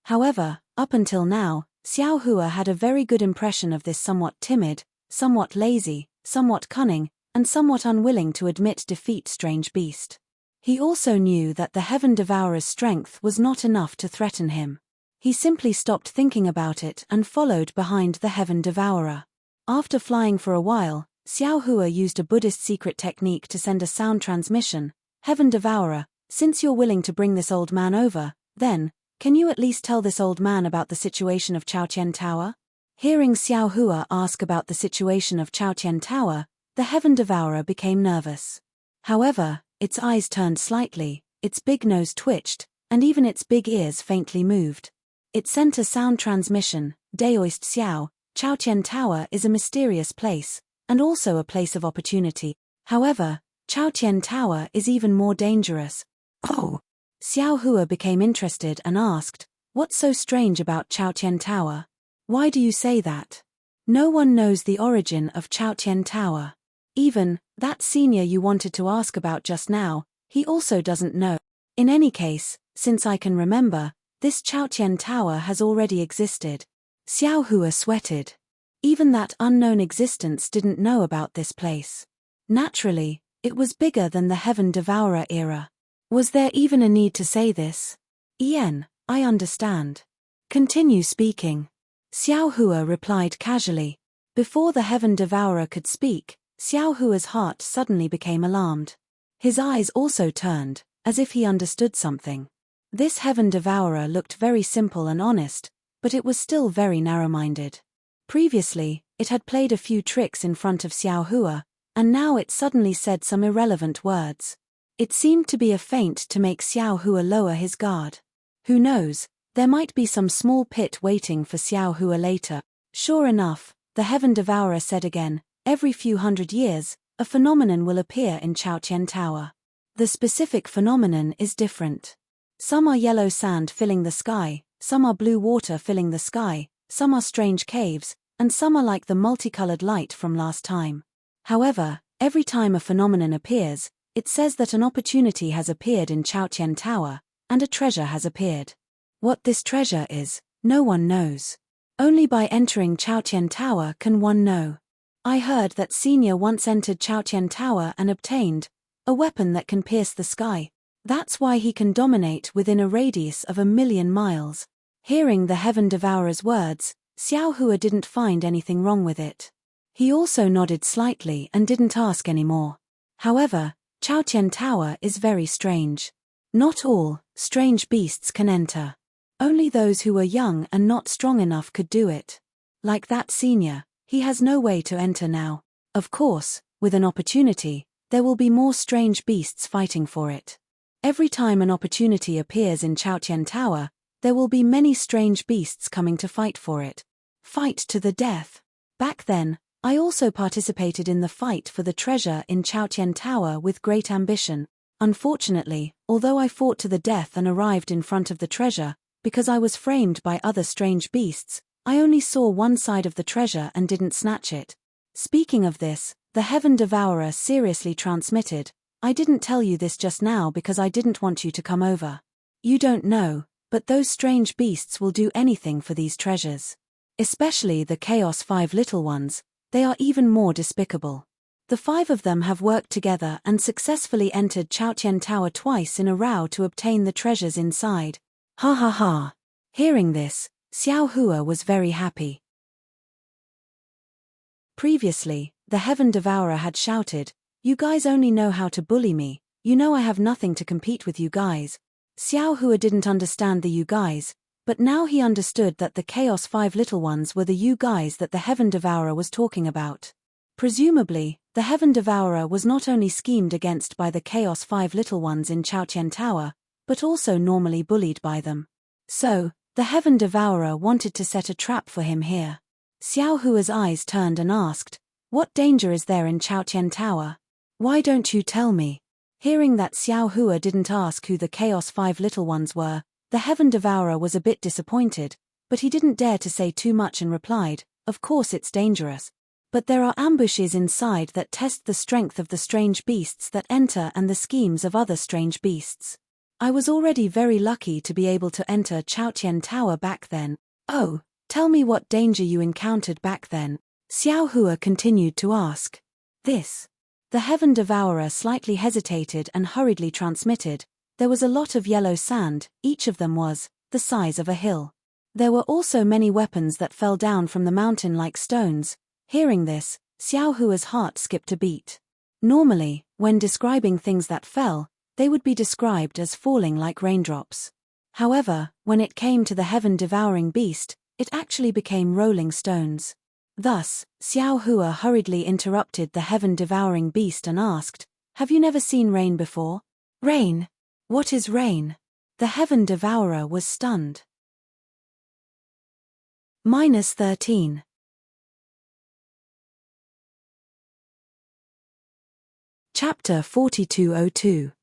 [SPEAKER 1] However, up until now, Xiao Hua had a very good impression of this somewhat timid, somewhat lazy, somewhat cunning, and somewhat unwilling to admit defeat strange beast. He also knew that the Heaven Devourer's strength was not enough to threaten him. He simply stopped thinking about it and followed behind the Heaven Devourer. After flying for a while, Xiao Hua used a Buddhist secret technique to send a sound transmission. Heaven Devourer, since you're willing to bring this old man over, then, can you at least tell this old man about the situation of Chaotian Tower? Hearing Xiao Hua ask about the situation of Chaotian Tower, the Heaven Devourer became nervous. However, its eyes turned slightly, its big nose twitched, and even its big ears faintly moved. It sent a sound transmission, Daoist Xiao, Chaotian Tower is a mysterious place, and also a place of opportunity. However, Chaotian Tower is even more dangerous. Oh! Xiao Hua became interested and asked, What's so strange about Chaotian Tower? Why do you say that? No one knows the origin of Chaotian Tower. Even That senior you wanted to ask about just now, he also doesn't know. In any case, since I can remember, this Chaotian Tower has already existed. Xiao Hua sweated. Even that unknown existence didn't know about this place. Naturally, it was bigger than the Heaven Devourer era. Was there even a need to say this? Ian, I understand. Continue speaking. Xiao Hua replied casually. Before the Heaven Devourer could speak, Xiao Hua's heart suddenly became alarmed. His eyes also turned, as if he understood something. This Heaven Devourer looked very simple and honest, but it was still very narrow-minded. Previously, it had played a few tricks in front of Xiao Hua, and now it suddenly said some irrelevant words. It seemed to be a feint to make Xiao Hua lower his guard. Who knows, there might be some small pit waiting for Xiao Hua later. Sure enough, the Heaven Devourer said again, every few hundred years, a phenomenon will appear in Chaotian Tower. The specific phenomenon is different. Some are yellow sand filling the sky, some are blue water filling the sky, some are strange caves, and some are like the multicolored light from last time. However, every time a phenomenon appears, it says that an opportunity has appeared in Chaotian Tower, and a treasure has appeared. What this treasure is, no one knows. Only by entering Chaotian Tower can one know. I heard that Senior once entered Chaotian Tower and obtained a weapon that can pierce the sky. That's why he can dominate within a radius of 1,000,000 miles. Hearing the Heaven Devourer's words, Xiao Hua didn't find anything wrong with it. He also nodded slightly and didn't ask any more. However, Chaotian Tower is very strange. Not all strange beasts can enter. Only those who were young and not strong enough could do it. Like that senior, he has no way to enter now. Of course, with an opportunity, there will be more strange beasts fighting for it. Every time an opportunity appears in Chaotian Tower, there will be many strange beasts coming to fight for it. Fight to the death. Back then, I also participated in the fight for the treasure in Chaotian Tower with great ambition. Unfortunately, although I fought to the death and arrived in front of the treasure, because I was framed by other strange beasts, I only saw one side of the treasure and didn't snatch it. Speaking of this, the Heaven Devourer seriously transmitted, I didn't tell you this just now because I didn't want you to come over. You don't know, but those strange beasts will do anything for these treasures. Especially the Chaos 5 little ones, they are even more despicable. The 5 of them have worked together and successfully entered Chaotian Tower twice in a row to obtain the treasures inside. Ha ha ha. Hearing this, Xiao Hua was very happy. Previously, the Heaven Devourer had shouted, "You guys only know how to bully me, you know I have nothing to compete with you guys." Xiao Hua didn't understand the you guys, but now he understood that the Chaos 5 little ones were the you guys that the Heaven Devourer was talking about. Presumably, the Heaven Devourer was not only schemed against by the Chaos 5 little ones in Chaotian Tower, but also normally bullied by them. So, the Heaven Devourer wanted to set a trap for him here. Xiao Hua's eyes turned and asked, "What danger is there in Chaotian Tower? Why don't you tell me?" Hearing that Xiao Hua didn't ask who the Chaos 5 little ones were, the Heaven Devourer was a bit disappointed, but he didn't dare to say too much and replied, "Of course it's dangerous. But there are ambushes inside that test the strength of the strange beasts that enter and the schemes of other strange beasts. I was already very lucky to be able to enter Chaotian Tower back then." "Oh, tell me what danger you encountered back then," Xiao Hua continued to ask. "This." The Heaven Devourer slightly hesitated and hurriedly transmitted, "There was a lot of yellow sand, each of them was the size of a hill. There were also many weapons that fell down from the mountain like stones." Hearing this, Xiao Hua's heart skipped a beat. Normally, when describing things that fell, they would be described as falling like raindrops. However, when it came to the heaven-devouring beast, it actually became rolling stones. Thus, Xiao Hua hurriedly interrupted the heaven-devouring beast and asked, "Have you never seen rain before?" "Rain? What is rain?" The Heaven Devourer was stunned. -13. Chapter 4202.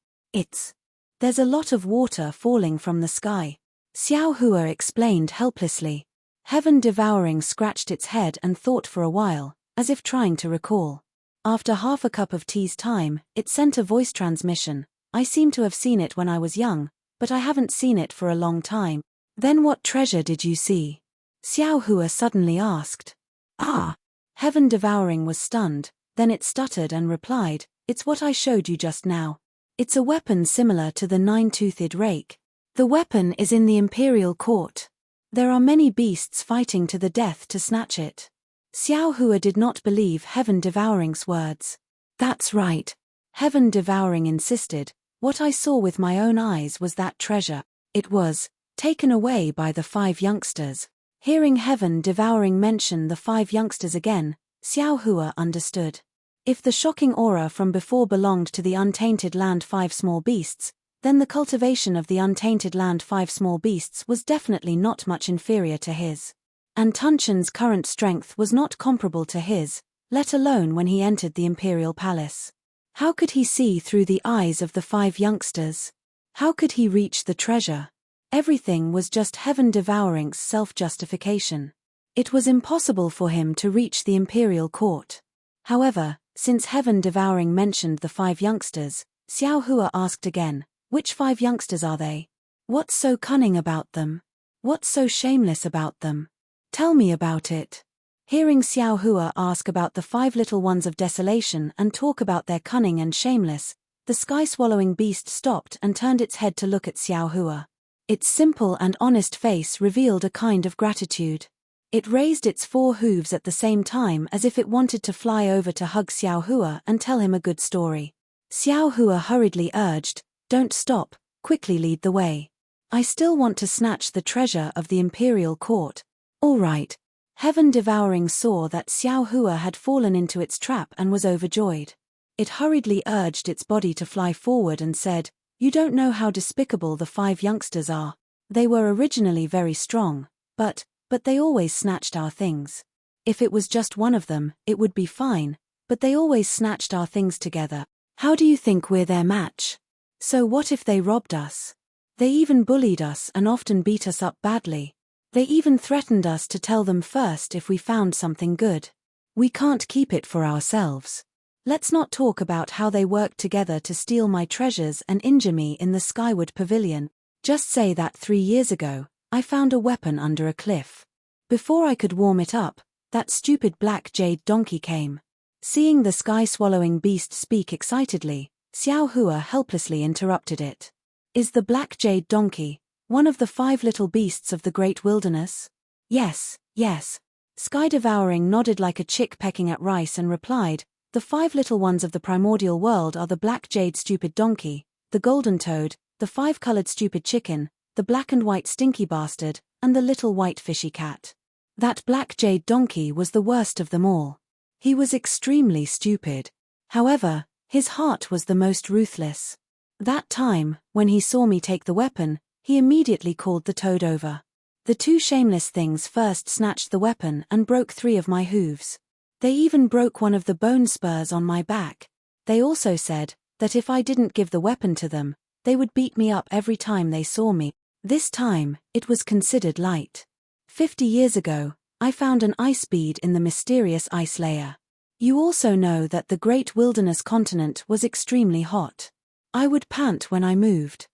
[SPEAKER 1] There's a lot of water falling from the sky. Xiao Hua explained helplessly. Heaven Devouring scratched its head and thought for a while, as if trying to recall. After half a cup of tea's time, it sent a voice transmission. I seem to have seen it when I was young, but I haven't seen it for a long time. Then what treasure did you see? Xiao Hua suddenly asked. Ah! Heaven Devouring was stunned, then it stuttered and replied, it's what I showed you just now. It's a weapon similar to the nine-toothed rake. The weapon is in the imperial court. There are many beasts fighting to the death to snatch it. Xiao Hua did not believe Heaven Devouring's words. That's right. Heaven Devouring insisted, what I saw with my own eyes was that treasure. It was taken away by the 5 youngsters. Hearing Heaven Devouring mention the 5 youngsters again, Xiao Hua understood. If the shocking aura from before belonged to the untainted land 5 small beasts, then the cultivation of the untainted land 5 small beasts was definitely not much inferior to his. And Tunchan's current strength was not comparable to his, let alone when he entered the imperial palace. How could he see through the eyes of the 5 youngsters? How could he reach the treasure? Everything was just Heaven Devouring's self-justification. It was impossible for him to reach the imperial court. However, since Heaven Devouring mentioned the 5 youngsters, Xiao Hua asked again, which 5 youngsters are they? What's so cunning about them? What's so shameless about them? Tell me about it. Hearing Xiao Hua ask about the 5 little ones of desolation and talk about their cunning and shameless, the sky-swallowing beast stopped and turned its head to look at Xiao Hua. Its simple and honest face revealed a kind of gratitude. It raised its 4 hooves at the same time as if it wanted to fly over to hug Xiao Hua and tell him a good story. Xiao Hua hurriedly urged, don't stop, quickly lead the way. I still want to snatch the treasure of the imperial court. All right. Heaven Devouring saw that Xiao Hua had fallen into its trap and was overjoyed. It hurriedly urged its body to fly forward and said, you don't know how despicable the 5 youngsters are. They were originally very strong, but they always snatched our things. If it was just one of them, it would be fine, but they always snatched our things together. How do you think we're their match? So what if they robbed us? They even bullied us and often beat us up badly. They even threatened us to tell them first if we found something good. We can't keep it for ourselves. Let's not talk about how they worked together to steal my treasures and injure me in the Skyward Pavilion. Just say that 3 years ago, I found a weapon under a cliff. Before I could warm it up, that stupid black jade donkey came. Seeing the sky-swallowing beast speak excitedly, Xiao Hua helplessly interrupted it. Is the black jade donkey one of the 5 little beasts of the great wilderness? Yes, yes. Sky Devouring nodded like a chick pecking at rice and replied, the 5 little ones of the primordial world are the black jade stupid donkey, the golden toad, the 5-colored stupid chicken, the black and white stinky bastard, and the little white fishy cat. That black jade donkey was the worst of them all. He was extremely stupid. However, his heart was the most ruthless. That time, when he saw me take the weapon, he immediately called the toad over. The 2 shameless things first snatched the weapon and broke 3 of my hooves. They even broke one of the bone spurs on my back. They also said that if I didn't give the weapon to them, they would beat me up every time they saw me. This time, it was considered light. 50 years ago, I found an ice bead in the mysterious ice layer. You also know that the great wilderness continent was extremely hot. I would pant when I moved.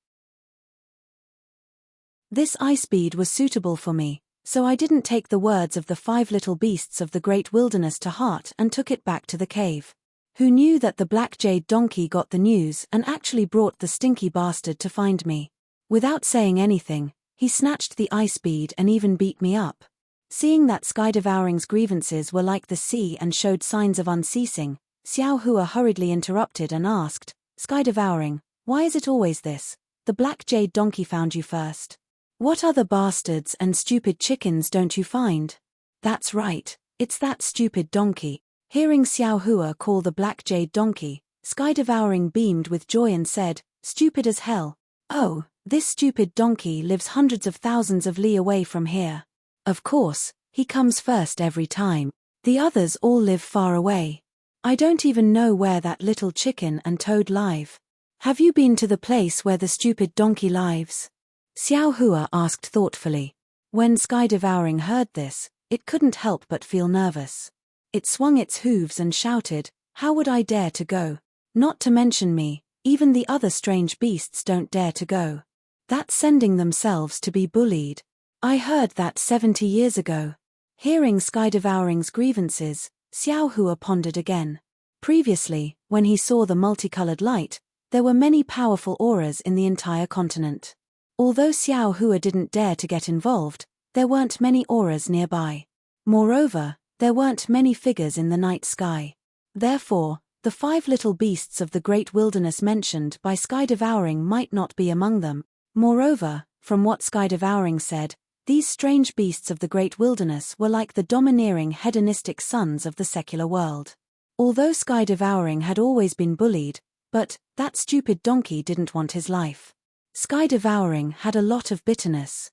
[SPEAKER 1] This ice bead was suitable for me, so I didn't take the words of the 5 little beasts of the great wilderness to heart and took it back to the cave. Who knew that the black jade donkey got the news and actually brought the stinky bastard to find me? Without saying anything, he snatched the ice bead and even beat me up. Seeing that Sky Devouring's grievances were like the sea and showed signs of unceasing, Xiao Hua hurriedly interrupted and asked, Sky Devouring, why is it always this? The black jade donkey found you first. What other bastards and stupid chickens don't you find? That's right, it's that stupid donkey. Hearing Xiao Hua call the black jade donkey, Sky Devouring beamed with joy and said, stupid as hell. Oh, this stupid donkey lives hundreds of thousands of li away from here. Of course, he comes first every time. The others all live far away. I don't even know where that little chicken and toad live. Have you been to the place where the stupid donkey lives? Xiao Hua asked thoughtfully. When Sky Devouring heard this, it couldn't help but feel nervous. It swung its hooves and shouted, How would I dare to go? Not to mention me, even the other strange beasts don't dare to go. That's sending themselves to be bullied. I heard that 70 years ago. Hearing Sky Devouring's grievances, Xiao Hua pondered again. Previously, when he saw the multicolored light, there were many powerful auras in the entire continent. Although Xiao Hua didn't dare to get involved, there weren't many auras nearby. Moreover, there weren't many figures in the night sky. Therefore, the 5 little beasts of the great wilderness mentioned by Sky Devouring might not be among them. Moreover, from what Sky Devouring said, these strange beasts of the great wilderness were like the domineering hedonistic sons of the secular world. Although Sky Devouring had always been bullied, but that stupid donkey didn't want his life. Sky Devouring had a lot of bitterness.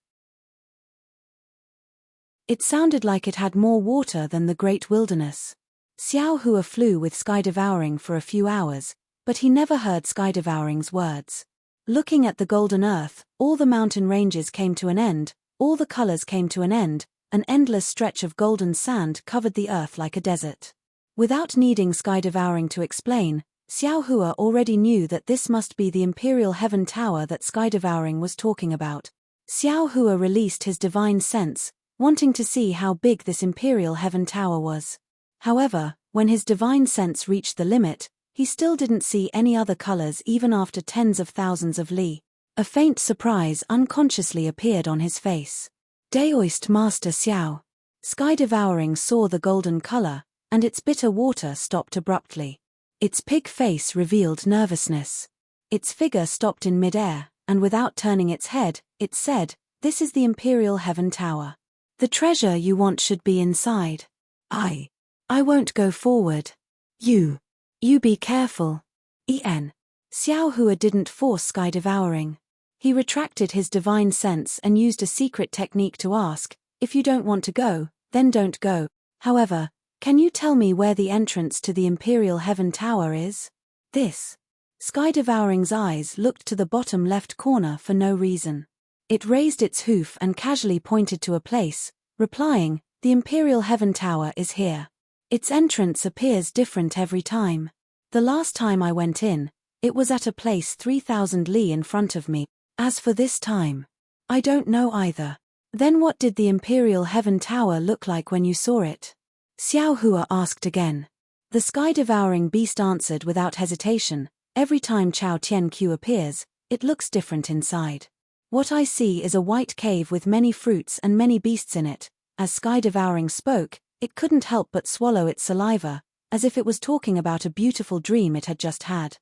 [SPEAKER 1] It sounded like it had more water than the great wilderness. Xiao Hua flew with Sky Devouring for a few hours, but he never heard Sky Devouring's words. Looking at the golden earth, all the mountain ranges came to an end, all the colors came to an end, an endless stretch of golden sand covered the earth like a desert. Without needing Sky Devouring to explain, Xiao Hua already knew that this must be the Imperial Heaven Tower that Sky Devouring was talking about. Xiao Hua released his divine sense, wanting to see how big this Imperial Heaven Tower was. However, when his divine sense reached the limit, he still didn't see any other colors even after tens of thousands of li. A faint surprise unconsciously appeared on his face. Daoist Master Xiao. Sky Devouring saw the golden color, and its bitter water stopped abruptly. Its pig face revealed nervousness. Its figure stopped in midair, and without turning its head, it said, "This is the Imperial Heaven Tower. The treasure you want should be inside. I won't go forward. You be careful." Xiao Hua didn't force Sky Devouring. He retracted his divine sense and used a secret technique to ask, "If you don't want to go, then don't go. However, can you tell me where the entrance to the Imperial Heaven Tower is?" Sky Devouring's eyes looked to the bottom left corner for no reason. It raised its hoof and casually pointed to a place, replying, "The Imperial Heaven Tower is here. Its entrance appears different every time. The last time I went in, it was at a place 3,000 li in front of me. As for this time, I don't know either." "Then what did the Imperial Heaven Tower look like when you saw it?" Xiao Hua asked again. The Sky Devouring beast answered without hesitation, "Every time Chao Tian Q appears, it looks different inside. What I see is a white cave with many fruits and many beasts in it." As Sky Devouring spoke, it couldn't help but swallow its saliva, as if it was talking about a beautiful dream it had just had.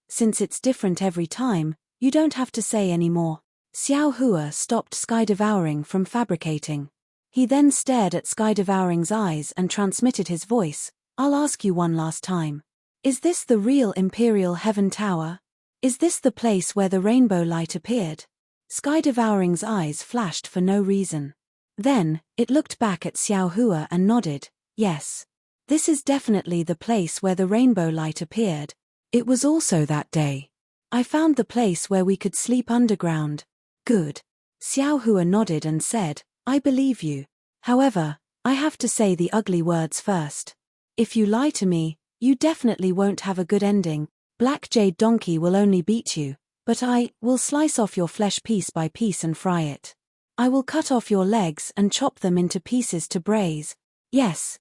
[SPEAKER 1] Since it's different every time, you don't have to say any more." Xiao Hua stopped Sky Devouring from fabricating. He then stared at Sky Devouring's eyes and transmitted his voice, "I'll ask you one last time. Is this the real Imperial Heaven Tower? Is this the place where the rainbow light appeared?" Sky Devouring's eyes flashed for no reason. Then, it looked back at Xiao Hua and nodded, "Yes. This is definitely the place where the rainbow light appeared. It was also that day. I found the place where we could sleep underground." "Good." Xiao Hua nodded and said, "I believe you. However, I have to say the ugly words first. If you lie to me, you definitely won't have a good ending. Black Jade Donkey will only beat you, but I will slice off your flesh piece by piece and fry it. I will cut off your legs and chop them into pieces to braise." Yes.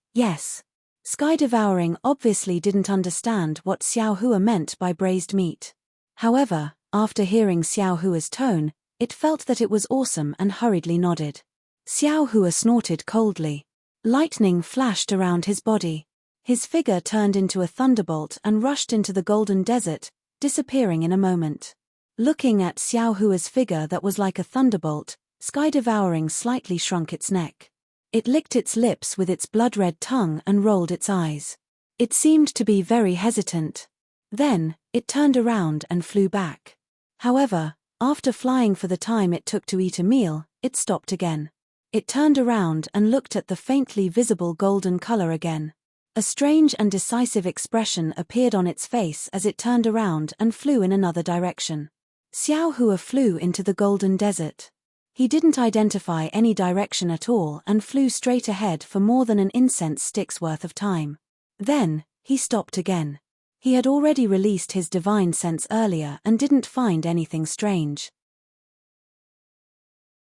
[SPEAKER 1] Sky Devouring obviously didn't understand what Xiao Hua meant by braised meat. However, after hearing Xiao Hua's tone, it felt that it was awesome and hurriedly nodded. Xiao Hua snorted coldly. Lightning flashed around his body. His figure turned into a thunderbolt and rushed into the golden desert, disappearing in a moment. Looking at Xiao Hua's figure that was like a thunderbolt, Sky Devouring slightly shrunk its neck. It licked its lips with its blood-red tongue and rolled its eyes. It seemed to be very hesitant. Then, it turned around and flew back. However, after flying for the time it took to eat a meal, it stopped again. It turned around and looked at the faintly visible golden color again. A strange and decisive expression appeared on its face as it turned around and flew in another direction. Xiao Hua flew into the golden desert. He didn't identify any direction at all and flew straight ahead for more than an incense stick's worth of time. Then, He stopped again. He had already released his divine sense earlier and didn't find anything strange.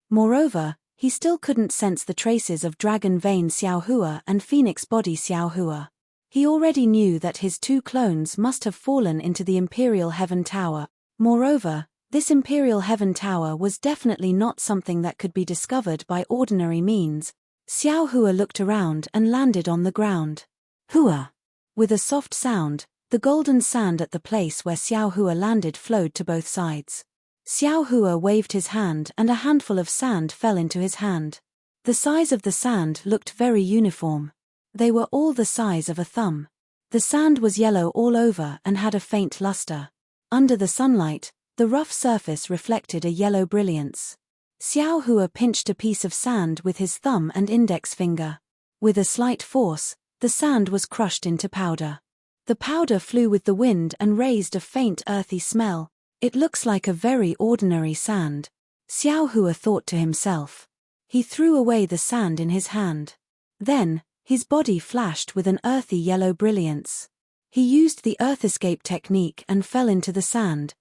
[SPEAKER 1] Moreover, he still couldn't sense the traces of dragon vein Xiaohua and phoenix body Xiaohua. He already knew that his two clones must have fallen into the Imperial Heaven Tower. Moreover, this Imperial Heaven Tower was definitely not something that could be discovered by ordinary means. Xiaohua looked around and landed on the ground. Hua! With a soft sound, the golden sand at the place where Xiaohua landed flowed to both sides. Xiaohua waved his hand and a handful of sand fell into his hand. The size of the sand looked very uniform. They were all the size of a thumb. The sand was yellow all over and had a faint luster. Under the sunlight, the rough surface reflected a yellow brilliance. Xiaohua pinched a piece of sand with his thumb and index finger. With a slight force, the sand was crushed into powder. The powder flew with the wind and raised a faint earthy smell. It looks like a very ordinary sand, Xiaohua thought to himself. He threw away the sand in his hand. Then, his body flashed with an earthy yellow brilliance. He used the earth escape technique and fell into the sand.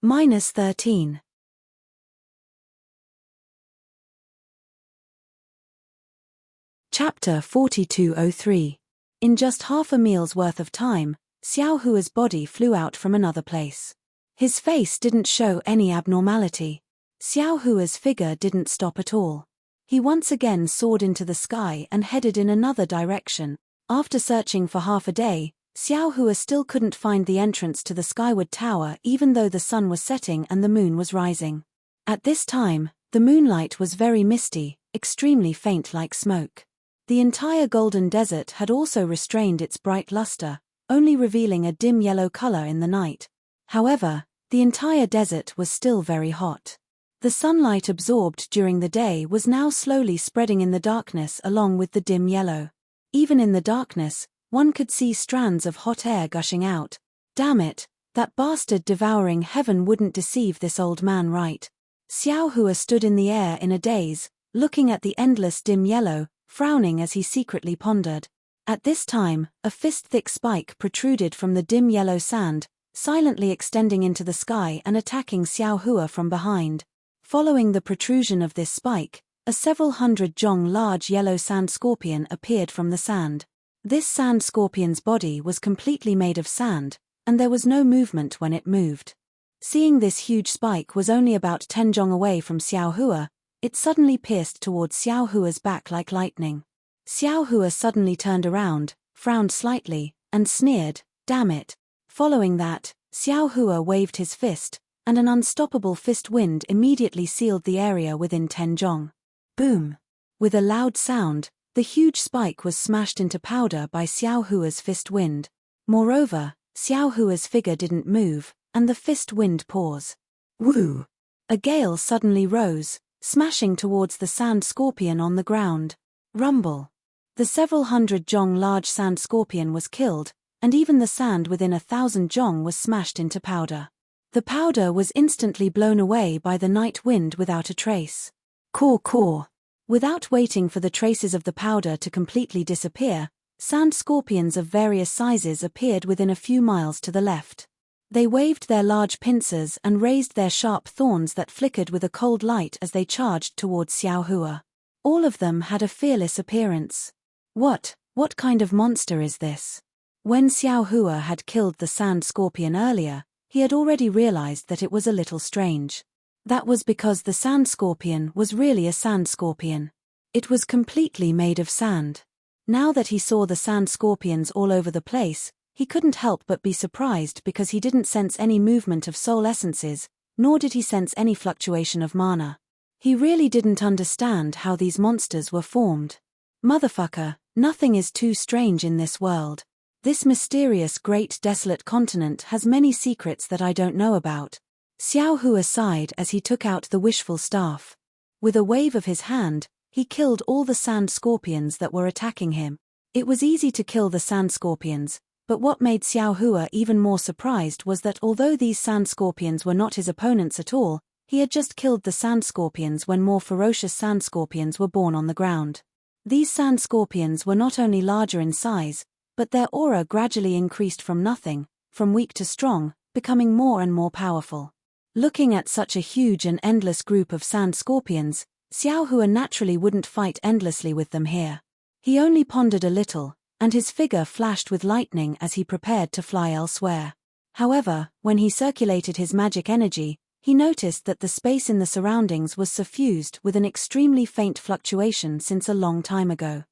[SPEAKER 1] -13. Chapter 4203. In just half a meal's worth of time, Xiaohua's body flew out from another place. His face didn't show any abnormality. Xiaohua's figure didn't stop at all. He once again soared into the sky and headed in another direction. After searching for half a day, Xiaohua still couldn't find the entrance to the skyward tower even though the sun was setting and the moon was rising. At this time, the moonlight was very misty, extremely faint like smoke. The entire golden desert had also restrained its bright luster, only revealing a dim yellow color in the night. However, the entire desert was still very hot. The sunlight absorbed during the day was now slowly spreading in the darkness along with the dim yellow. Even in the darkness, one could see strands of hot air gushing out. Damn it, that bastard devouring heaven wouldn't deceive this old man, right? Xiaohua stood in the air in a daze, looking at the endless dim yellow, frowning as he secretly pondered. At this time, a fist-thick spike protruded from the dim yellow sand, silently extending into the sky and attacking Xiaohua from behind. Following the protrusion of this spike, a several hundred zhong large yellow sand scorpion appeared from the sand. This sand scorpion's body was completely made of sand, and there was no movement when it moved. Seeing this huge spike was only about 10 zhong away from Xiaohua, it suddenly pierced towards Xiaohua's back like lightning. Xiaohua suddenly turned around, frowned slightly, and sneered, "Damn it." Following that, Xiaohua waved his fist, and an unstoppable fist wind immediately sealed the area within 10 zhong. Boom! With a loud sound, the huge spike was smashed into powder by Xiaohua's fist wind. Moreover, Xiaohua's figure didn't move, and the fist wind paused. Woo! A gale suddenly rose, smashing towards the sand scorpion on the ground. Rumble! The several hundred zhong large sand scorpion was killed, and even the sand within 1,000 zhong was smashed into powder. The powder was instantly blown away by the night wind without a trace. Caw caw! Without waiting for the traces of the powder to completely disappear, sand scorpions of various sizes appeared within a few miles to the left. They waved their large pincers and raised their sharp thorns that flickered with a cold light as they charged towards Xiaohua. All of them had a fearless appearance. What kind of monster is this? When Xiaohua had killed the sand scorpion earlier, he had already realized that it was a little strange. That was because the sand scorpion was really a sand scorpion. It was completely made of sand. Now that he saw the sand scorpions all over the place, he couldn't help but be surprised because he didn't sense any movement of soul essences, nor did he sense any fluctuation of mana. He really didn't understand how these monsters were formed. Motherfucker, nothing is too strange in this world. This mysterious great desolate continent has many secrets that I don't know about. Xiaohua sighed as he took out the wishful staff. With a wave of his hand, he killed all the sand scorpions that were attacking him. It was easy to kill the sand scorpions, but what made Xiaohua even more surprised was that although these sand scorpions were not his opponents at all, he had just killed the sand scorpions when more ferocious sand scorpions were born on the ground. These sand scorpions were not only larger in size, but their aura gradually increased from nothing, from weak to strong, becoming more and more powerful. Looking at such a huge and endless group of sand scorpions, Xiao Hua naturally wouldn't fight endlessly with them here. He only pondered a little, and his figure flashed with lightning as he prepared to fly elsewhere. However, when he circulated his magic energy, he noticed that the space in the surroundings was suffused with an extremely faint fluctuation since a long time ago.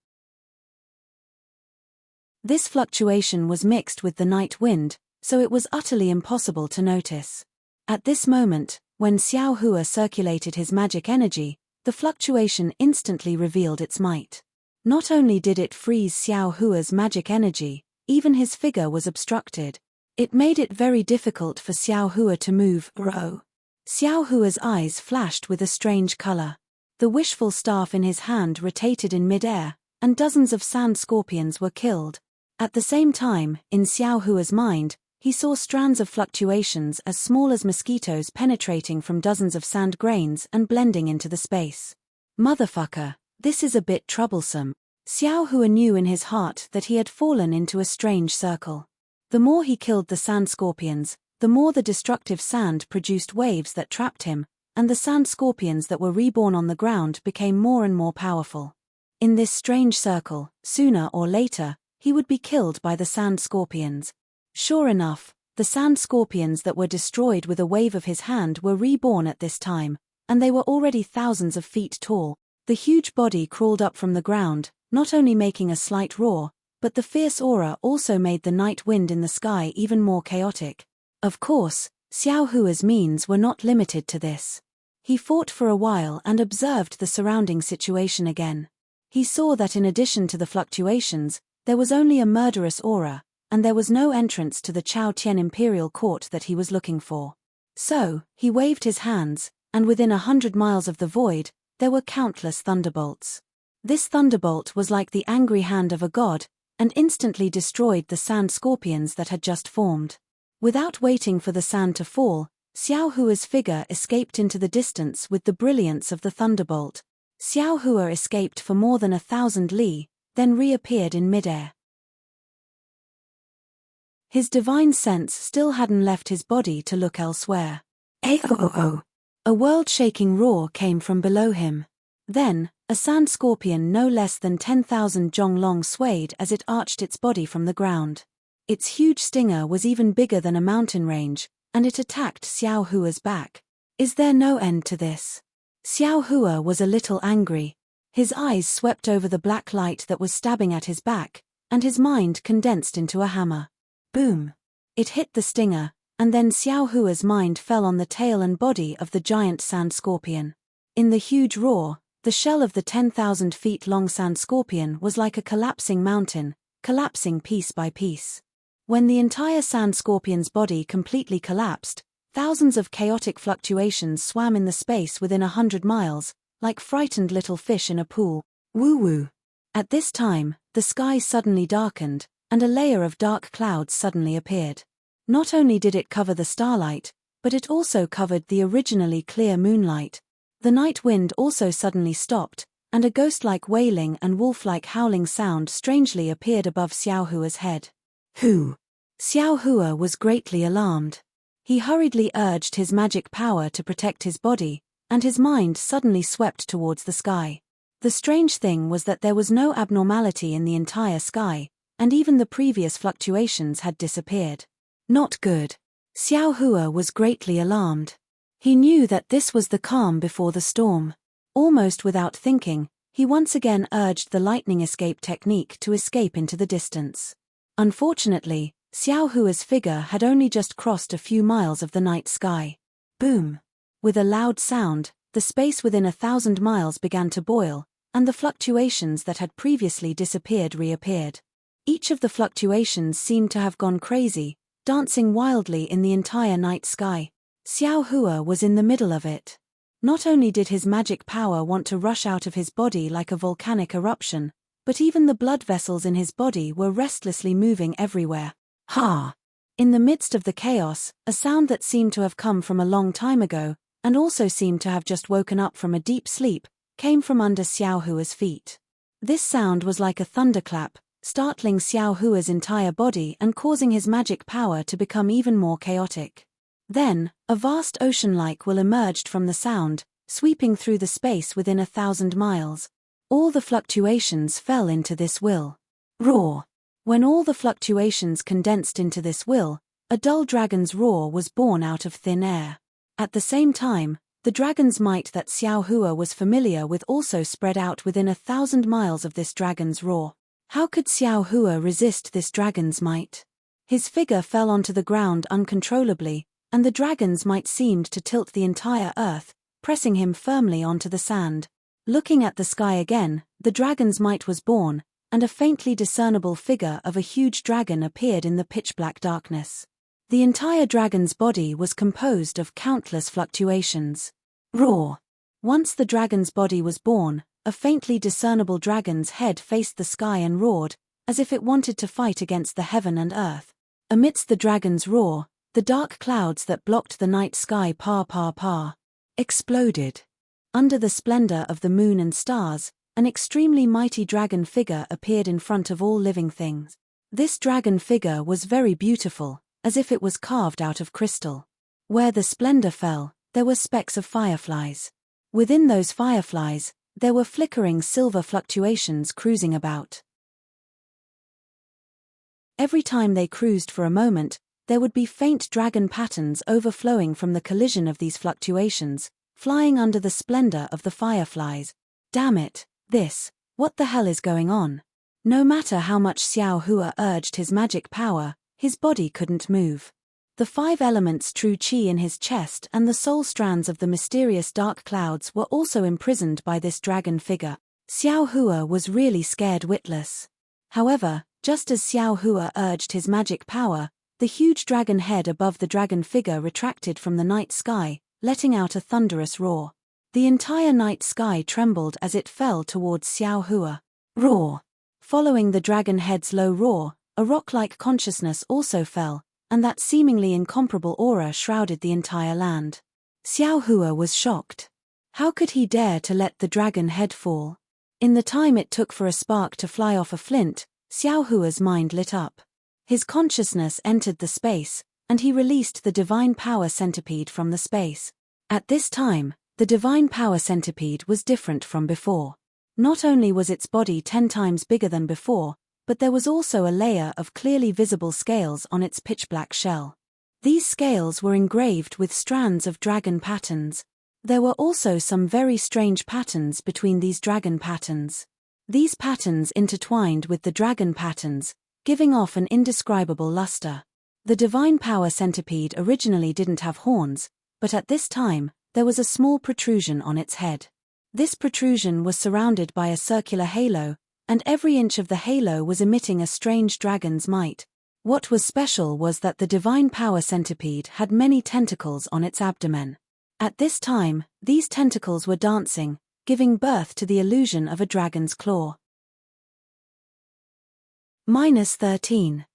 [SPEAKER 1] This fluctuation was mixed with the night wind, so it was utterly impossible to notice. At this moment, when Xiao Hua circulated his magic energy, the fluctuation instantly revealed its might. Not only did it freeze Xiao Hua's magic energy, even his figure was obstructed. It made it very difficult for Xiao Hua to move. Xiao Hua's eyes flashed with a strange color. The wishful staff in his hand rotated in mid-air, and dozens of sand scorpions were killed. At the same time, in Xiao Hua's mind, he saw strands of fluctuations as small as mosquitoes penetrating from dozens of sand grains and blending into the space. Motherfucker, this is a bit troublesome. Xiao Hua knew in his heart that he had fallen into a strange circle. The more he killed the sand scorpions, the more the destructive sand produced waves that trapped him, and the sand scorpions that were reborn on the ground became more and more powerful. In this strange circle, sooner or later, he would be killed by the sand scorpions. Sure enough, the sand scorpions that were destroyed with a wave of his hand were reborn at this time, and they were already thousands of feet tall. The huge body crawled up from the ground, not only making a slight roar, but the fierce aura also made the night wind in the sky even more chaotic. Of course, Xiao Hua's means were not limited to this. He fought for a while and observed the surrounding situation again. He saw that in addition to the fluctuations, there was only a murderous aura, and there was no entrance to the Chao Tian Imperial Court that he was looking for. So, he waved his hands, and within 100 miles of the void, there were countless thunderbolts. This thunderbolt was like the angry hand of a god, and instantly destroyed the sand scorpions that had just formed. Without waiting for the sand to fall, Xiao Hua's figure escaped into the distance with the brilliance of the thunderbolt. Xiao Hua escaped for more than 1,000 li, then reappeared in midair. His divine sense still hadn't left his body to look elsewhere. A world-shaking roar came from below him. Then, a sand scorpion no less than 10,000 zhong long swayed as it arched its body from the ground. Its huge stinger was even bigger than a mountain range, and it attacked Xiao Hua's back. Is there no end to this? Xiao Hua was a little angry. His eyes swept over the black light that was stabbing at his back, and his mind condensed into a hammer. Boom! It hit the stinger, and then Xiao Hua's mind fell on the tail and body of the giant sand scorpion. In the huge roar, the shell of the 10,000 feet long sand scorpion was like a collapsing mountain, collapsing piece by piece. When the entire sand scorpion's body completely collapsed, thousands of chaotic fluctuations swam in the space within 100 miles, like frightened little fish in a pool. Woo-woo. At this time, the sky suddenly darkened, and a layer of dark clouds suddenly appeared. Not only did it cover the starlight, but it also covered the originally clear moonlight. The night wind also suddenly stopped, and a ghost-like wailing and wolf-like howling sound strangely appeared above Xiao Hua's head. Who? Xiao Hua was greatly alarmed. He hurriedly urged his magic power to protect his body, and his mind suddenly swept towards the sky. The strange thing was that there was no abnormality in the entire sky, and even the previous fluctuations had disappeared. Not good. Xiao Hua was greatly alarmed. He knew that this was the calm before the storm. Almost without thinking, he once again urged the lightning escape technique to escape into the distance. Unfortunately, Xiao Hua's figure had only just crossed a few miles of the night sky. Boom! With a loud sound, the space within 1,000 miles began to boil, and the fluctuations that had previously disappeared reappeared. Each of the fluctuations seemed to have gone crazy, dancing wildly in the entire night sky. Xiao Hua was in the middle of it. Not only did his magic power want to rush out of his body like a volcanic eruption, but even the blood vessels in his body were restlessly moving everywhere. Ha! In the midst of the chaos, a sound that seemed to have come from a long time ago, and also seemed to have just woken up from a deep sleep, came from under Xiao Hua's feet. This sound was like a thunderclap, startling Xiao Hua's entire body and causing his magic power to become even more chaotic. Then, a vast ocean-like will emerged from the sound, sweeping through the space within 1,000 miles. All the fluctuations fell into this will. Roar. When all the fluctuations condensed into this will, a dull dragon's roar was born out of thin air. At the same time, the dragon's might that Xiao Hua was familiar with also spread out within 1,000 miles of this dragon's roar. How could Xiao Hua resist this dragon's might? His figure fell onto the ground uncontrollably, and the dragon's might seemed to tilt the entire earth, pressing him firmly onto the sand. Looking at the sky again, the dragon's might was born, and a faintly discernible figure of a huge dragon appeared in the pitch-black darkness. The entire dragon's body was composed of countless fluctuations. Roar! Once the dragon's body was born, a faintly discernible dragon's head faced the sky and roared, as if it wanted to fight against the heaven and earth. Amidst the dragon's roar, the dark clouds that blocked the night sky exploded. Under the splendor of the moon and stars, an extremely mighty dragon figure appeared in front of all living things. This dragon figure was very beautiful, as if it was carved out of crystal. Where the splendor fell, there were specks of fireflies. Within those fireflies, there were flickering silver fluctuations cruising about. Every time they cruised for a moment, there would be faint dragon patterns overflowing from the collision of these fluctuations, flying under the splendor of the fireflies. Damn it, what the hell is going on? No matter how much Xiao Hua urged his magic power, his body couldn't move. The 5 elements true qi in his chest and the soul strands of the mysterious dark clouds were also imprisoned by this dragon figure. Xiao Hua was really scared witless. However, just as Xiao Hua urged his magic power, the huge dragon head above the dragon figure retracted from the night sky, letting out a thunderous roar. The entire night sky trembled as it fell towards Xiao Hua. Roar! Following the dragon head's low roar, a rock-like consciousness also fell, and that seemingly incomparable aura shrouded the entire land. Xiao Hua was shocked. How could he dare to let the dragon head fall? In the time it took for a spark to fly off a flint, Xiao Hua's mind lit up. His consciousness entered the space, and he released the divine power centipede from the space. At this time, the divine power centipede was different from before. Not only was its body 10 times bigger than before, but there was also a layer of clearly visible scales on its pitch-black shell. These scales were engraved with strands of dragon patterns. There were also some very strange patterns between these dragon patterns. These patterns intertwined with the dragon patterns, giving off an indescribable luster. The divine power centipede originally didn't have horns, but at this time, there was a small protrusion on its head. This protrusion was surrounded by a circular halo, and every inch of the halo was emitting a strange dragon's might. What was special was that the divine power centipede had many tentacles on its abdomen. At this time, these tentacles were dancing, giving birth to the illusion of a dragon's claw. -13.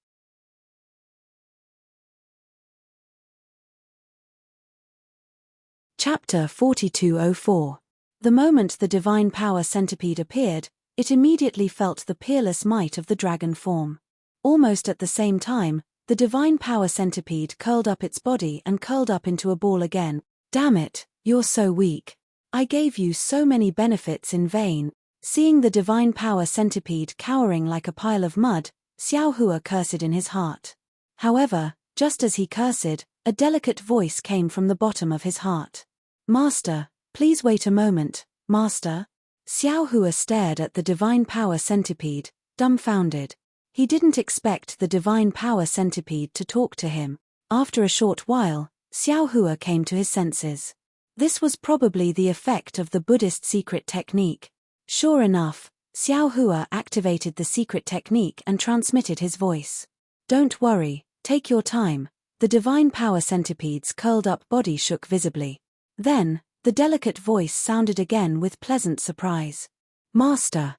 [SPEAKER 1] Chapter 4204. The moment the divine power centipede appeared, it immediately felt the peerless might of the dragon form. Almost at the same time, the divine power centipede curled up its body and curled up into a ball again. Damn it, you're so weak. I gave you so many benefits in vain. Seeing the divine power centipede cowering like a pile of mud, Xiao Hua cursed in his heart. However, just as he cursed, a delicate voice came from the bottom of his heart. Master, please wait a moment, Master. Xiao Hua stared at the divine power centipede, dumbfounded. He didn't expect the divine power centipede to talk to him. After a short while, Xiao Hua came to his senses. This was probably the effect of the Buddhist secret technique. Sure enough, Xiao Hua activated the secret technique and transmitted his voice. Don't worry, take your time. The divine power centipede's curled-up body shook visibly. Then, the delicate voice sounded again with pleasant surprise. Master,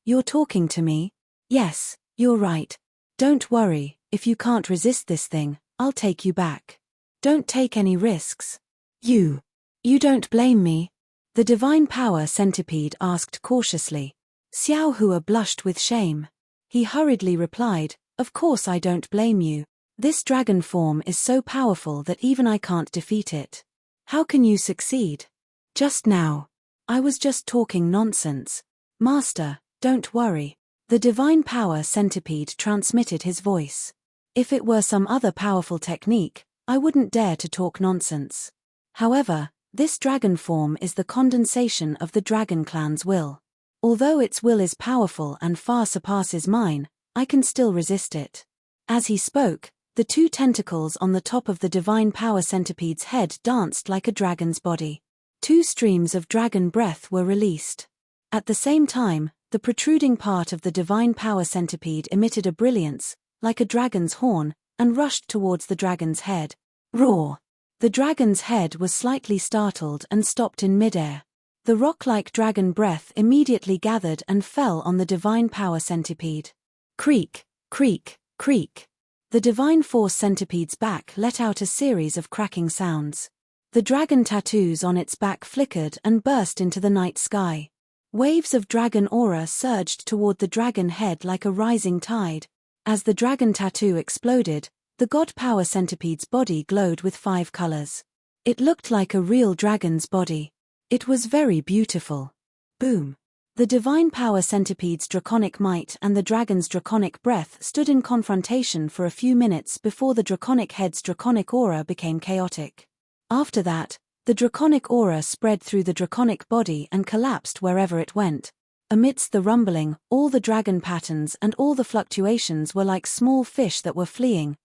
[SPEAKER 1] you're talking to me? Yes, you're right. Don't worry, if you can't resist this thing, I'll take you back. Don't take any risks. You don't blame me? The divine power centipede asked cautiously. Xiao Hua blushed with shame. He hurriedly replied, "Of course I don't blame you. This dragon form is so powerful that even I can't defeat it. How can you succeed?" "Just now. I was just talking nonsense. Master, don't worry." The divine power centipede transmitted his voice. "If it were some other powerful technique, I wouldn't dare to talk nonsense. However, this dragon form is the condensation of the dragon clan's will. Although its will is powerful and far surpasses mine, I can still resist it." As he spoke, the two tentacles on the top of the divine power centipede's head danced like a dragon's body. Two streams of dragon breath were released. At the same time, the protruding part of the divine power centipede emitted a brilliance, like a dragon's horn, and rushed towards the dragon's head. Roar! The dragon's head was slightly startled and stopped in midair. The rock-like dragon breath immediately gathered and fell on the divine power centipede. Creak, creak, creak. The divine force centipede's back let out a series of cracking sounds. The dragon tattoos on its back flickered and burst into the night sky. Waves of dragon aura surged toward the dragon head like a rising tide. As the dragon tattoo exploded, the god power centipede's body glowed with 5 colors. It looked like a real dragon's body. It was very beautiful. Boom! The divine power centipede's draconic might and the dragon's draconic breath stood in confrontation for a few minutes before the draconic head's draconic aura became chaotic. After that, the draconic aura spread through the draconic body and collapsed wherever it went. Amidst the rumbling, all the dragon patterns and all the fluctuations were like small fish that were flying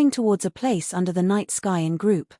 [SPEAKER 1] towards a place under the night sky in group.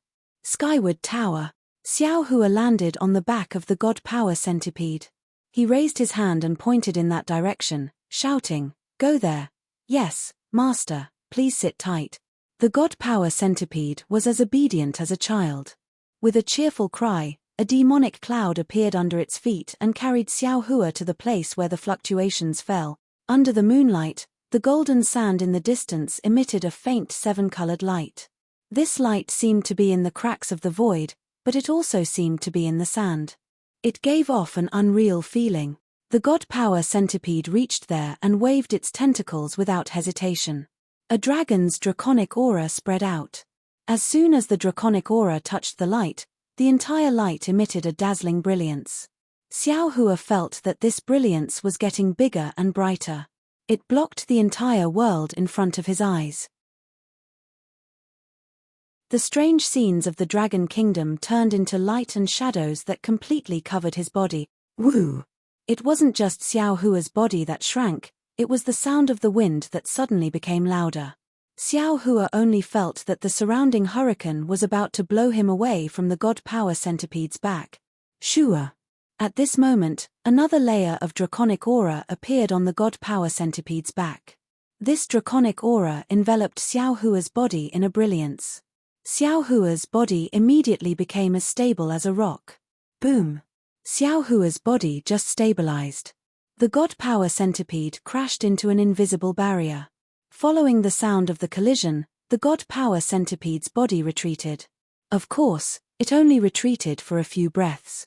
[SPEAKER 1] Skyward Tower. Xiao Hua landed on the back of the god power centipede. He raised his hand and pointed in that direction, shouting, "Go there." "Yes, master, please sit tight." The god power centipede was as obedient as a child. With a cheerful cry, a demonic cloud appeared under its feet and carried Xiao Hua to the place where the fluctuations fell. Under the moonlight, the golden sand in the distance emitted a faint 7-colored light. This light seemed to be in the cracks of the void, but it also seemed to be in the sand. It gave off an unreal feeling. The god power centipede reached there and waved its tentacles without hesitation. A dragon's draconic aura spread out. As soon as the draconic aura touched the light, the entire light emitted a dazzling brilliance. Xiao Hua felt that this brilliance was getting bigger and brighter. It blocked the entire world in front of his eyes. The strange scenes of the Dragon Kingdom turned into light and shadows that completely covered his body. Woo! It wasn't just Xiao Hua's body that shrank, it was the sound of the wind that suddenly became louder. Xiao Hua only felt that the surrounding hurricane was about to blow him away from the god power centipede's back. Shua! At this moment, another layer of draconic aura appeared on the god power centipede's back. This draconic aura enveloped Xiao Hua's body in a brilliance. Xiao Hua's body immediately became as stable as a rock. Boom! Xiao Hua's body just stabilized. The god power centipede crashed into an invisible barrier. Following the sound of the collision, the god power centipede's body retreated. Of course, it only retreated for a few breaths.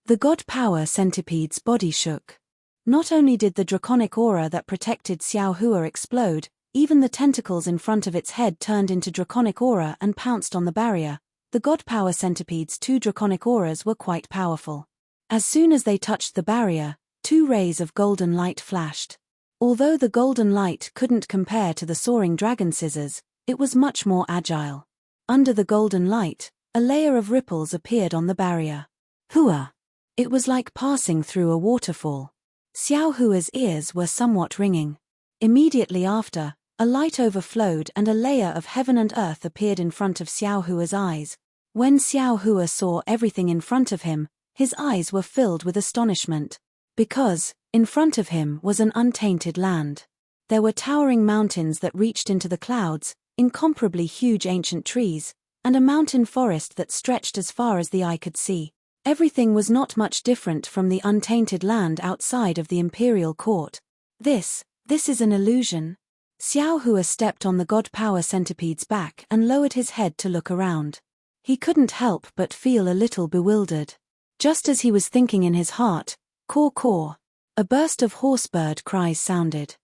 [SPEAKER 1] The god power centipede's body shook. Not only did the draconic aura that protected Xiao Hua explode, even the tentacles in front of its head turned into draconic aura and pounced on the barrier. The god power centipede's 2 draconic auras were quite powerful. As soon as they touched the barrier, 2 rays of golden light flashed. Although the golden light couldn't compare to the soaring dragon scissors, it was much more agile. Under the golden light, a layer of ripples appeared on the barrier. Hua! It was like passing through a waterfall. Xiao Hua's ears were somewhat ringing. Immediately after, a light overflowed and a layer of heaven and earth appeared in front of Xiao Hua's eyes. When Xiao Hua saw everything in front of him, his eyes were filled with astonishment. Because, in front of him was an untainted land. There were towering mountains that reached into the clouds, incomparably huge ancient trees, and a mountain forest that stretched as far as the eye could see. Everything was not much different from the untainted land outside of the imperial court. This is an illusion. Xiao Hua stepped on the god power centipede's back and lowered his head to look around. He couldn't help but feel a little bewildered. Just as he was thinking in his heart, caw caw. A burst of horsebird cries sounded.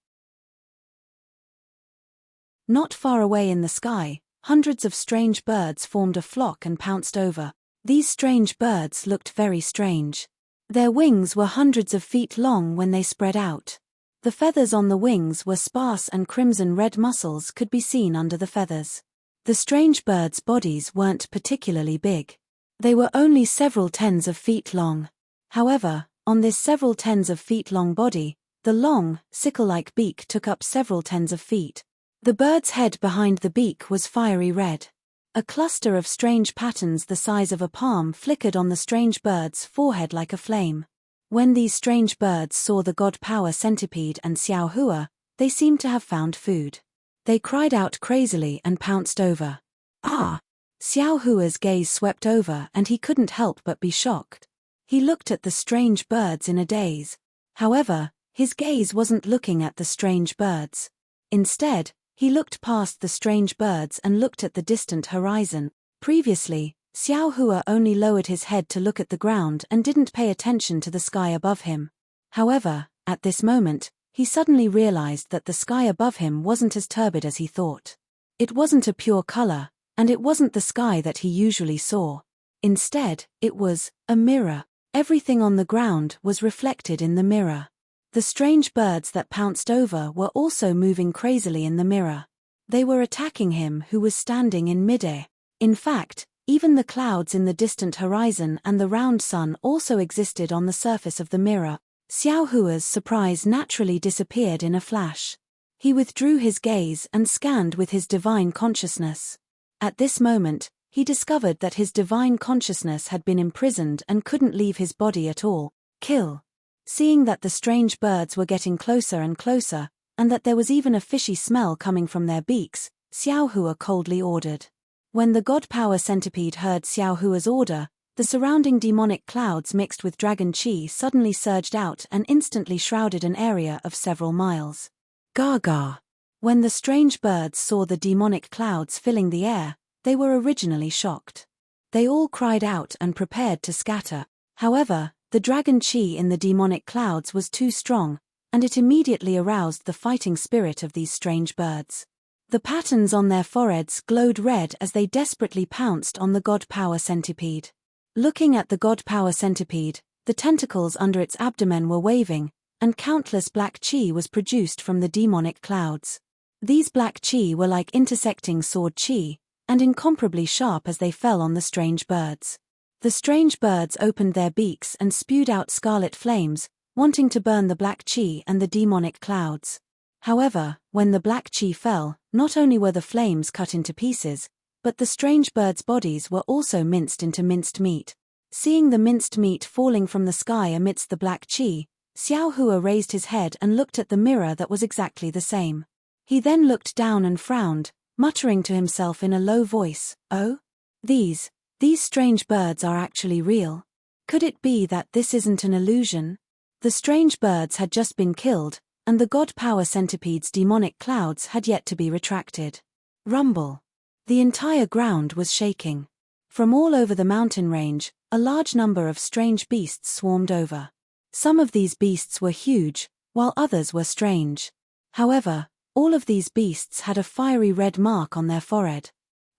[SPEAKER 1] Not far away in the sky, hundreds of strange birds formed a flock and pounced over. These strange birds looked very strange. Their wings were hundreds of feet long when they spread out. The feathers on the wings were sparse and crimson-red muscles could be seen under the feathers. The strange birds' bodies weren't particularly big. They were only several tens of feet long. However, on this several tens of feet long body, the long, sickle-like beak took up several tens of feet. The bird's head behind the beak was fiery red. A cluster of strange patterns the size of a palm flickered on the strange bird's forehead like a flame. When these strange birds saw the god power centipede and Xiao Hua, they seemed to have found food. They cried out crazily and pounced over. Ah! Xiao Hua's gaze swept over and he couldn't help but be shocked. He looked at the strange birds in a daze. However, his gaze wasn't looking at the strange birds. Instead, he looked past the strange birds and looked at the distant horizon. Previously, Xiao Hua only lowered his head to look at the ground and didn't pay attention to the sky above him. However, at this moment, he suddenly realized that the sky above him wasn't as turbid as he thought. It wasn't a pure color, and it wasn't the sky that he usually saw. Instead, it was a mirror. Everything on the ground was reflected in the mirror. The strange birds that pounced over were also moving crazily in the mirror. They were attacking him who was standing in midair. In fact, even the clouds in the distant horizon and the round sun also existed on the surface of the mirror. Xiao Hua's surprise naturally disappeared in a flash. He withdrew his gaze and scanned with his divine consciousness. At this moment, he discovered that his divine consciousness had been imprisoned and couldn't leave his body at all. Kill. Seeing that the strange birds were getting closer and closer, and that there was even a fishy smell coming from their beaks, Xiao Hua coldly ordered. When the god power centipede heard Xiao Hua's order, the surrounding demonic clouds mixed with dragon chi suddenly surged out and instantly shrouded an area of several miles. Gaga! When the strange birds saw the demonic clouds filling the air, they were originally shocked. They all cried out and prepared to scatter. However, the dragon chi in the demonic clouds was too strong, and it immediately aroused the fighting spirit of these strange birds. The patterns on their foreheads glowed red as they desperately pounced on the god power centipede. Looking at the god power centipede, the tentacles under its abdomen were waving, and countless black chi was produced from the demonic clouds. These black chi were like intersecting sword chi, and incomparably sharp as they fell on the strange birds. The strange birds opened their beaks and spewed out scarlet flames, wanting to burn the black chi and the demonic clouds. However, when the black chi fell, not only were the flames cut into pieces, but the strange birds' bodies were also minced into minced meat. Seeing the minced meat falling from the sky amidst the black chi, Xiao Hua raised his head and looked at the mirror that was exactly the same. He then looked down and frowned, muttering to himself in a low voice, "Oh? These strange birds are actually real. Could it be that this isn't an illusion?" The strange birds had just been killed, and the god power centipede's demonic clouds had yet to be retracted. Rumble. The entire ground was shaking. From all over the mountain range, a large number of strange beasts swarmed over. Some of these beasts were huge, while others were strange. However, all of these beasts had a fiery red mark on their forehead.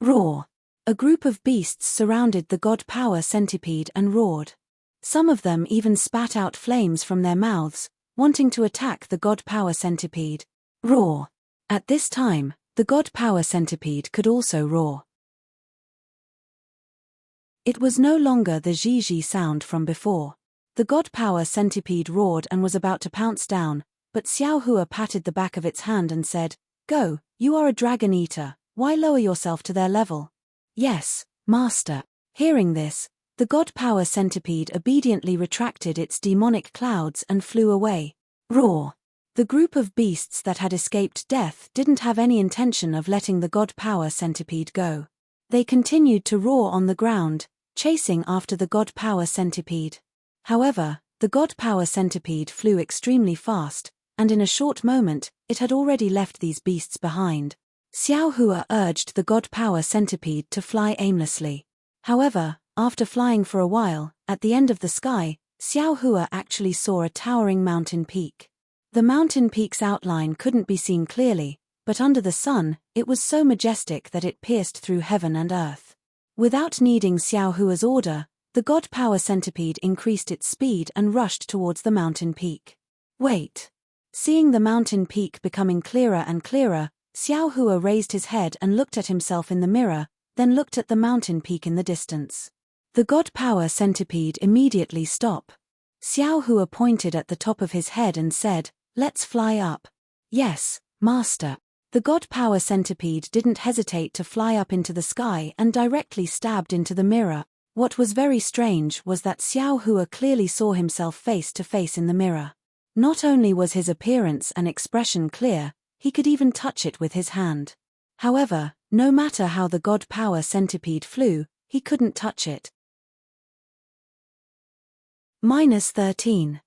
[SPEAKER 1] Roar. A group of beasts surrounded the god power centipede and roared. Some of them even spat out flames from their mouths, wanting to attack the god power centipede. Roar. At this time, the god power centipede could also roar. It was no longer the zhi-zhi sound from before. The god power centipede roared and was about to pounce down, but Xiao Hua patted the back of its hand and said, "Go, you are a dragon eater, why lower yourself to their level?" "Yes, master." Hearing this, the god power centipede obediently retracted its demonic clouds and flew away. Roar. The group of beasts that had escaped death didn't have any intention of letting the god power centipede go. They continued to roar on the ground, chasing after the god power centipede. However, the god power centipede flew extremely fast, and in a short moment, it had already left these beasts behind. Xiao Hua urged the god power centipede to fly aimlessly. However, after flying for a while, at the end of the sky, Xiao Hua actually saw a towering mountain peak. The mountain peak's outline couldn't be seen clearly, but under the sun, it was so majestic that it pierced through heaven and earth. Without needing Xiao Hua's order, the god power centipede increased its speed and rushed towards the mountain peak. Wait! Seeing the mountain peak becoming clearer and clearer, Xiao Hua raised his head and looked at himself in the mirror, then looked at the mountain peak in the distance. The god power centipede immediately stopped. Xiao Hua pointed at the top of his head and said, "Let's fly up." "Yes, master." The god power centipede didn't hesitate to fly up into the sky and directly stabbed into the mirror. What was very strange was that Xiao Hua clearly saw himself face to face in the mirror. Not only was his appearance and expression clear, he could even touch it with his hand. However, no matter how the god power centipede flew, he couldn't touch it. -13.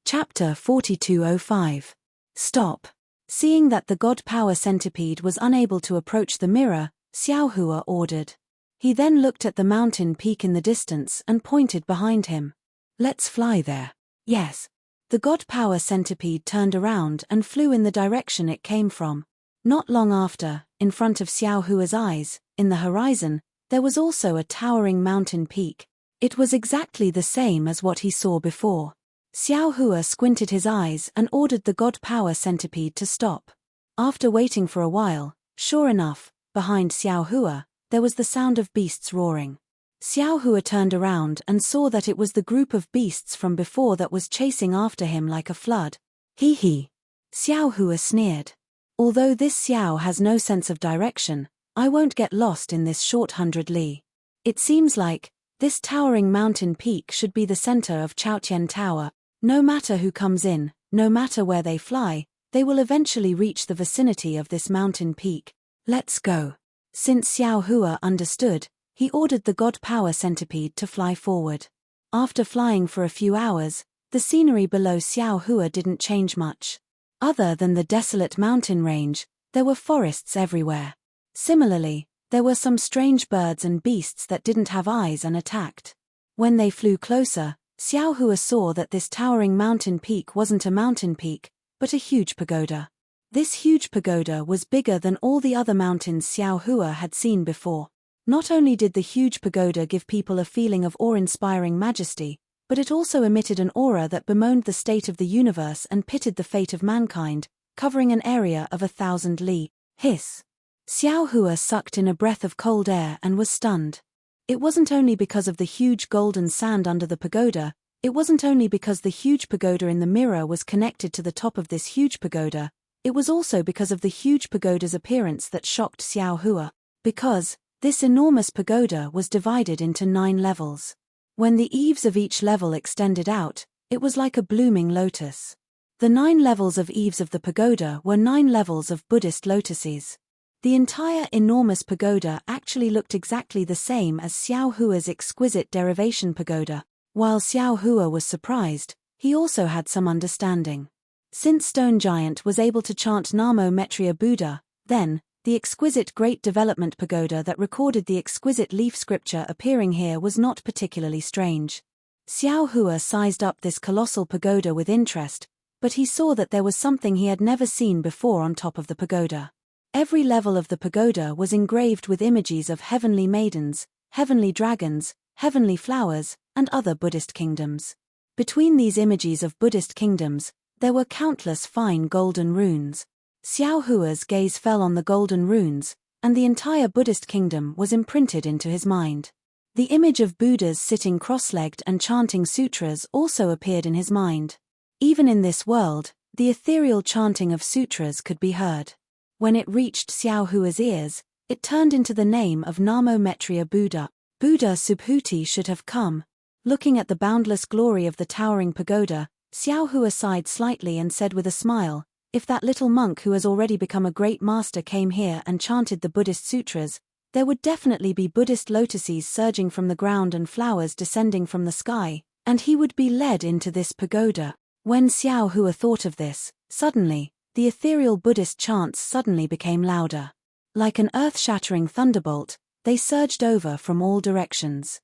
[SPEAKER 1] Chapter 4205. Stop. Seeing that the god power centipede was unable to approach the mirror, Xiao Hua ordered. He then looked at the mountain peak in the distance and pointed behind him. "Let's fly there." "Yes." The god power centipede turned around and flew in the direction it came from. Not long after, in front of Xiao Hua's eyes, in the horizon, there was also a towering mountain peak. It was exactly the same as what he saw before. Xiao Hua squinted his eyes and ordered the god power centipede to stop. After waiting for a while, sure enough, behind Xiao Hua, there was the sound of beasts roaring. Xiao Hua turned around and saw that it was the group of beasts from before that was chasing after him like a flood. "Hee hee." Xiao Hua sneered. "Although this Xiao has no sense of direction, I won't get lost in this short 100 li. It seems like this towering mountain peak should be the center of Chaotian Tower. No matter who comes in, no matter where they fly, they will eventually reach the vicinity of this mountain peak. Let's go." Since Xiao Hua understood, he ordered the god power centipede to fly forward. After flying for a few hours, the scenery below Xiao Hua didn't change much. Other than the desolate mountain range, there were forests everywhere. Similarly, there were some strange birds and beasts that didn't have eyes and attacked. When they flew closer, Xiao Hua saw that this towering mountain peak wasn't a mountain peak, but a huge pagoda. This huge pagoda was bigger than all the other mountains Xiao Hua had seen before. Not only did the huge pagoda give people a feeling of awe-inspiring majesty, but it also emitted an aura that bemoaned the state of the universe and pitted the fate of mankind, covering an area of 1,000 li. Hiss. Xiao Hua sucked in a breath of cold air and was stunned. It wasn't only because of the huge golden sand under the pagoda, it wasn't only because the huge pagoda in the mirror was connected to the top of this huge pagoda, it was also because of the huge pagoda's appearance that shocked Xiao Hua. Because this enormous pagoda was divided into 9 levels. When the eaves of each level extended out, it was like a blooming lotus. The 9 levels of eaves of the pagoda were 9 levels of Buddhist lotuses. The entire enormous pagoda actually looked exactly the same as Xiao Hua's exquisite derivation pagoda. While Xiao Hua was surprised, he also had some understanding. Since Stone Giant was able to chant Namo Metria Buddha, then, the exquisite Great Development Pagoda that recorded the exquisite leaf scripture appearing here was not particularly strange. Xiao Hua sized up this colossal pagoda with interest, but he saw that there was something he had never seen before on top of the pagoda. Every level of the pagoda was engraved with images of heavenly maidens, heavenly dragons, heavenly flowers, and other Buddhist kingdoms. Between these images of Buddhist kingdoms, there were countless fine golden runes. Xiao Hua's gaze fell on the golden runes, and the entire Buddhist kingdom was imprinted into his mind. The image of Buddhas sitting cross-legged and chanting sutras also appeared in his mind. Even in this world, the ethereal chanting of sutras could be heard. When it reached Xiao Hua's ears, it turned into the name of Namo Metria Buddha. Buddha Subhuti should have come. Looking at the boundless glory of the towering pagoda, Xiao Hua sighed slightly and said with a smile, "If that little monk who has already become a great master came here and chanted the Buddhist sutras, there would definitely be Buddhist lotuses surging from the ground and flowers descending from the sky, and he would be led into this pagoda." When Xiao Hua thought of this, suddenly, the ethereal Buddhist chants suddenly became louder. Like an earth-shattering thunderbolt, They surged over from all directions.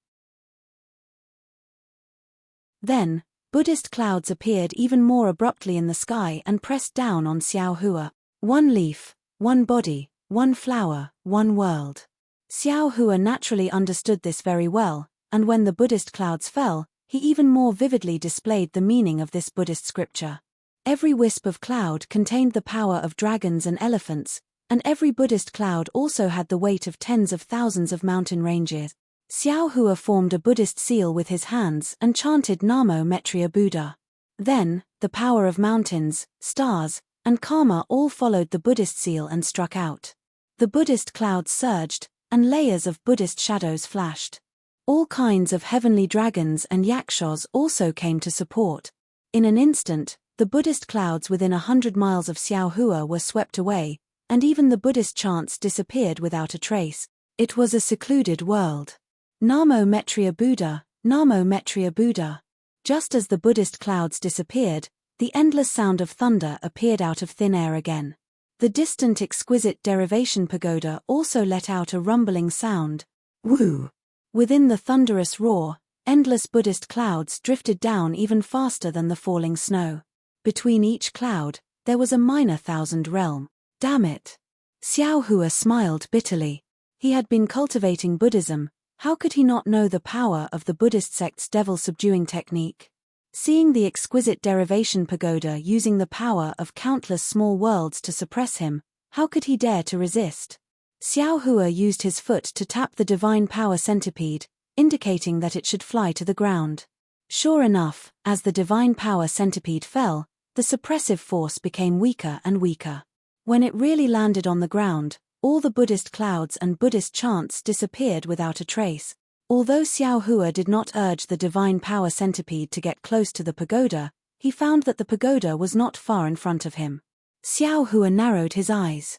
[SPEAKER 1] Then, Buddhist clouds appeared even more abruptly in the sky and pressed down on Xiao Hua. One leaf, one body, one flower, one world. Xiao Hua naturally understood this very well, and when the Buddhist clouds fell, he even more vividly displayed the meaning of this Buddhist scripture. Every wisp of cloud contained the power of dragons and elephants, and every Buddhist cloud also had the weight of tens of thousands of mountain ranges. Xiao Hua formed a Buddhist seal with his hands and chanted Namo Mettria Buddha. Then, the power of mountains, stars, and karma all followed the Buddhist seal and struck out. The Buddhist clouds surged, and layers of Buddhist shadows flashed. All kinds of heavenly dragons and yakshas also came to support. In an instant, the Buddhist clouds within 100 miles of Xiao Hua were swept away, and even the Buddhist chants disappeared without a trace. It was a secluded world. Namo Mettria Buddha, Namo Mettria Buddha. Just as the Buddhist clouds disappeared, the endless sound of thunder appeared out of thin air again. The distant exquisite derivation pagoda also let out a rumbling sound. Woo! Within the thunderous roar, endless Buddhist clouds drifted down even faster than the falling snow. Between each cloud, there was a minor thousand realm. Damn it! Xiao Hua smiled bitterly. He had been cultivating Buddhism. How could he not know the power of the Buddhist sect's devil-subduing technique? Seeing the exquisite derivation pagoda using the power of countless small worlds to suppress him, how could he dare to resist? Xiao Hua used his foot to tap the divine power centipede, indicating that it should fly to the ground. Sure enough, as the divine power centipede fell, the suppressive force became weaker and weaker. When it really landed on the ground, all the Buddhist clouds and Buddhist chants disappeared without a trace. Although Xiao Hua did not urge the divine power centipede to get close to the pagoda, he found that the pagoda was not far in front of him. Xiao Hua narrowed his eyes.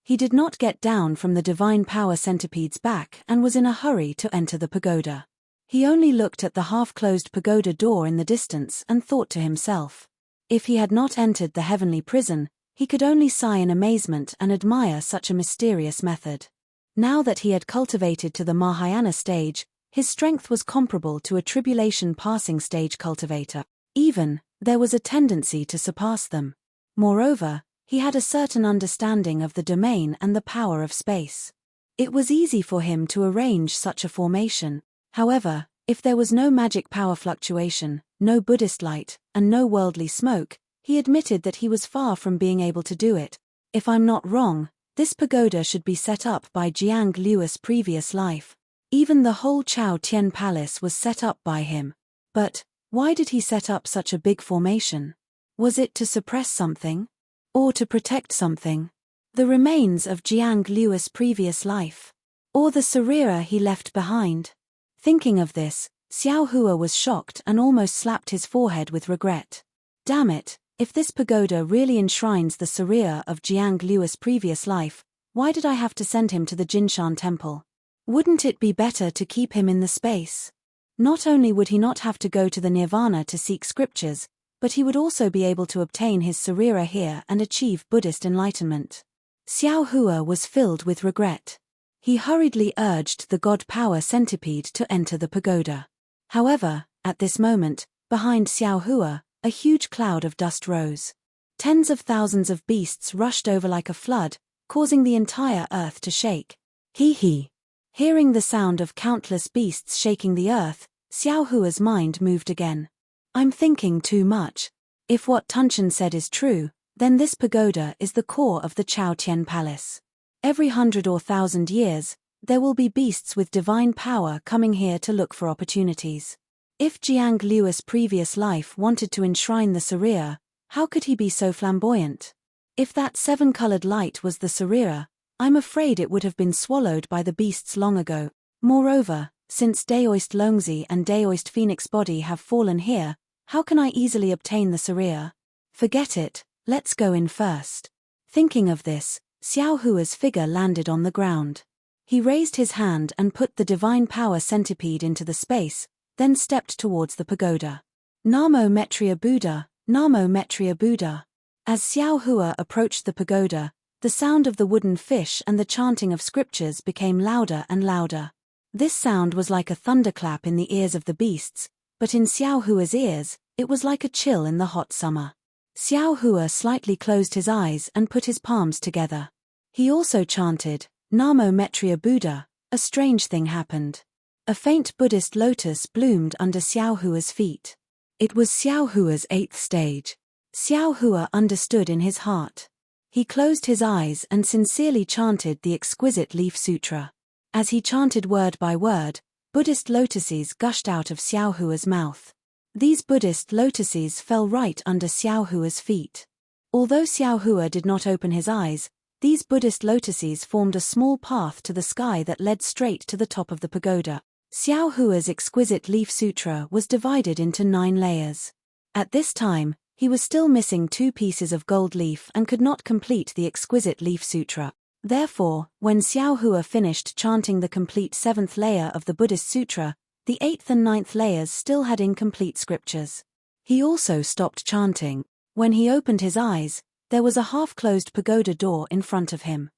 [SPEAKER 1] He did not get down from the divine power centipede's back and was in a hurry to enter the pagoda. He only looked at the half-closed pagoda door in the distance and thought to himself. If he had not entered the heavenly prison, he could only sigh in amazement and admire such a mysterious method. Now that he had cultivated to the Mahayana stage, his strength was comparable to a tribulation passing stage cultivator. Even, there was a tendency to surpass them. Moreover, he had a certain understanding of the domain and the power of space. It was easy for him to arrange such a formation. However, if there was no magic power fluctuation, no Buddhist light, and no worldly smoke, he admitted that he was far from being able to do it. If I'm not wrong, this pagoda should be set up by Jiang Liu's previous life. Even the whole Chao Tian Palace was set up by him. But, why did he set up such a big formation? Was it to suppress something? Or to protect something? The remains of Jiang Liu's previous life? Or the Sarira he left behind? Thinking of this, Xiao Hua was shocked and almost slapped his forehead with regret. Damn it! If this pagoda really enshrines the Sarira of Jiang Liu's previous life, why did I have to send him to the Jinshan temple? Wouldn't it be better to keep him in the space? Not only would he not have to go to the Nirvana to seek scriptures, but he would also be able to obtain his Sarira here and achieve Buddhist enlightenment. Xiao Hua was filled with regret. He hurriedly urged the God Power Centipede to enter the pagoda. However, at this moment, behind Xiao Hua, a huge cloud of dust rose. Tens of thousands of beasts rushed over like a flood, causing the entire earth to shake. Hee. Hearing the sound of countless beasts shaking the earth, Xiao Hua's mind moved again. I'm thinking too much. If what Tunchen said is true, then this pagoda is the core of the Chao Tian Palace. Every 100 or 1,000 years, there will be beasts with divine power coming here to look for opportunities. If Jiang Liu's previous life wanted to enshrine the Sarira, how could he be so flamboyant? If that 7-colored light was the Sarira, I'm afraid it would have been swallowed by the beasts long ago. Moreover, since Daoist Longzi and Daoist Phoenix Body have fallen here, how can I easily obtain the Sarira? Forget it, let's go in first. Thinking of this, Xiao Hua's figure landed on the ground. He raised his hand and put the divine power centipede into the space, then stepped towards the pagoda. Namo Mettria Buddha, Namo Mettria Buddha. As Xiao Hua approached the pagoda, the The sound of the wooden fish and the chanting of scriptures became louder and louder. This sound was like a thunderclap in the ears of the beasts, but in Xiao Hua's ears, it was like a chill in the hot summer. Xiao Hua slightly closed his eyes and put his palms together. He also chanted, Namo Metria Buddha. A strange thing happened. A faint Buddhist lotus bloomed under Xiao Hua's feet. It was Xiao Hua's 8th stage. Xiao Hua understood in his heart. He closed his eyes and sincerely chanted the exquisite Leaf Sutra. As he chanted word by word, Buddhist lotuses gushed out of Xiao Hua's mouth. These Buddhist lotuses fell right under Xiao Hua's feet. Although Xiao Hua did not open his eyes, these Buddhist lotuses formed a small path to the sky that led straight to the top of the pagoda. Xiao Hua's exquisite Leaf Sutra was divided into 9 layers. At this time, he was still missing 2 pieces of gold leaf and could not complete the exquisite Leaf Sutra. Therefore, when Xiao Hua finished chanting the complete 7th layer of the Buddhist Sutra, the 8th and 9th layers still had incomplete scriptures. He also stopped chanting. When he opened his eyes, there was a half-closed pagoda door in front of him.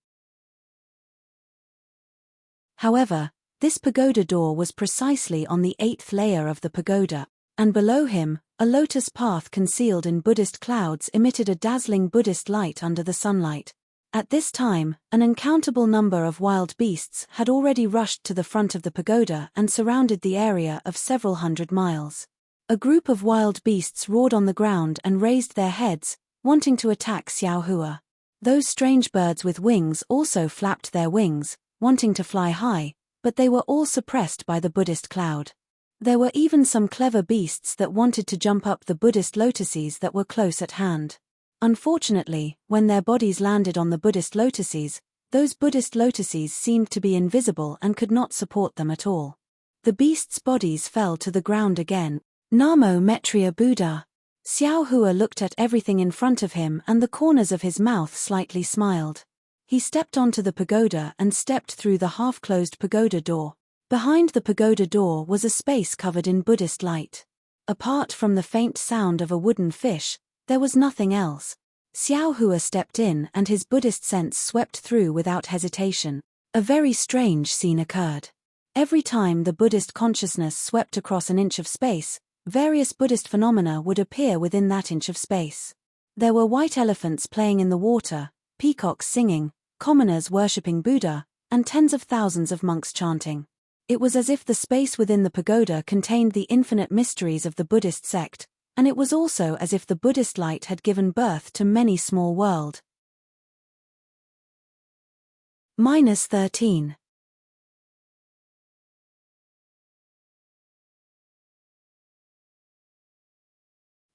[SPEAKER 1] However, this pagoda door was precisely on the 8th layer of the pagoda, and below him, a lotus path concealed in Buddhist clouds emitted a dazzling Buddhist light under the sunlight. At this time, an uncountable number of wild beasts had already rushed to the front of the pagoda and surrounded the area of several hundred miles. A group of wild beasts roared on the ground and raised their heads, wanting to attack Xiao Hua. Those strange birds with wings also flapped their wings, wanting to fly high, but they were all suppressed by the Buddhist cloud. There were even some clever beasts that wanted to jump up the Buddhist lotuses that were close at hand. Unfortunately, when their bodies landed on the Buddhist lotuses, those Buddhist lotuses seemed to be invisible and could not support them at all. The beasts' bodies fell to the ground again. Namo Metria Buddha. Xiao Hua looked at everything in front of him and the corners of his mouth slightly smiled. He stepped onto the pagoda and stepped through the half-closed pagoda door. Behind the pagoda door was a space covered in Buddhist light. Apart from the faint sound of a wooden fish, there was nothing else. Xiao Hua stepped in and his Buddhist sense swept through without hesitation. A very strange scene occurred. Every time the Buddhist consciousness swept across an inch of space, various Buddhist phenomena would appear within that inch of space. There were white elephants playing in the water, peacocks singing, commoners worshipping Buddha, and tens of thousands of monks chanting. It was as if the space within the pagoda contained the infinite mysteries of the Buddhist sect, and it was also as if the Buddhist light had given birth to many small worlds. -13.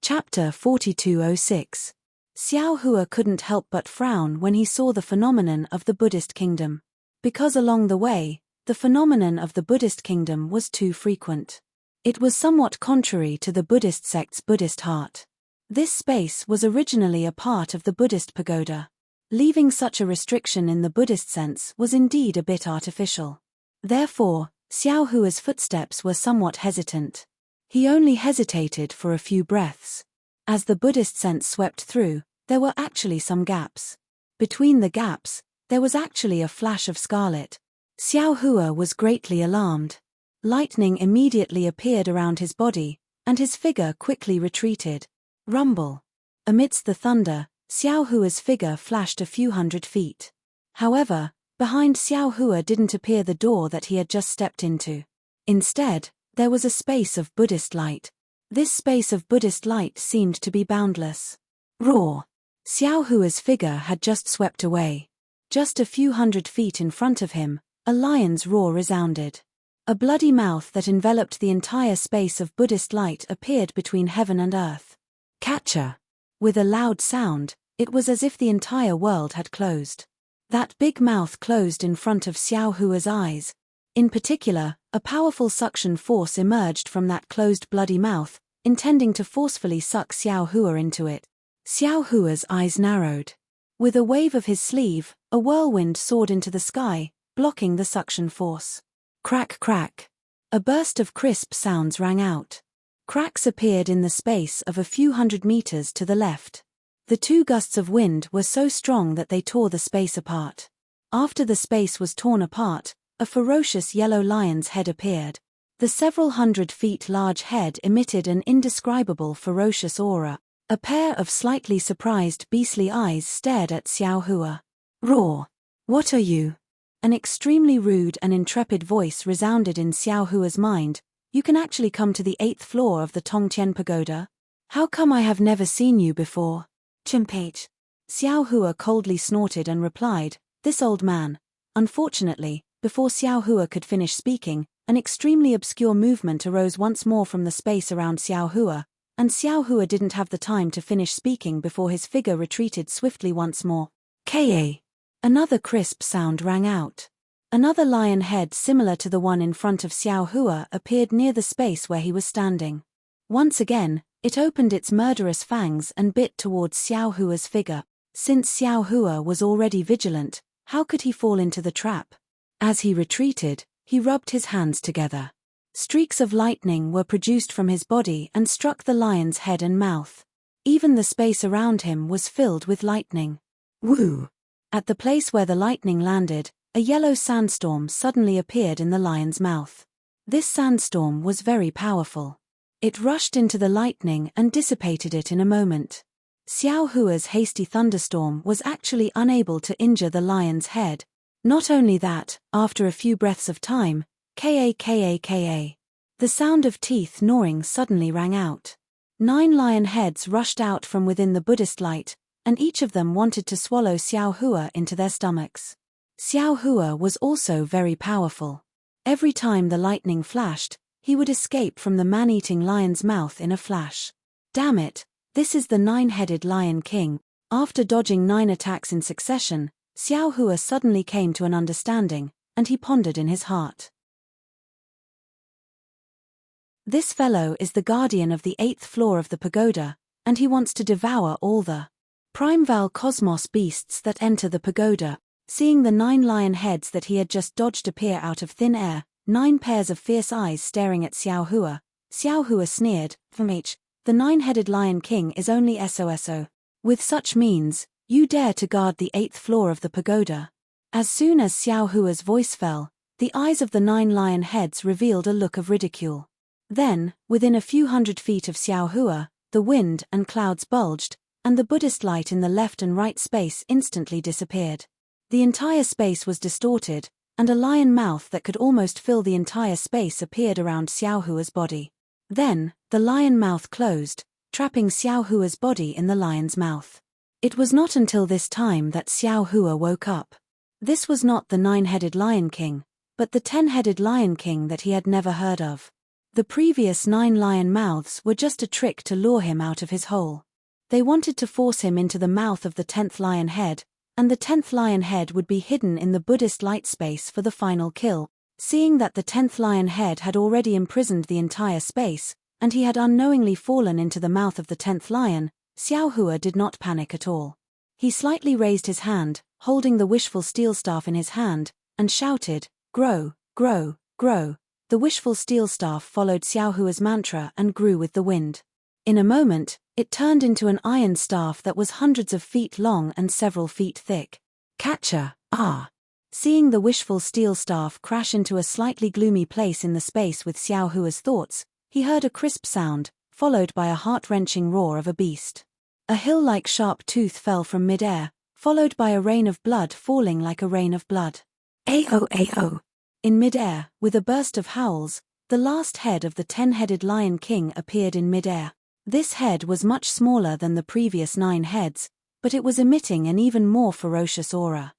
[SPEAKER 1] Chapter 4206. Xiao Hua couldn't help but frown when he saw the phenomenon of the Buddhist kingdom. Because along the way, the phenomenon of the Buddhist kingdom was too frequent. It was somewhat contrary to the Buddhist sect's Buddhist heart. This space was originally a part of the Buddhist pagoda. Leaving such a restriction in the Buddhist sense was indeed a bit artificial. Therefore, Xiao Hua's footsteps were somewhat hesitant. He only hesitated for a few breaths. As the Buddhist sense swept through, there were actually some gaps. Between the gaps, there was actually a flash of scarlet. Xiao Hua was greatly alarmed. Lightning immediately appeared around his body, and his figure quickly retreated. Rumble. Amidst the thunder, Xiao Hua's figure flashed a few hundred feet. However, behind Xiao Hua didn't appear the door that he had just stepped into. Instead, there was a space of Buddhist light. This space of Buddhist light seemed to be boundless. Roar! Xiao Hua's figure had just swept away. Just a few hundred feet in front of him, a lion's roar resounded. A bloody mouth that enveloped the entire space of Buddhist light appeared between heaven and earth. Catcher! With a loud sound, it was as if the entire world had closed. That big mouth closed in front of Xiao Hua's eyes. In particular, a powerful suction force emerged from that closed bloody mouth, intending to forcefully suck Xiao Hua into it. Xiao Hua's eyes narrowed. With a wave of his sleeve, a whirlwind soared into the sky, blocking the suction force. Crack crack. A burst of crisp sounds rang out. Cracks appeared in the space of a few hundred meters to the left. The two gusts of wind were so strong that they tore the space apart. After the space was torn apart, a ferocious yellow lion's head appeared. The several 100 feet large head emitted an indescribable ferocious aura. A pair of slightly surprised beastly eyes stared at Xiao Hua. Roar! What are you? An extremely rude and intrepid voice resounded in Xiao Hua's mind. You can actually come to the 8th floor of the Tongtian Pagoda? How come I have never seen you before? Chimpage. Xiao Hua coldly snorted and replied, this old man. Unfortunately, before Xiao Hua could finish speaking, an extremely obscure movement arose once more from the space around Xiao Hua, and Xiao Hua didn't have the time to finish speaking before his figure retreated swiftly once more. Ka. Another crisp sound rang out. Another lion head similar to the one in front of Xiao Hua appeared near the space where he was standing. Once again, it opened its murderous fangs and bit towards Xiao Hua's figure. Since Xiao Hua was already vigilant, how could he fall into the trap? As he retreated, he rubbed his hands together. Streaks of lightning were produced from his body and struck the lion's head and mouth. Even the space around him was filled with lightning. Woo! At the place where the lightning landed, a yellow sandstorm suddenly appeared in the lion's mouth. This sandstorm was very powerful. It rushed into the lightning and dissipated it in a moment. Xiao Hua's hasty thunderstorm was actually unable to injure the lion's head. Not only that, after a few breaths of time, ka. The sound of teeth gnawing suddenly rang out. 9 lion heads rushed out from within the Buddhist light, and each of them wanted to swallow Xiao Hua into their stomachs. Xiao Hua was also very powerful. Every time the lightning flashed, he would escape from the man-eating lion's mouth in a flash. Damn it, this is the 9-headed Lion King. After dodging 9 attacks in succession, Xiao Hua suddenly came to an understanding, and he pondered in his heart. This fellow is the guardian of the 8th floor of the pagoda, and he wants to devour all the primeval cosmos beasts that enter the pagoda. Seeing the 9 lion heads that he had just dodged appear out of thin air, 9 pairs of fierce eyes staring at Xiao Hua sneered, "The 9-headed Lion King is only SOSO. With such means, you dare to guard the 8th floor of the pagoda?" As soon as Xiao Hua's voice fell, the eyes of the 9 lion heads revealed a look of ridicule. Then, within a few 100 feet of Xiao Hua, the wind and clouds bulged, and the Buddhist light in the left and right space instantly disappeared. The entire space was distorted, and a lion mouth that could almost fill the entire space appeared around Xiao Hua's body. Then, the lion mouth closed, trapping Xiao Hua's body in the lion's mouth. It was not until this time that Xiao Hua woke up. This was not the 9-headed Lion King, but the 10-headed Lion King that he had never heard of. The previous 9 lion mouths were just a trick to lure him out of his hole. They wanted to force him into the mouth of the 10th lion head, and the 10th lion head would be hidden in the Buddhist light space for the final kill. Seeing that the 10th lion head had already imprisoned the entire space, and he had unknowingly fallen into the mouth of the 10th lion, Xiao Hua did not panic at all. He slightly raised his hand, holding the wishful steel staff in his hand, and shouted, "Grow, grow, grow." The wishful steel staff followed Xiao Hua's mantra and grew with the wind. In a moment, it turned into an iron staff that was hundreds of feet long and several feet thick. Catcher, ah! Seeing the wishful steel staff crash into a slightly gloomy place in the space with Xiao Hua's thoughts, he heard a crisp sound, followed by a heart-wrenching roar of a beast. A hill-like sharp tooth fell from mid-air, followed by a rain of blood falling like a rain of blood. Ao ao! In mid-air, with a burst of howls, the last head of the 10-headed Lion King appeared in mid-air. This head was much smaller than the previous 9 heads, but it was emitting an even more ferocious aura.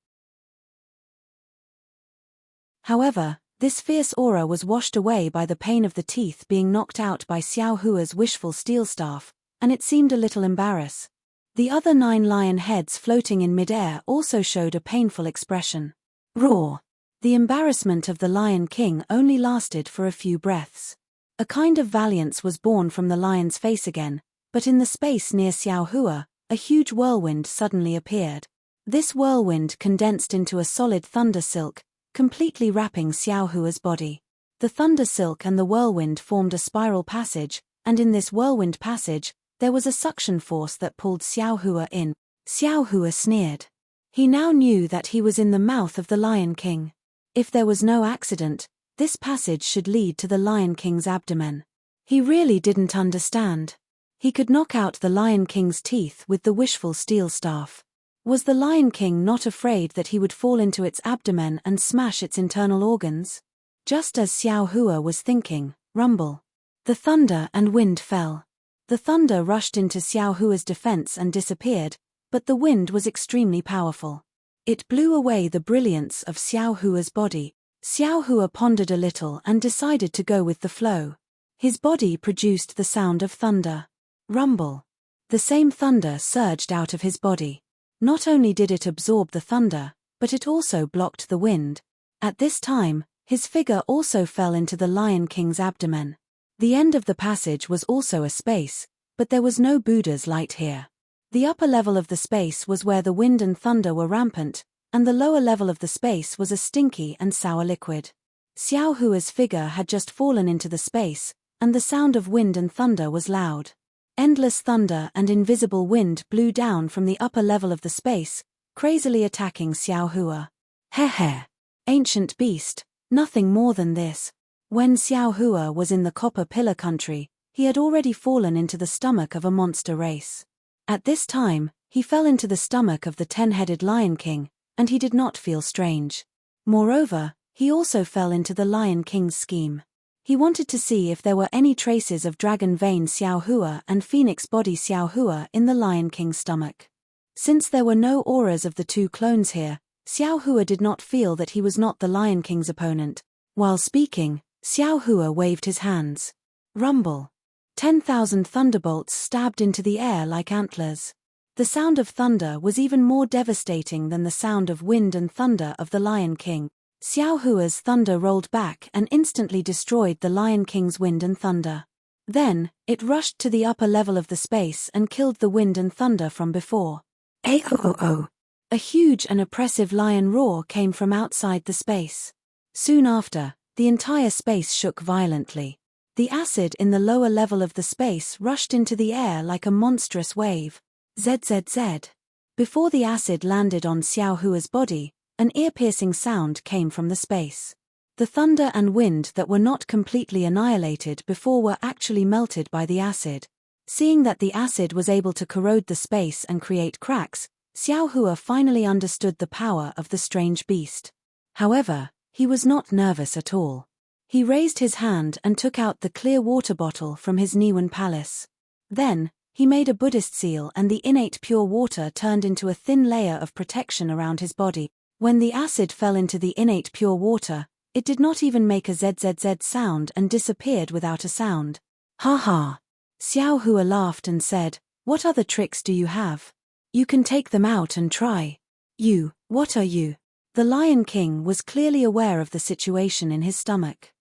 [SPEAKER 1] However, this fierce aura was washed away by the pain of the teeth being knocked out by Xiao Hua's wishful steel staff, and it seemed a little embarrassed. The other 9 lion heads floating in mid-air also showed a painful expression. Roar! The embarrassment of the Lion King only lasted for a few breaths. A kind of valiance was born from the lion's face again, but in the space near Xiao Hua, a huge whirlwind suddenly appeared. This whirlwind condensed into a solid thunder silk, completely wrapping Xiao Hua's body. The thunder silk and the whirlwind formed a spiral passage, and in this whirlwind passage, There was a suction force that pulled Xiao Hua in. Xiao Hua sneered. He now knew that he was in the mouth of the Lion King. If there was no accident, this passage should lead to the Lion King's abdomen. He really didn't understand. He could knock out the Lion King's teeth with the wishful steel staff. Was the Lion King not afraid that he would fall into its abdomen and smash its internal organs? Just as Xiao Hua was thinking, rumble. The thunder and wind fell. The thunder rushed into Xiao Hua's defense and disappeared, but the wind was extremely powerful. It blew away the brilliance of Xiao Hua's body. Xiao Hua pondered a little and decided to go with the flow. His body produced the sound of thunder. Rumble. The same thunder surged out of his body. Not only did it absorb the thunder, but it also blocked the wind. At this time, his figure also fell into the Lion King's abdomen. The end of the passage was also a space, but there was no Buddha's light here. The upper level of the space was where the wind and thunder were rampant, and the lower level of the space was a stinky and sour liquid. Xiao Hua's figure had just fallen into the space, and the sound of wind and thunder was loud. Endless thunder and invisible wind blew down from the upper level of the space, crazily attacking Xiao Hua. Heh. Ancient beast, nothing more than this. When Xiao Hua was in the Copper Pillar country, he had already fallen into the stomach of a monster race. At this time, he fell into the stomach of the 10-headed Lion King, and he did not feel strange. Moreover, he also fell into the Lion King's scheme. He wanted to see if there were any traces of dragon vein Xiao Hua and phoenix body Xiao Hua in the Lion King's stomach. Since there were no auras of the two clones here, Xiao Hua did not feel that he was not the Lion King's opponent. While speaking, Xiao Hua waved his hands. Rumble. 10,000 thunderbolts stabbed into the air like antlers. The sound of thunder was even more devastating than the sound of wind and thunder of the Lion King. Xiao Hua's thunder rolled back and instantly destroyed the Lion King's wind and thunder. Then, it rushed to the upper level of the space and killed the wind and thunder from before. Aoo! A huge and oppressive lion roar came from outside the space. Soon after, the entire space shook violently. The acid in the lower level of the space rushed into the air like a monstrous wave. ZZZ. Before the acid landed on Xiao Hua's body, an ear-piercing sound came from the space. The thunder and wind that were not completely annihilated before were actually melted by the acid. Seeing that the acid was able to corrode the space and create cracks, Xiao Hua finally understood the power of the strange beast. However, he was not nervous at all. He raised his hand and took out the clear water bottle from his Niwen palace. Then, he made a Buddhist seal and the innate pure water turned into a thin layer of protection around his body. When the acid fell into the innate pure water, it did not even make a ZZZ sound and disappeared without a sound. Ha ha! Xiao Hua laughed and said, "What other tricks do you have? You can take them out and try." "You, what are you?" The Lion King was clearly aware of the situation in his stomach.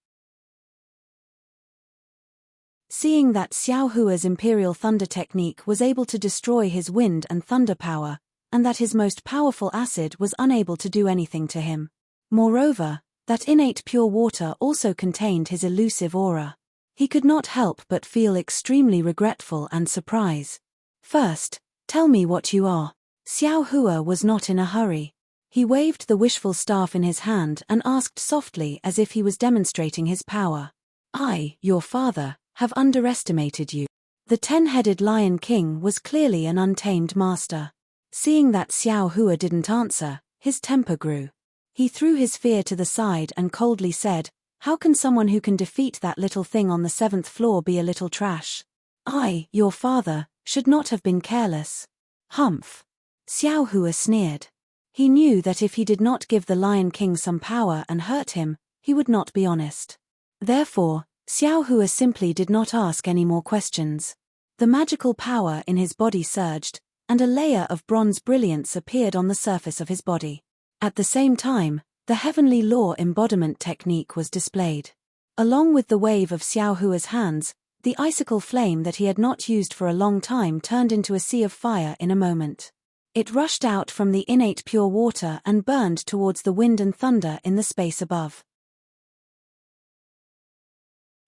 [SPEAKER 1] Seeing that Xiao Hua's Imperial Thunder technique was able to destroy his wind and thunder power, and that his most powerful acid was unable to do anything to him. Moreover, that innate pure water also contained his elusive aura. He could not help but feel extremely regretful and surprise. "First, tell me what you are." Xiao Hua was not in a hurry. He waved the wishful staff in his hand and asked softly as if he was demonstrating his power. "I, your father, have underestimated you." The 10-headed Lion King was clearly an untamed master. Seeing that Xiao Hua didn't answer, his temper grew. He threw his fear to the side and coldly said, "How can someone who can defeat that little thing on the 7th floor be a little trash? I, your father, should not have been careless." Humph. Xiao Hua sneered. He knew that if he did not give the Lion King some power and hurt him, he would not be honest. Therefore, Xiao Hua simply did not ask any more questions. The magical power in his body surged, and a layer of bronze brilliance appeared on the surface of his body. At the same time, the heavenly law embodiment technique was displayed. Along with the wave of Xiao Hua's hands, the icicle flame that he had not used for a long time turned into a sea of fire in a moment. It rushed out from the innate pure water and burned towards the wind and thunder in the space above.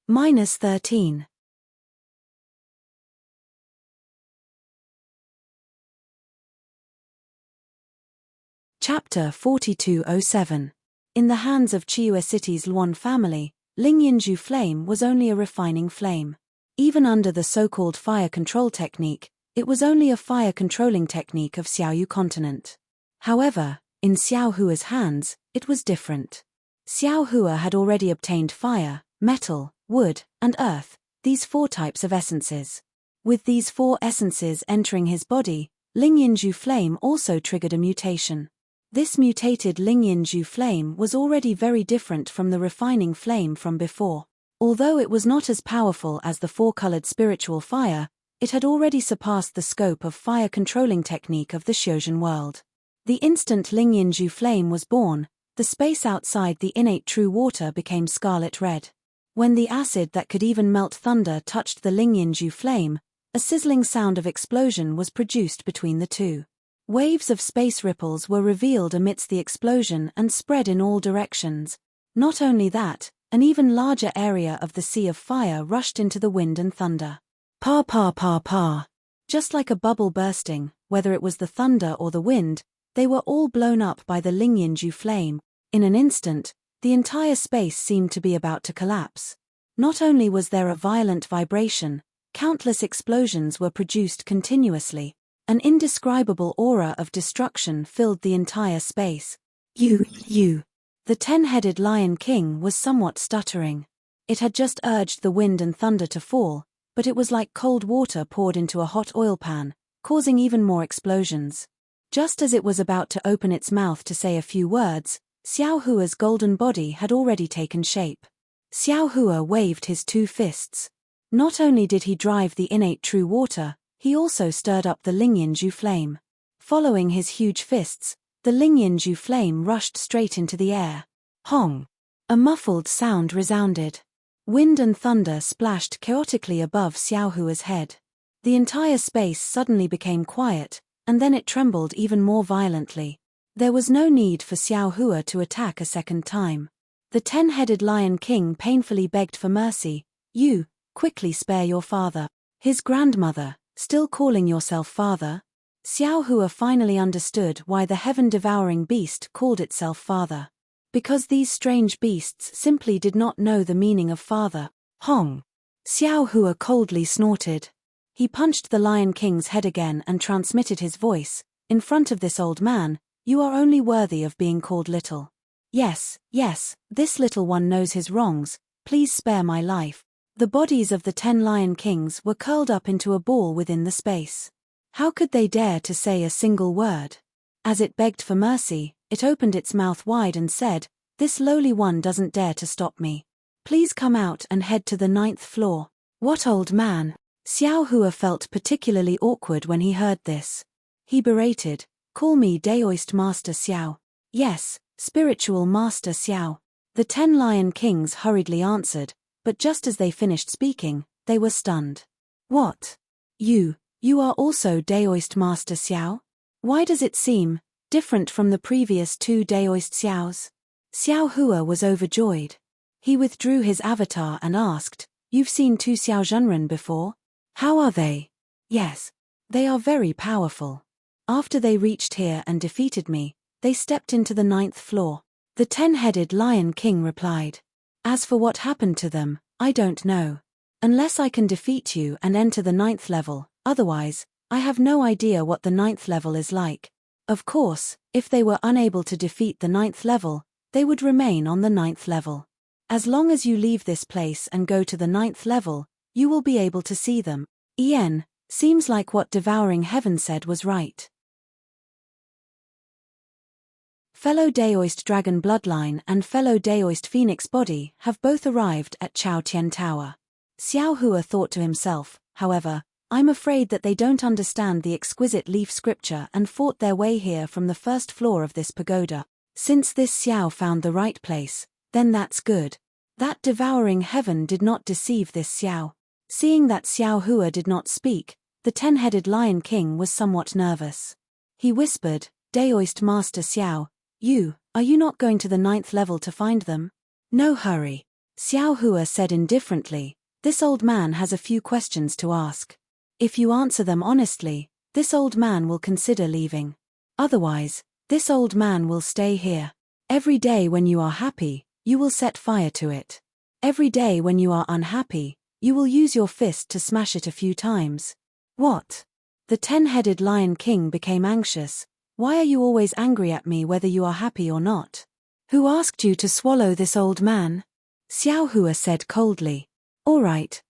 [SPEAKER 1] -13. Chapter 4207. In the hands of Chiyu City's Luan family, Lingyinju flame was only a refining flame. Even under the so-called fire control technique, it was only a fire controlling technique of Xiaoyu continent. However, in Xiao Hua's hands, it was different. Xiao Hua had already obtained fire, metal, wood, and earth, these 4 types of essences. With these 4 essences entering his body, Lingyinju flame also triggered a mutation. This mutated Lingyinju flame was already very different from the refining flame from before. Although it was not as powerful as the 4-colored spiritual fire, it had already surpassed the scope of fire controlling technique of the Xiuzhen world. The instant Lingyinju flame was born, the space outside the innate true water became scarlet red. When the acid that could even melt thunder touched the Lingyinju flame, a sizzling sound of explosion was produced between the two. Waves of space ripples were revealed amidst the explosion and spread in all directions. Not only that, an even larger area of the sea of fire rushed into the wind and thunder. Pa pa pa pa. Just like a bubble bursting, whether it was the thunder or the wind, they were all blown up by the Lingyinju flame. In an instant, the entire space seemed to be about to collapse. Not only was there a violent vibration, countless explosions were produced continuously. An indescribable aura of destruction filled the entire space. You. The 10-headed Lion King was somewhat stuttering. It had just urged the wind and thunder to fall, but it was like cold water poured into a hot oil pan, causing even more explosions. Just as it was about to open its mouth to say a few words, Xiao Hua's golden body had already taken shape. Xiao Hua waved his 2 fists. Not only did he drive the innate true water, he also stirred up the Lingyinju flame. Following his huge fists, the Lingyinju flame rushed straight into the air. Hong! A muffled sound resounded. Wind and thunder splashed chaotically above Xiao Hua's head. The entire space suddenly became quiet, and then it trembled even more violently. There was no need for Xiao Hua to attack a second time. The 10-headed Lion King painfully begged for mercy. You, quickly spare your father. His grandmother. Still calling yourself father? Xiao Hua finally understood why the heaven-devouring beast called itself father. Because these strange beasts simply did not know the meaning of father. Hong! Xiao Hua coldly snorted. He punched the Lion King's head again and transmitted his voice. In front of this old man, you are only worthy of being called little. Yes, this little one knows his wrongs, please spare my life. The bodies of the 10 Lion Kings were curled up into a ball within the space. How could they dare to say a single word? As it begged for mercy, it opened its mouth wide and said, "This lowly one doesn't dare to stop me. Please come out and head to the 9th floor." What old man? Xiao Hua felt particularly awkward when he heard this. He berated, "Call me Daoist Master Xiao." "Yes, Spiritual Master Xiao." The 10 Lion Kings hurriedly answered, but just as they finished speaking, they were stunned. "What? You are also Daoist Master Xiao? Why does it seem different from the previous 2 Daoist Xiaos?" Xiao Hua was overjoyed. He withdrew his avatar and asked, "You've seen 2 Xiao Zhenren before? How are they?" "Yes. They are very powerful. After they reached here and defeated me, they stepped into the 9th floor." The 10-headed Lion King replied. "As for what happened to them, I don't know. Unless I can defeat you and enter the 9th level, otherwise, I have no idea what the 9th level is like. Of course, if they were unable to defeat the 9th level, they would remain on the 9th level. As long as you leave this place and go to the 9th level, you will be able to see them." Seems like what Devouring Heaven said was right. Fellow Daoist Dragon Bloodline and fellow Daoist Phoenix Body have both arrived at Chao Tian Tower. Xiao Hua thought to himself, however, "I'm afraid that they don't understand the exquisite leaf scripture and fought their way here from the 1st floor of this pagoda. Since this Xiao found the right place, then that's good. That Devouring Heaven did not deceive this Xiao." Seeing that Xiao Hua did not speak, the 10-headed Lion King was somewhat nervous. He whispered, "Daoist Master Xiao, are you not going to the 9th level to find them?" "No hurry." Xiao Hua said indifferently, "This old man has a few questions to ask. If you answer them honestly, this old man will consider leaving. Otherwise, This old man will stay here. Every day when you are happy, you will set fire to it. Every day when you are unhappy, you will use your fist to smash it a few times. What? The 10-headed Lion King became anxious. Why are you always angry at me whether you are happy or not? Who asked you to swallow this old man? Xiao Hua said coldly. All right.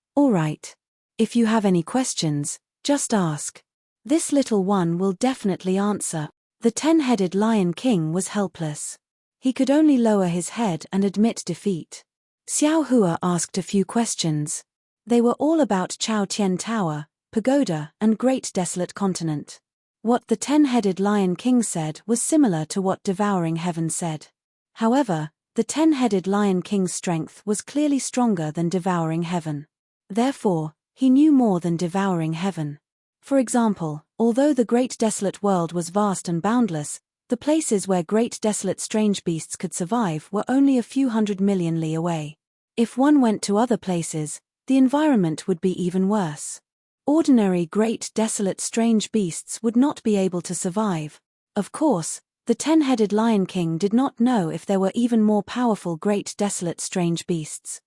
[SPEAKER 1] If you have any questions, just ask. This little one will definitely answer. The 10-headed Lion King was helpless. He could only lower his head and admit defeat. Xiao Hua asked a few questions. They were all about Chao Tian Tower, pagoda, and Great Desolate Continent. What the 10-headed Lion King said was similar to what Devouring Heaven said. However, the 10-headed Lion King's strength was clearly stronger than Devouring Heaven. Therefore, he knew more than Devouring Heaven. For example, although the Great Desolate World was vast and boundless, the places where great desolate strange beasts could survive were only a few 100 million li away. If one went to other places, the environment would be even worse. Ordinary great desolate strange beasts would not be able to survive. Of course, the 10-headed Lion King did not know if there were even more powerful great desolate strange beasts.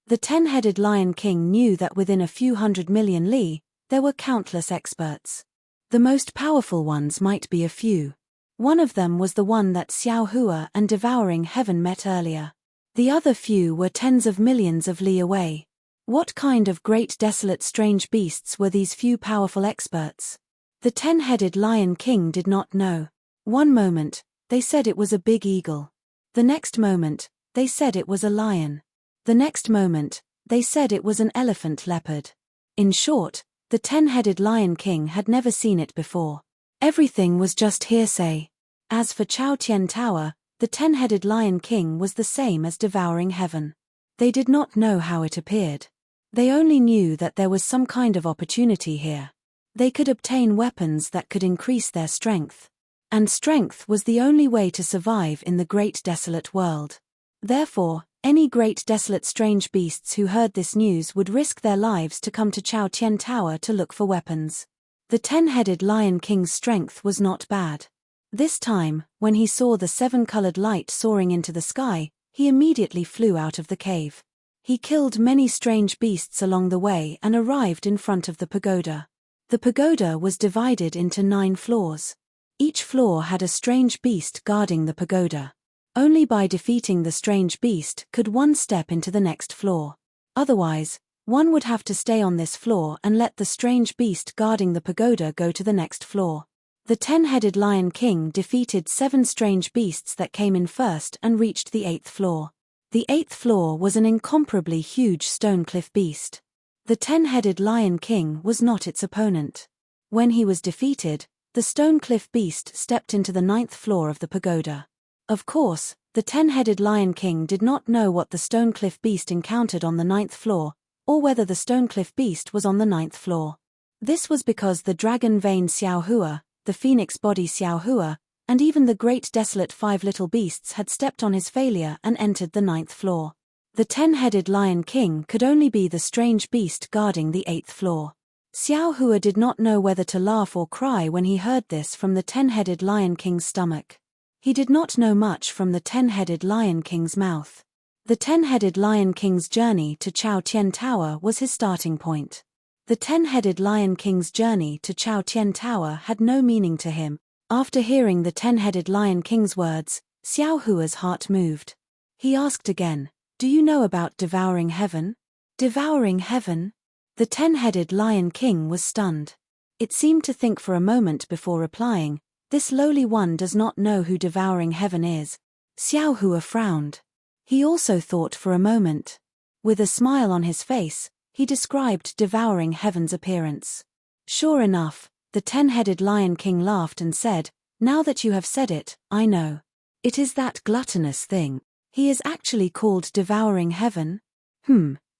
[SPEAKER 1] The 10-headed Lion King knew that within a few 100 million li, there were countless experts. The most powerful ones might be a few. One of them was the one that Xiao Hua and Devouring Heaven met earlier. The other few were tens of millions of li away. What kind of great desolate strange beasts were these few powerful experts? The 10-headed Lion King did not know. One moment, they said it was a big eagle. The next moment, they said it was a lion. The next moment, they said it was an elephant leopard. In short, the 10-headed Lion King had never seen it before. Everything was just hearsay. As for Chao Tian Tower, the 10-headed Lion King was the same as Devouring Heaven. They did not know how it appeared. They only knew that there was some kind of opportunity here. They could obtain weapons that could increase their strength. And strength was the only way to survive in the great desolate world. Therefore, any great desolate strange beasts who heard this news would risk their lives to come to Chao Tian Tower to look for weapons. The 10-headed Lion King's strength was not bad. This time, when he saw the 7-colored light soaring into the sky, he immediately flew out of the cave. He killed many strange beasts along the way and arrived in front of the pagoda. The pagoda was divided into 9 floors. Each floor had a strange beast guarding the pagoda. Only by defeating the strange beast could one step into the next floor. Otherwise, one would have to stay on this floor and let the strange beast guarding the pagoda go to the next floor. The 10-headed Lion King defeated 7 strange beasts that came in first and reached the 8th floor. The 8th floor was an incomparably huge stone cliff beast. The 10-headed Lion King was not its opponent. When he was defeated, the stone cliff beast stepped into the 9th floor of the pagoda. Of course, the 10-headed Lion King did not know what the stone cliff beast encountered on the 9th floor, or whether the stone cliff beast was on the 9th floor. This was because the dragon vein Xiao Hua, the phoenix body Xiao Hua, and even the great desolate 5 little beasts had stepped on his failure and entered the 9th floor. The 10-headed Lion King could only be the strange beast guarding the 8th floor. Xiao Hua did not know whether to laugh or cry when he heard this from the 10-headed Lion King's stomach. He did not know much from the 10-headed Lion King's mouth. The 10-headed Lion King's journey to Chao Tian Tower was his starting point. The 10-headed Lion King's journey to Chao Tian Tower had no meaning to him. After hearing the 10-headed Lion King's words, Xiao Hua's heart moved. He asked again, "Do you know about Devouring Heaven?" Devouring Heaven? The 10-headed Lion King was stunned. It seemed to think for a moment before replying, "This lowly one does not know who Devouring Heaven is." Xiao Hua frowned. He also thought for a moment. With a smile on his face, he described Devouring Heaven's appearance. Sure enough, the 10-headed Lion King laughed and said, "Now that you have said it, I know. It is that gluttonous thing. He is actually called Devouring Heaven?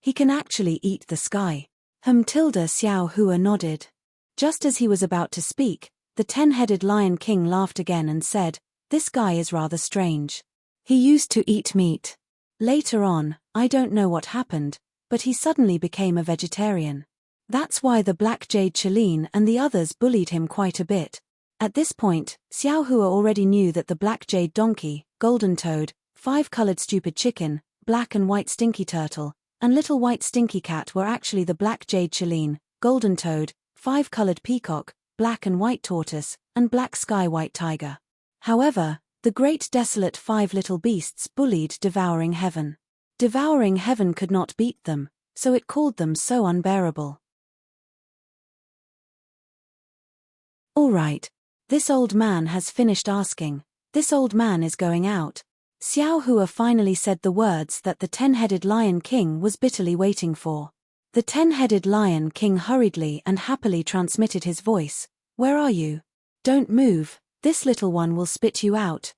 [SPEAKER 1] He can actually eat the sky." Xiao Hua nodded. Just as he was about to speak, the 10-headed Lion King laughed again and said, "This guy is rather strange. He used to eat meat. Later on, I don't know what happened, but he suddenly became a vegetarian. That's why the Black Jade Chelene and the others bullied him quite a bit. At this point, Xiao Hua already knew that the black jade donkey, golden toad, 5-colored stupid chicken, black and white stinky turtle, and little white stinky cat were actually the black jade chelene, golden toad, 5-colored peacock, black and white tortoise, and black sky white tiger. However, the great desolate 5 little beasts bullied Devouring Heaven. Devouring Heaven could not beat them, so it called them so unbearable. All right. This old man has finished asking. This old man is going out. Xiao Hua finally said the words that the 10-headed Lion King was bitterly waiting for. The 10-headed Lion King hurriedly and happily transmitted his voice. Where are you? Don't move, this little one will spit you out.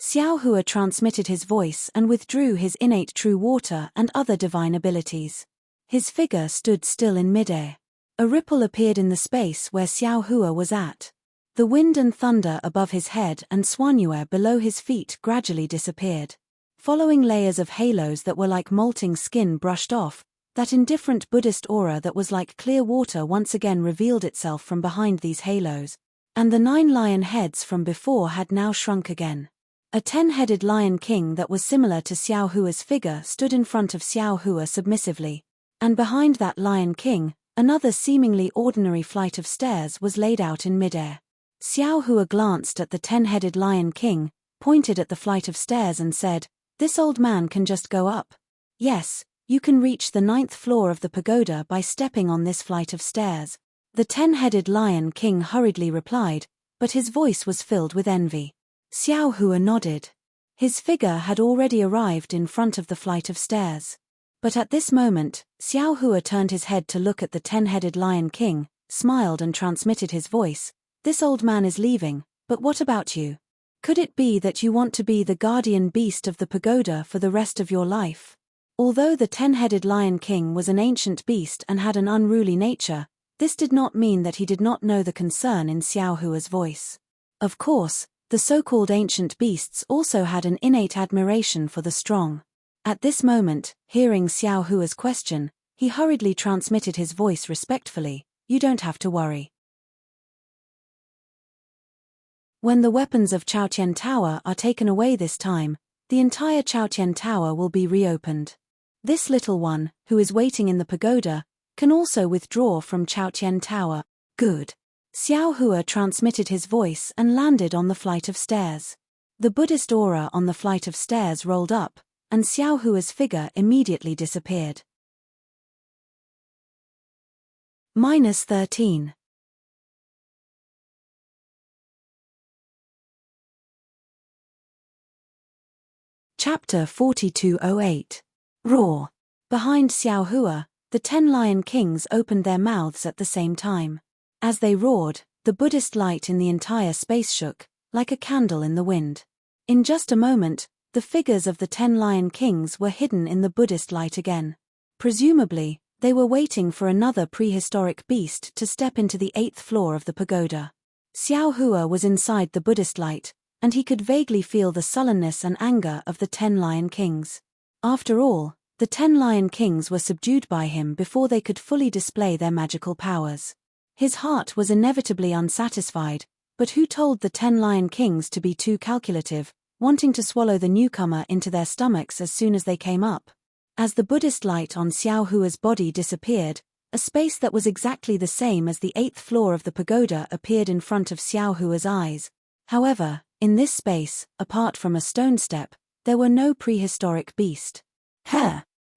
[SPEAKER 1] Xiao Hua transmitted his voice and withdrew his innate true water and other divine abilities. His figure stood still in midair. A ripple appeared in the space where Xiao Hua was at. The wind and thunder above his head and Swanue below his feet gradually disappeared. Following layers of halos that were like molting skin brushed off, that indifferent Buddhist aura that was like clear water once again revealed itself from behind these halos, and the 9 lion heads from before had now shrunk again. A 10-headed Lion King that was similar to Xiao Hua's figure stood in front of Xiao Hua submissively, and behind that Lion King, another seemingly ordinary flight of stairs was laid out in midair. Xiao Hua glanced at the 10-headed Lion King, pointed at the flight of stairs and said, "This old man can just go up. Yes, you can reach the 9th floor of the pagoda by stepping on this flight of stairs." The 10-headed Lion King hurriedly replied, but his voice was filled with envy. Xiao Hua nodded. His figure had already arrived in front of the flight of stairs. But at this moment, Xiao Hua turned his head to look at the 10-headed Lion King, smiled and transmitted his voice. "This old man is leaving, but what about you? Could it be that you want to be the guardian beast of the pagoda for the rest of your life?" Although the 10-headed Lion King was an ancient beast and had an unruly nature, this did not mean that he did not know the concern in Xiao Hua's voice. Of course, the so-called ancient beasts also had an innate admiration for the strong. At this moment, hearing Xiao Hua's question, he hurriedly transmitted his voice respectfully, "You don't have to worry. When the weapons of Chaotian Tower are taken away this time, the entire Chaotian Tower will be reopened. This little one, who is waiting in the pagoda, can also withdraw from Chaotian Tower." Good. Xiao Hua transmitted his voice and landed on the flight of stairs. The Buddhist aura on the flight of stairs rolled up, and Xiao Hua's figure immediately disappeared. -13. Chapter 4208. Roar. Behind Xiao Hua, the 10 Lion Kings opened their mouths at the same time. As they roared, the Buddhist light in the entire space shook, like a candle in the wind. In just a moment, the figures of the 10 Lion Kings were hidden in the Buddhist light again. Presumably, they were waiting for another prehistoric beast to step into the 8th floor of the pagoda. Xiao Hua was inside the Buddhist light, and he could vaguely feel the sullenness and anger of the 10 Lion Kings. After all, the 10 Lion Kings were subdued by him before they could fully display their magical powers. His heart was inevitably unsatisfied, but who told the 10 Lion Kings to be too calculative, wanting to swallow the newcomer into their stomachs as soon as they came up? As the Buddhist light on Xiao Hua's body disappeared, a space that was exactly the same as the 8th floor of the pagoda appeared in front of Xiao Hua's eyes. However, in this space, apart from a stone step, there were no prehistoric beast.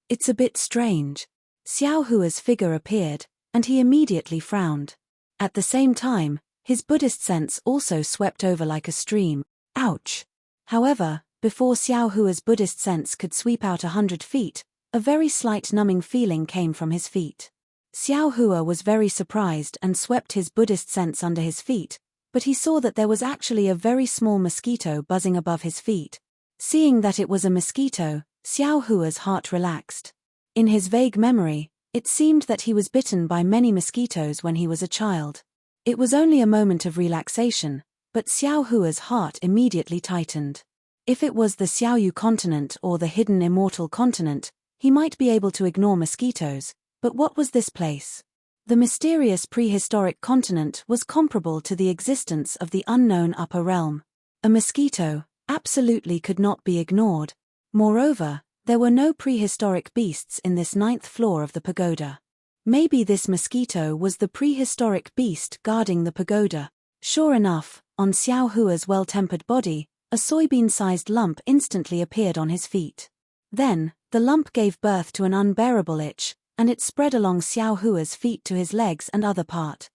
[SPEAKER 1] It's a bit strange. Xiao Hua's figure appeared, and he immediately frowned. At the same time, his Buddhist sense also swept over like a stream. Ouch! However, before Xiao Hua's Buddhist sense could sweep out 100 feet, a very slight numbing feeling came from his feet. Xiao Hua was very surprised and swept his Buddhist sense under his feet, but he saw that there was actually a very small mosquito buzzing above his feet. Seeing that it was a mosquito, Xiao Hua's heart relaxed. In his vague memory, it seemed that he was bitten by many mosquitoes when he was a child. It was only a moment of relaxation, but Xiao Hua's heart immediately tightened. If it was the Xiaoyu continent or the hidden immortal continent, he might be able to ignore mosquitoes, but what was this place? The mysterious prehistoric continent was comparable to the existence of the unknown upper realm. A mosquito absolutely could not be ignored. Moreover, there were no prehistoric beasts in this 9th floor of the pagoda. Maybe this mosquito was the prehistoric beast guarding the pagoda. Sure enough, on Xiao Hua's well-tempered body, a soybean-sized lump instantly appeared on his feet. Then, the lump gave birth to an unbearable itch, and it spread along Xiao Hua's feet to his legs and other part.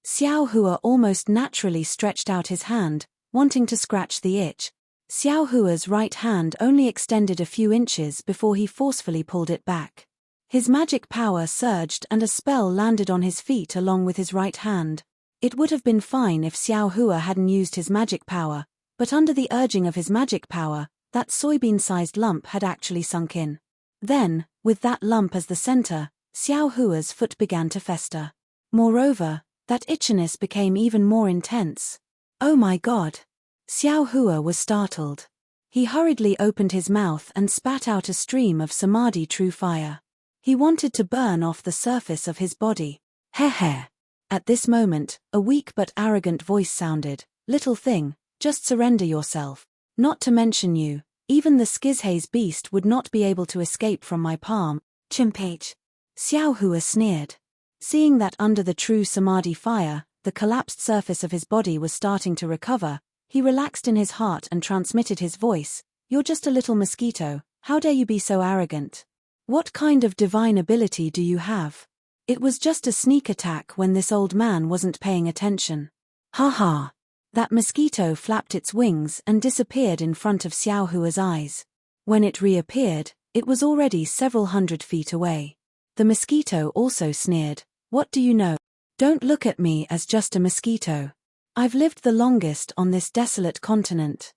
[SPEAKER 1] Xiao Hua almost naturally stretched out his hand, wanting to scratch the itch. Xiao Hua's right hand only extended a few inches before he forcefully pulled it back. His magic power surged and a spell landed on his feet along with his right hand. It would have been fine if Xiao Hua hadn't used his magic power, but under the urging of his magic power, that soybean-sized lump had actually sunk in. Then, with that lump as the center, Xiao Hua's foot began to fester. Moreover, that itchiness became even more intense. Oh my God! Xiao Hua was startled. He hurriedly opened his mouth and spat out a stream of samadhi true fire. He wanted to burn off the surface of his body. Heh. At this moment, a weak but arrogant voice sounded. Little thing, just surrender yourself. Not to mention you, even the Skizhaze beast would not be able to escape from my palm. Chimpage. Xiao Hua sneered. Seeing that under the true samadhi fire, the collapsed surface of his body was starting to recover, he relaxed in his heart and transmitted his voice. You're just a little mosquito, how dare you be so arrogant? What kind of divine ability do you have? It was just a sneak attack when this old man wasn't paying attention. Ha ha! That mosquito flapped its wings and disappeared in front of Xiao Hua's eyes. When it reappeared, it was already several hundred feet away. The mosquito also sneered. What do you know? Don't look at me as just a mosquito. I've lived the longest on this desolate continent.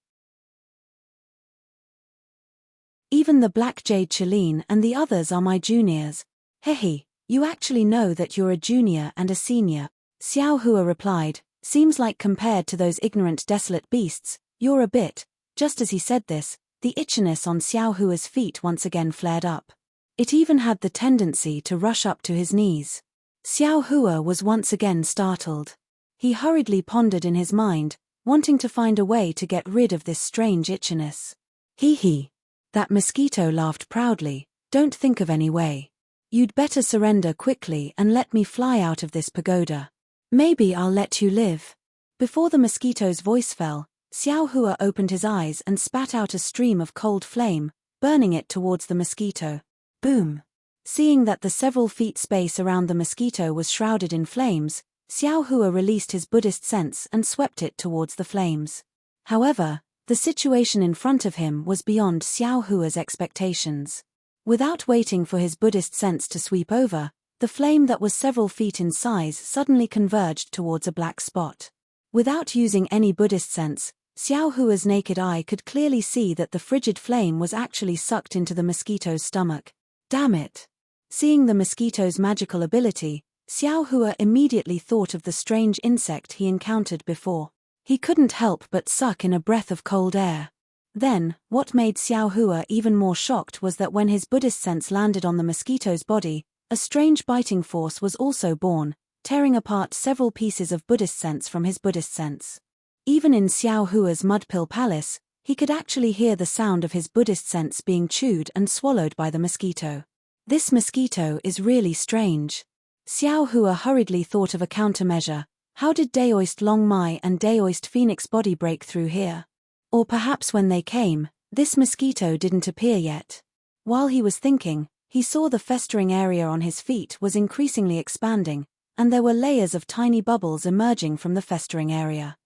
[SPEAKER 1] Even the Black Jade Chalene and the others are my juniors. Hehe, you actually know that you're a junior and a senior. Xiao Hua replied, seems like compared to those ignorant desolate beasts, you're a bit. Just as he said this, the itchiness on Xiao Hua's feet once again flared up. It even had the tendency to rush up to his knees. Xiao Hua was once again startled. He hurriedly pondered in his mind, wanting to find a way to get rid of this strange itchiness. Hee. That mosquito laughed proudly. Don't think of any way. You'd better surrender quickly and let me fly out of this pagoda. Maybe I'll let you live. Before the mosquito's voice fell, Xiao Hua opened his eyes and spat out a stream of cold flame, burning it towards the mosquito. Boom! Seeing that the several feet space around the mosquito was shrouded in flames, Xiao Hua released his Buddhist sense and swept it towards the flames. However, the situation in front of him was beyond Xiao Hua's expectations. Without waiting for his Buddhist sense to sweep over, the flame that was several feet in size suddenly converged towards a black spot. Without using any Buddhist sense, Xiao Hua's naked eye could clearly see that the frigid flame was actually sucked into the mosquito's stomach. Damn it! Seeing the mosquito's magical ability, Xiao Hua immediately thought of the strange insect he encountered before. He couldn't help but suck in a breath of cold air. Then, what made Xiao Hua even more shocked was that when his Buddhist sense landed on the mosquito's body, a strange biting force was also born, tearing apart several pieces of Buddhist sense from his Buddhist sense. Even in Xiao Hua's mudpill palace, he could actually hear the sound of his Buddhist sense being chewed and swallowed by the mosquito. This mosquito is really strange. Xiao Hua hurriedly thought of a countermeasure. How did Daoist Long Mai and Daoist Phoenix Body break through here? Or perhaps when they came, this mosquito didn't appear yet. While he was thinking, he saw the festering area on his feet was increasingly expanding, and there were layers of tiny bubbles emerging from the festering area.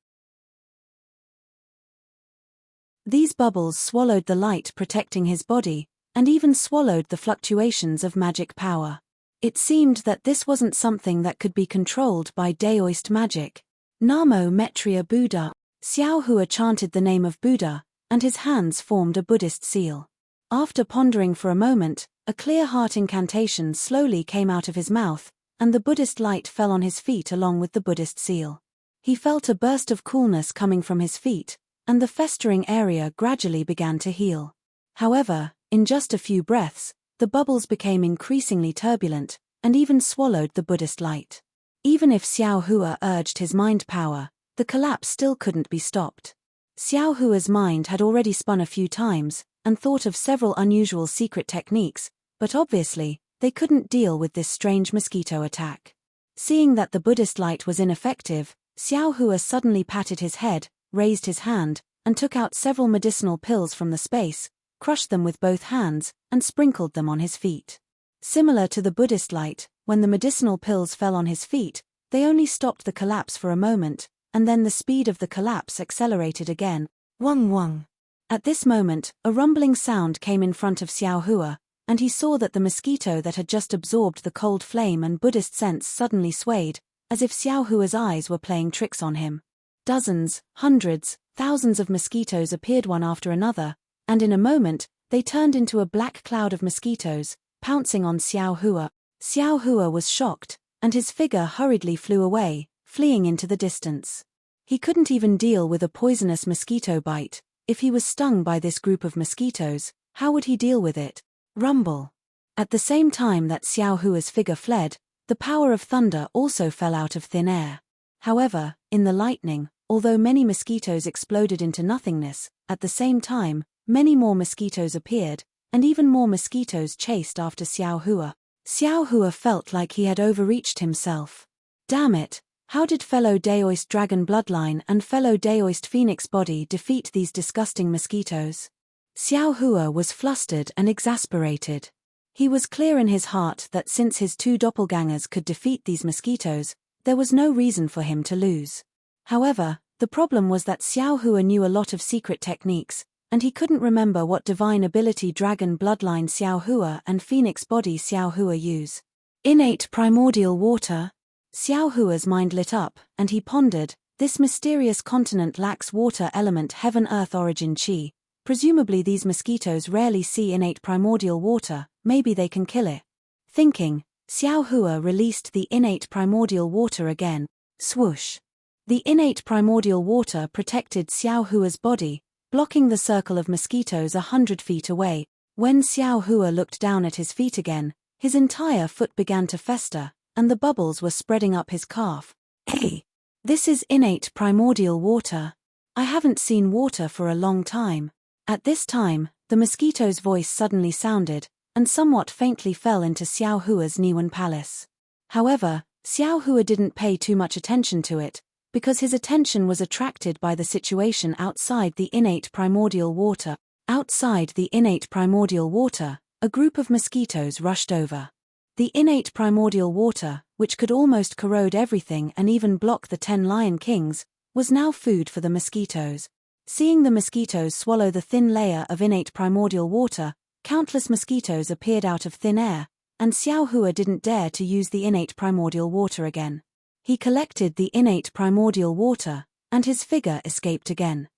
[SPEAKER 1] These bubbles swallowed the light protecting his body, and even swallowed the fluctuations of magic power. It seemed that this wasn't something that could be controlled by Daoist magic. Namo Metria Buddha. Xiao Hua chanted the name of Buddha, and his hands formed a Buddhist seal. After pondering for a moment, a clear heart incantation slowly came out of his mouth, and the Buddhist light fell on his feet along with the Buddhist seal. He felt a burst of coolness coming from his feet, and the festering area gradually began to heal. However, in just a few breaths, the bubbles became increasingly turbulent, and even swallowed the Buddhist light. Even if Xiao Hua urged his mind power, the collapse still couldn't be stopped. Xiao Hua's mind had already spun a few times, and thought of several unusual secret techniques, but obviously, they couldn't deal with this strange mosquito attack. Seeing that the Buddhist light was ineffective, Xiao Hua suddenly patted his head, raised his hand, and took out several medicinal pills from the space, crushed them with both hands, and sprinkled them on his feet. Similar to the Buddhist light, when the medicinal pills fell on his feet, they only stopped the collapse for a moment, and then the speed of the collapse accelerated again. Wung wung. At this moment, a rumbling sound came in front of Xiao Hua, and he saw that the mosquito that had just absorbed the cold flame and Buddhist sense suddenly swayed, as if Xiao Hua's eyes were playing tricks on him. Dozens, hundreds, thousands of mosquitoes appeared one after another, and in a moment, they turned into a black cloud of mosquitoes, pouncing on Xiao Hua. Xiao Hua was shocked, and his figure hurriedly flew away, fleeing into the distance. He couldn't even deal with a poisonous mosquito bite. If he was stung by this group of mosquitoes, how would he deal with it? Rumble. At the same time that Xiao Hua's figure fled, the power of thunder also fell out of thin air. However, in the lightning, although many mosquitoes exploded into nothingness, at the same time, many more mosquitoes appeared, and even more mosquitoes chased after Xiao Hua. Xiao Hua felt like he had overreached himself. Damn it, how did fellow Daoist dragon bloodline and fellow Daoist phoenix body defeat these disgusting mosquitoes? Xiao Hua was flustered and exasperated. He was clear in his heart that since his two doppelgangers could defeat these mosquitoes, there was no reason for him to lose. However, the problem was that Xiao Hua knew a lot of secret techniques, and he couldn't remember what divine ability dragon bloodline Xiao Hua and phoenix body Xiao Hua use. Innate primordial water? Xiao Hua's mind lit up, and he pondered, this mysterious continent lacks water element heaven-earth origin chi. Presumably these mosquitoes rarely see innate primordial water, maybe they can kill it. Thinking, Xiao Hua released the innate primordial water again. Swoosh. The innate primordial water protected Xiao Hua's body, blocking the circle of mosquitoes 100 feet away. When Xiao Hua looked down at his feet again, his entire foot began to fester, and the bubbles were spreading up his calf. Hey! This is innate primordial water. I haven't seen water for a long time. At this time, the mosquito's voice suddenly sounded, and somewhat faintly fell into Xiao Hua's Niwen palace. However, Xiao Hua didn't pay too much attention to it, because his attention was attracted by the situation outside the innate primordial water. Outside the innate primordial water, a group of mosquitoes rushed over. The innate primordial water, which could almost corrode everything and even block the 10 Lion Kings, was now food for the mosquitoes. Seeing the mosquitoes swallow the thin layer of innate primordial water, countless mosquitoes appeared out of thin air, and Xiao Hua didn't dare to use the innate primordial water again. He collected the innate primordial water, and his figure escaped again.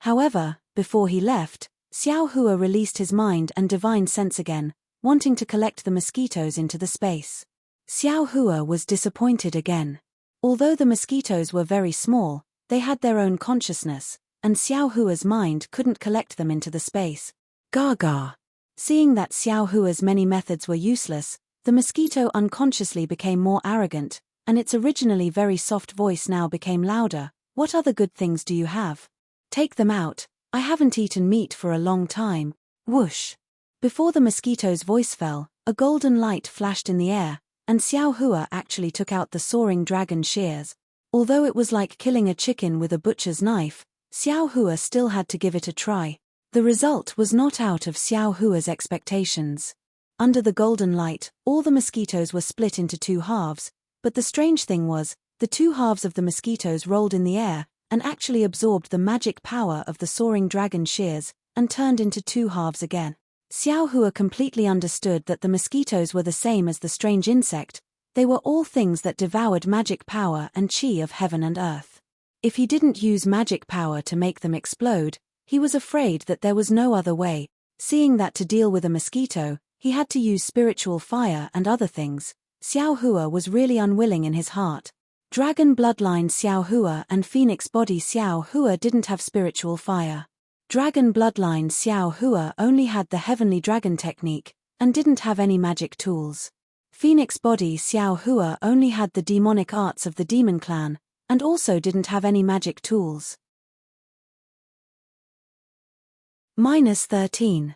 [SPEAKER 1] However, before he left, Xiao Hua released his mind and divine sense again, wanting to collect the mosquitoes into the space. Xiao Hua was disappointed again. Although the mosquitoes were very small, they had their own consciousness, and Xiao Hua's mind couldn't collect them into the space. Gaga. Seeing that Xiao Hua's many methods were useless, the mosquito unconsciously became more arrogant, and its originally very soft voice now became louder. What other good things do you have? Take them out. I haven't eaten meat for a long time. Whoosh. Before the mosquito's voice fell, a golden light flashed in the air, and Xiao Hua actually took out the soaring dragon shears. Although it was like killing a chicken with a butcher's knife, Xiao Hua still had to give it a try. The result was not out of Xiao Hua's expectations. Under the golden light, all the mosquitoes were split into two halves, but the strange thing was, the two halves of the mosquitoes rolled in the air, and actually absorbed the magic power of the soaring dragon shears, and turned into two halves again. Xiao Hua completely understood that the mosquitoes were the same as the strange insect. They were all things that devoured magic power and chi of heaven and earth. If he didn't use magic power to make them explode, he was afraid that there was no other way. Seeing that to deal with a mosquito, he had to use spiritual fire and other things, Xiao Hua was really unwilling in his heart. Dragon bloodline Xiao Hua and phoenix body Xiao Hua didn't have spiritual fire. Dragon bloodline Xiao Hua only had the heavenly dragon technique, and didn't have any magic tools. Phoenix body Xiao Hua only had the demonic arts of the demon clan, and also didn't have any magic tools. -13.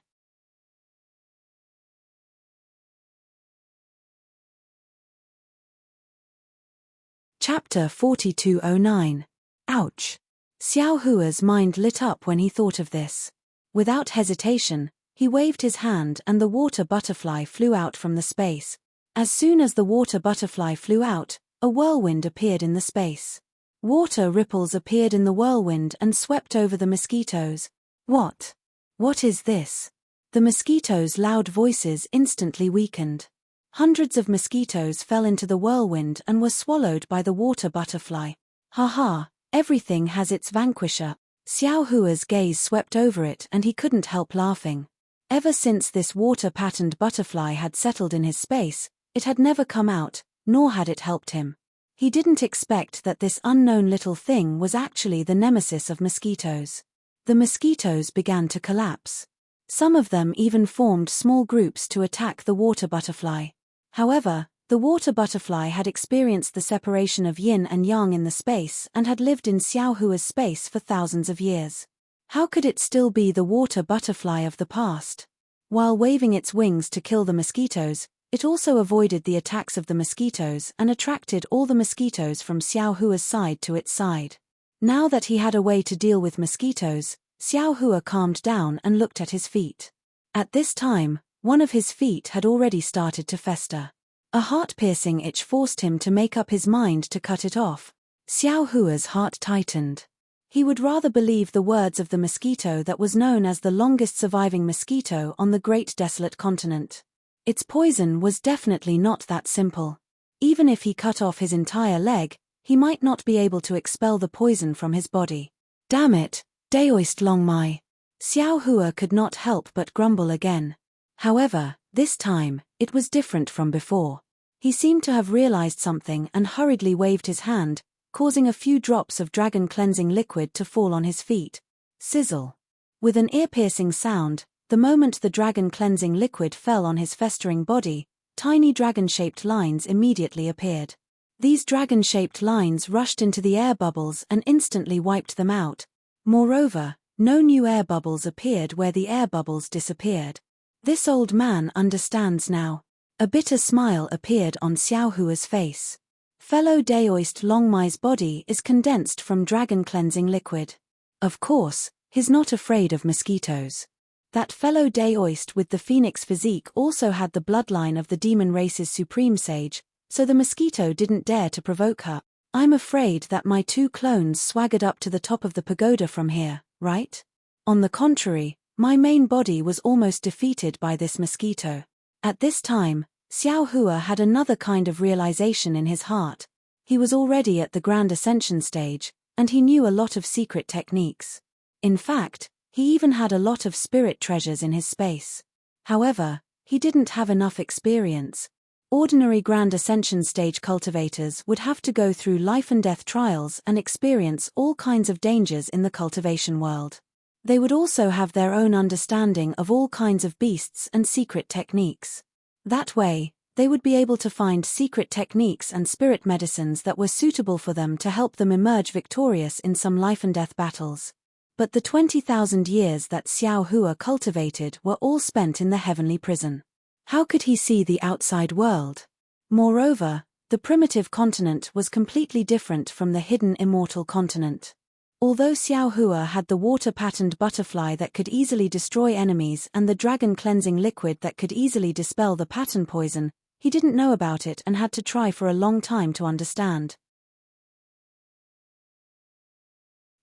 [SPEAKER 1] Chapter 4209. Ouch. Xiao Hua's mind lit up when he thought of this. Without hesitation, he waved his hand and the water butterfly flew out from the space. As soon as the water butterfly flew out, a whirlwind appeared in the space. Water ripples appeared in the whirlwind and swept over the mosquitoes. What? What is this? The mosquitoes' loud voices instantly weakened. Hundreds of mosquitoes fell into the whirlwind and were swallowed by the water butterfly. Haha, everything has its vanquisher. Xiao Hua's gaze swept over it and he couldn't help laughing. Ever since this water-patterned butterfly had settled in his space, it had never come out, nor had it helped him. He didn't expect that this unknown little thing was actually the nemesis of mosquitoes. The mosquitoes began to collapse. Some of them even formed small groups to attack the water butterfly. However, the water butterfly had experienced the separation of yin and yang in the space and had lived in Xiao Hua's space for thousands of years. How could it still be the water butterfly of the past? While waving its wings to kill the mosquitoes, it also avoided the attacks of the mosquitoes and attracted all the mosquitoes from Xiao Hua's side to its side. Now that he had a way to deal with mosquitoes, Xiao Hua calmed down and looked at his feet. At this time, one of his feet had already started to fester. A heart-piercing itch forced him to make up his mind to cut it off. Xiao Hua's heart tightened. He would rather believe the words of the mosquito that was known as the longest surviving mosquito on the great desolate continent. Its poison was definitely not that simple. Even if he cut off his entire leg, he might not be able to expel the poison from his body. Damn it, Daoist Longmai. Xiao Hua could not help but grumble again. However, this time, it was different from before. He seemed to have realized something and hurriedly waved his hand, causing a few drops of dragon cleansing liquid to fall on his feet. Sizzle. With an ear-piercing sound, the moment the dragon cleansing liquid fell on his festering body, tiny dragon-shaped lines immediately appeared. These dragon-shaped lines rushed into the air bubbles and instantly wiped them out. Moreover, no new air bubbles appeared where the air bubbles disappeared. This old man understands now. A bitter smile appeared on Xiao Hua's face. Fellow Daoist Longmai's body is condensed from dragon cleansing liquid. Of course, he's not afraid of mosquitoes. That fellow Daoist with the phoenix physique also had the bloodline of the demon race's supreme sage, so the mosquito didn't dare to provoke her. I'm afraid that my two clones swaggered up to the top of the pagoda from here, right? On the contrary, my main body was almost defeated by this mosquito. At this time, Xiao Hua had another kind of realization in his heart. He was already at the Grand Ascension stage, and he knew a lot of secret techniques. In fact, he even had a lot of spirit treasures in his space. However, he didn't have enough experience. Ordinary Grand Ascension stage cultivators would have to go through life and death trials and experience all kinds of dangers in the cultivation world. They would also have their own understanding of all kinds of beasts and secret techniques. That way, they would be able to find secret techniques and spirit medicines that were suitable for them to help them emerge victorious in some life and death battles. But the 20,000 years that Xiao Hua cultivated were all spent in the heavenly prison. How could he see the outside world? Moreover, the primitive continent was completely different from the hidden immortal continent. Although Xiao Hua had the water-patterned butterfly that could easily destroy enemies and the dragon-cleansing liquid that could easily dispel the pattern poison, he didn't know about it and had to try for a long time to understand.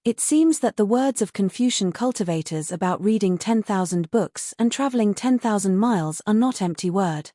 [SPEAKER 1] It seems that the words of Confucian cultivators about reading 10,000 books and traveling 10,000 miles are not empty word.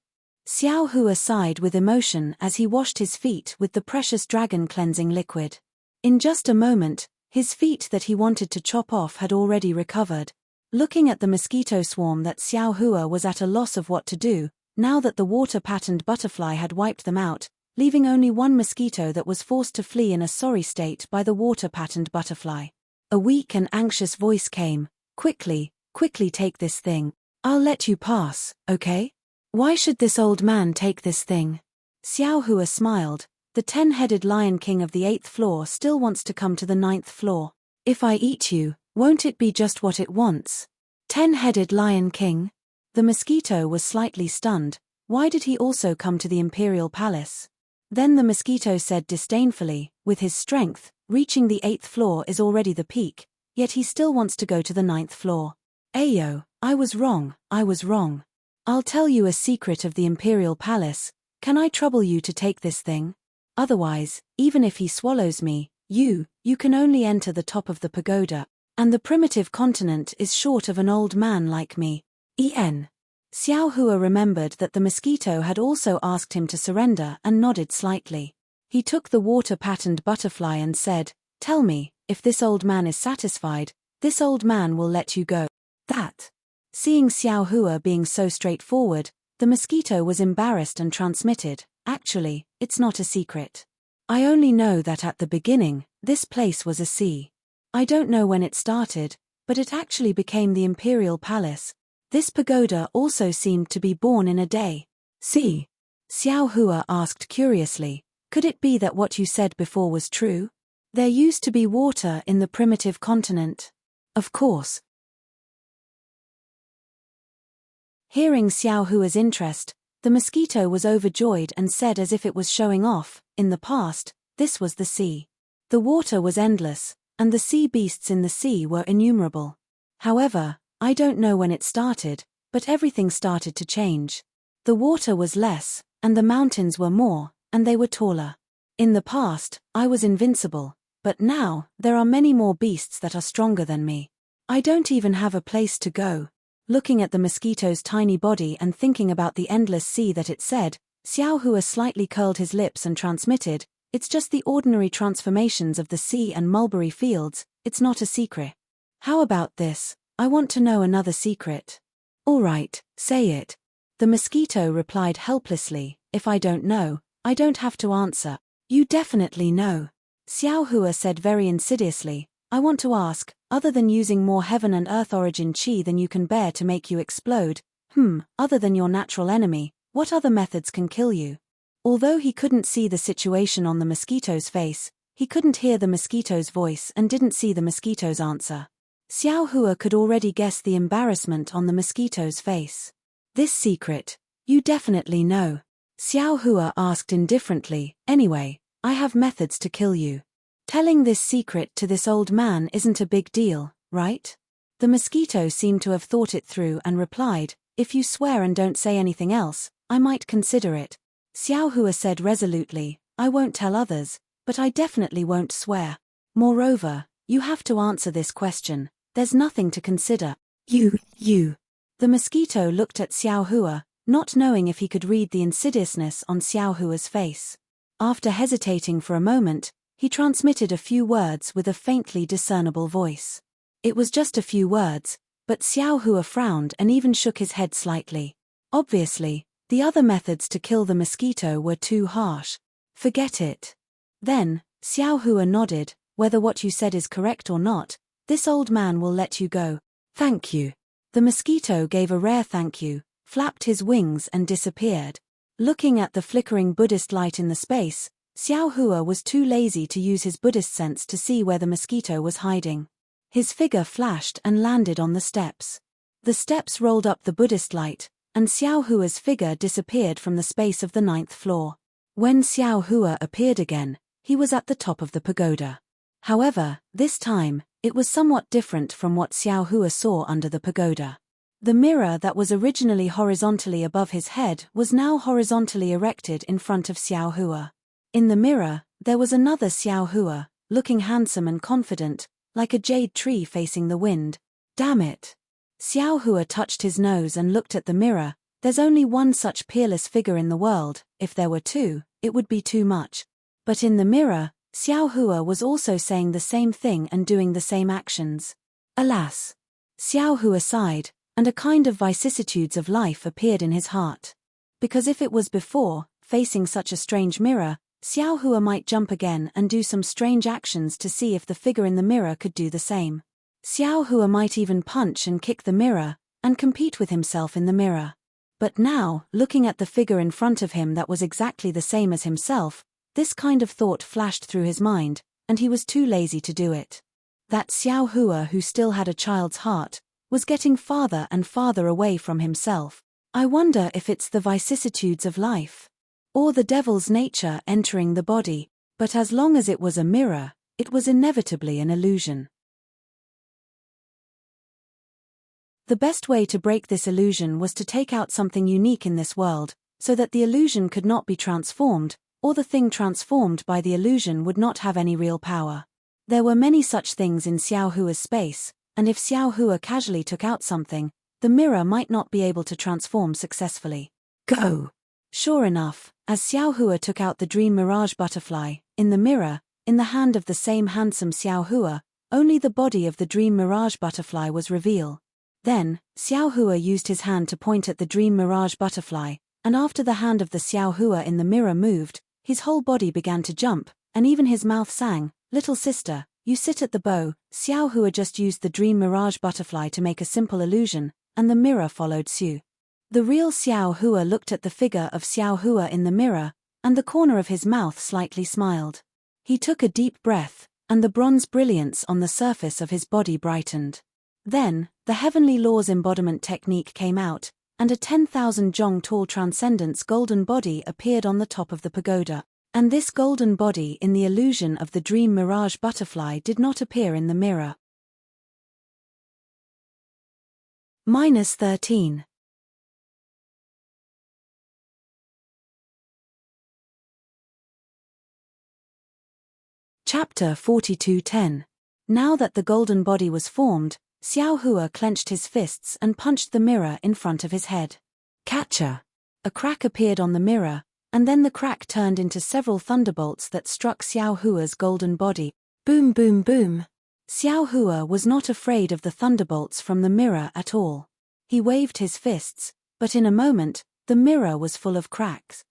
[SPEAKER 1] Xiao Hua sighed with emotion as he washed his feet with the precious dragon-cleansing liquid. In just a moment, his feet that he wanted to chop off had already recovered. Looking at the mosquito swarm that Xiao Hua was at a loss of what to do, now that the water-patterned butterfly had wiped them out, leaving only one mosquito that was forced to flee in a sorry state by the water-patterned butterfly. A weak and anxious voice came, quickly take this thing. I'll let you pass, okay? Why should this old man take this thing? Xiao Hua smiled. The 10-headed Lion King of the 8th floor still wants to come to the 9th floor. If I eat you, won't it be just what it wants? 10-headed Lion King? The mosquito was slightly stunned. Why did he also come to the Imperial Palace? Then the mosquito said disdainfully, with his strength, reaching the 8th floor is already the peak, yet he still wants to go to the 9th floor. Ayo, I was wrong. I'll tell you a secret of the Imperial Palace. Can I trouble you to take this thing? Otherwise, even if he swallows me, you can only enter the top of the pagoda, and the primitive continent is short of an old man like me. Xiao Hua remembered that the mosquito had also asked him to surrender and nodded slightly. He took the water-patterned butterfly and said, "Tell me, if this old man is satisfied, this old man will let you go." That. Seeing Xiao Hua being so straightforward, the mosquito was embarrassed and transmitted, "Actually, it's not a secret. I only know that at the beginning, this place was a sea. I don't know when it started, but it actually became the Imperial Palace. This pagoda also seemed to be born in a day." "See?" Xiao Hua asked curiously, "Could it be that what you said before was true? There used to be water in the primitive continent." "Of course." Hearing Xiao Hua's interest, the mosquito was overjoyed and said as if it was showing off, "In the past, this was the sea. The water was endless, and the sea beasts in the sea were innumerable. However, I don't know when it started, but everything started to change. The water was less, and the mountains were more, and they were taller. In the past, I was invincible, but now, there are many more beasts that are stronger than me. I don't even have a place to go." Looking at the mosquito's tiny body and thinking about the endless sea that it said, Xiao Hua slightly curled his lips and transmitted, "It's just the ordinary transformations of the sea and mulberry fields, it's not a secret. How about this? I want to know another secret." "All right, say it." The mosquito replied helplessly, "If I don't know, I don't have to answer." "You definitely know." Xiao Hua said very insidiously, "I want to ask, other than using more heaven and earth origin chi than you can bear to make you explode, other than your natural enemy, what other methods can kill you?" Although he couldn't see the situation on the mosquito's face, he couldn't hear the mosquito's voice and didn't see the mosquito's answer. Xiao Hua could already guess the embarrassment on the mosquito's face. "This secret, you definitely know." Xiao Hua asked indifferently, "Anyway, I have methods to kill you. Telling this secret to this old man isn't a big deal, right?" The mosquito seemed to have thought it through and replied, "If you swear and don't say anything else, I might consider it." Xiao Hua said resolutely, "I won't tell others, but I definitely won't swear. Moreover, you have to answer this question. There's nothing to consider." You. The mosquito looked at Xiao Hua, not knowing if he could read the insidiousness on Xiao Hua's face. After hesitating for a moment, he transmitted a few words with a faintly discernible voice. It was just a few words, but Xiao Hua frowned and even shook his head slightly. Obviously, the other methods to kill the mosquito were too harsh. "Forget it." Then, Xiao Hua nodded, "Whether what you said is correct or not, this old man will let you go." "Thank you." The mosquito gave a rare thank you, flapped his wings and disappeared. Looking at the flickering Buddhist light in the space, Xiao Hua was too lazy to use his Buddhist sense to see where the mosquito was hiding. His figure flashed and landed on the steps. The steps rolled up the Buddhist light, and Xiao Hua's figure disappeared from the space of the 9th floor. When Xiao Hua appeared again, he was at the top of the pagoda. However, this time, it was somewhat different from what Xiao Hua saw under the pagoda. The mirror that was originally horizontally above his head was now horizontally erected in front of Xiao Hua. In the mirror, there was another Xiao Hua, looking handsome and confident, like a jade tree facing the wind. "Damn it." Xiao Hua touched his nose and looked at the mirror. There's only one such peerless figure in the world. If there were two, it would be too much. But in the mirror, Xiao Hua was also saying the same thing and doing the same actions. Alas! Xiao Hua sighed, and a kind of vicissitudes of life appeared in his heart. Because if it was before, facing such a strange mirror, Xiao Hua might jump again and do some strange actions to see if the figure in the mirror could do the same. Xiao Hua might even punch and kick the mirror, and compete with himself in the mirror. But now, looking at the figure in front of him that was exactly the same as himself, this kind of thought flashed through his mind, and he was too lazy to do it. That Xiao Hua, who still had a child's heart, was getting farther and farther away from himself. I wonder if it's the vicissitudes of life, or the devil's nature entering the body, but as long as it was a mirror, it was inevitably an illusion. The best way to break this illusion was to take out something unique in this world, so that the illusion could not be transformed, or the thing transformed by the illusion would not have any real power. There were many such things in Xiao Hua's space, and if Xiao Hua casually took out something, the mirror might not be able to transform successfully. Go! Sure enough, as Xiao Hua took out the dream mirage butterfly, in the mirror, in the hand of the same handsome Xiao Hua, only the body of the dream mirage butterfly was revealed. Then, Xiao Hua used his hand to point at the dream mirage butterfly, and after the hand of the Xiao Hua in the mirror moved, his whole body began to jump, and even his mouth sang, "Little sister, you sit at the bow." Xiao Hua just used the dream mirage butterfly to make a simple illusion, and the mirror followed suit. The real Xiao Hua looked at the figure of Xiao Hua in the mirror, and the corner of his mouth slightly smiled. He took a deep breath, and the bronze brilliance on the surface of his body brightened. Then, the heavenly laws embodiment technique came out, and a 10,000 zhong tall transcendence golden body appeared on the top of the pagoda. And this golden body in the illusion of the dream mirage butterfly did not appear in the mirror. -13. Chapter 42:10. Now that the golden body was formed, Xiao Hua clenched his fists and punched the mirror in front of his head. Catcher! A crack appeared on the mirror, and then the crack turned into several thunderbolts that struck Xiao Hua's golden body. Boom, boom, boom. Xiao Hua was not afraid of the thunderbolts from the mirror at all. He waved his fists, but in a moment, the mirror was full of cracks.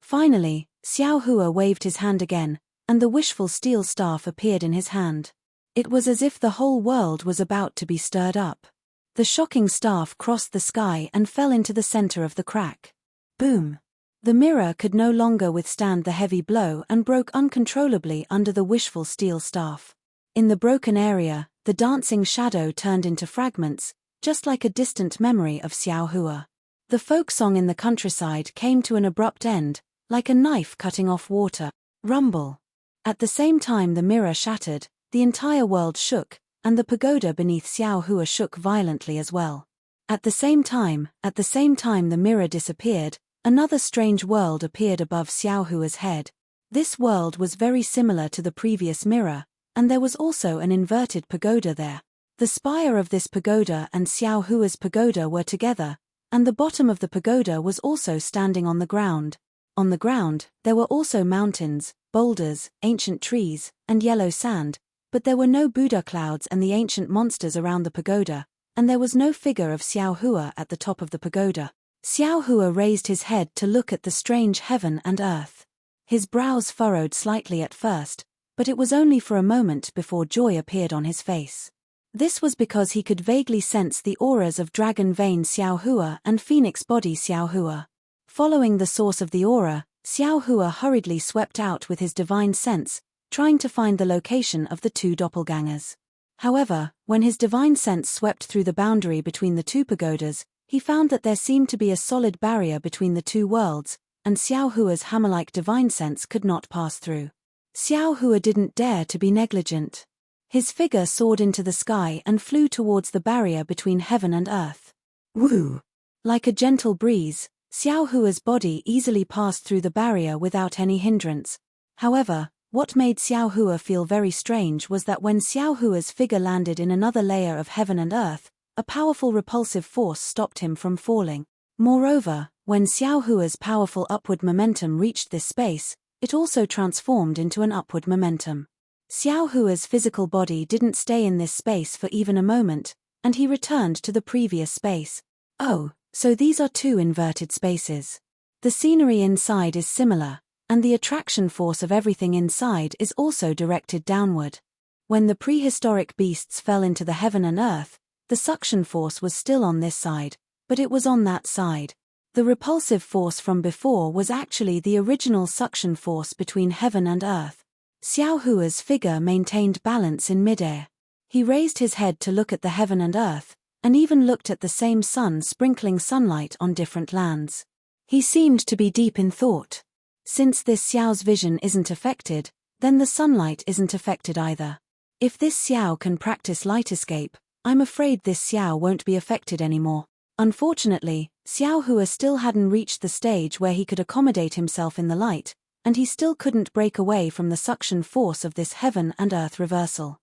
[SPEAKER 1] Finally, Xiao Hua waved his hand again, and the wishful steel staff appeared in his hand. It was as if the whole world was about to be stirred up. The shocking staff crossed the sky and fell into the center of the crack. Boom! The mirror could no longer withstand the heavy blow and broke uncontrollably under the wishful steel staff. In the broken area, the dancing shadow turned into fragments, just like a distant memory of Xiao Hua. The folk song in the countryside came to an abrupt end, like a knife cutting off water. Rumble! At the same time the mirror shattered, the entire world shook, and the pagoda beneath Xiao Hua shook violently as well. At the same time the mirror disappeared, another strange world appeared above Xiao Hua's head. This world was very similar to the previous mirror, and there was also an inverted pagoda there. The spire of this pagoda and Xiao Hua's pagoda were together, and the bottom of the pagoda was also standing on the ground. On the ground, there were also mountains, boulders, ancient trees, and yellow sand, but there were no Buddha clouds and the ancient monsters around the pagoda, and there was no figure of Xiao Hua at the top of the pagoda. Xiao Hua raised his head to look at the strange heaven and earth. His brows furrowed slightly at first, but it was only for a moment before joy appeared on his face. This was because he could vaguely sense the auras of dragon vein Xiao Hua and phoenix body Xiao Hua. Following the source of the aura, Xiao Hua hurriedly swept out with his divine sense, trying to find the location of the two doppelgangers. However, when his divine sense swept through the boundary between the two pagodas, he found that there seemed to be a solid barrier between the two worlds, and Xiao Hua's hammer-like divine sense could not pass through. Xiao Hua didn't dare to be negligent. His figure soared into the sky and flew towards the barrier between heaven and earth. Woo! Like a gentle breeze, Xiao Hua's body easily passed through the barrier without any hindrance. However, what made Xiao Hua feel very strange was that when Xiao Hua's figure landed in another layer of heaven and earth, a powerful repulsive force stopped him from falling. Moreover, when Xiao Hua's powerful upward momentum reached this space, it also transformed into an upward momentum. Xiao Hua's physical body didn't stay in this space for even a moment, and he returned to the previous space. Oh, so these are two inverted spaces. The scenery inside is similar, and the attraction force of everything inside is also directed downward. When the prehistoric beasts fell into the heaven and earth, the suction force was still on this side, but it was on that side. The repulsive force from before was actually the original suction force between heaven and earth. Xiao Hua's figure maintained balance in midair. He raised his head to look at the heaven and earth, and even looked at the same sun sprinkling sunlight on different lands. He seemed to be deep in thought. Since this Xiao's vision isn't affected, then the sunlight isn't affected either. If this Xiao can practice light escape, I'm afraid this Xiao won't be affected anymore. Unfortunately, Xiao Hua still hadn't reached the stage where he could accommodate himself in the light, and he still couldn't break away from the suction force of this heaven and earth reversal.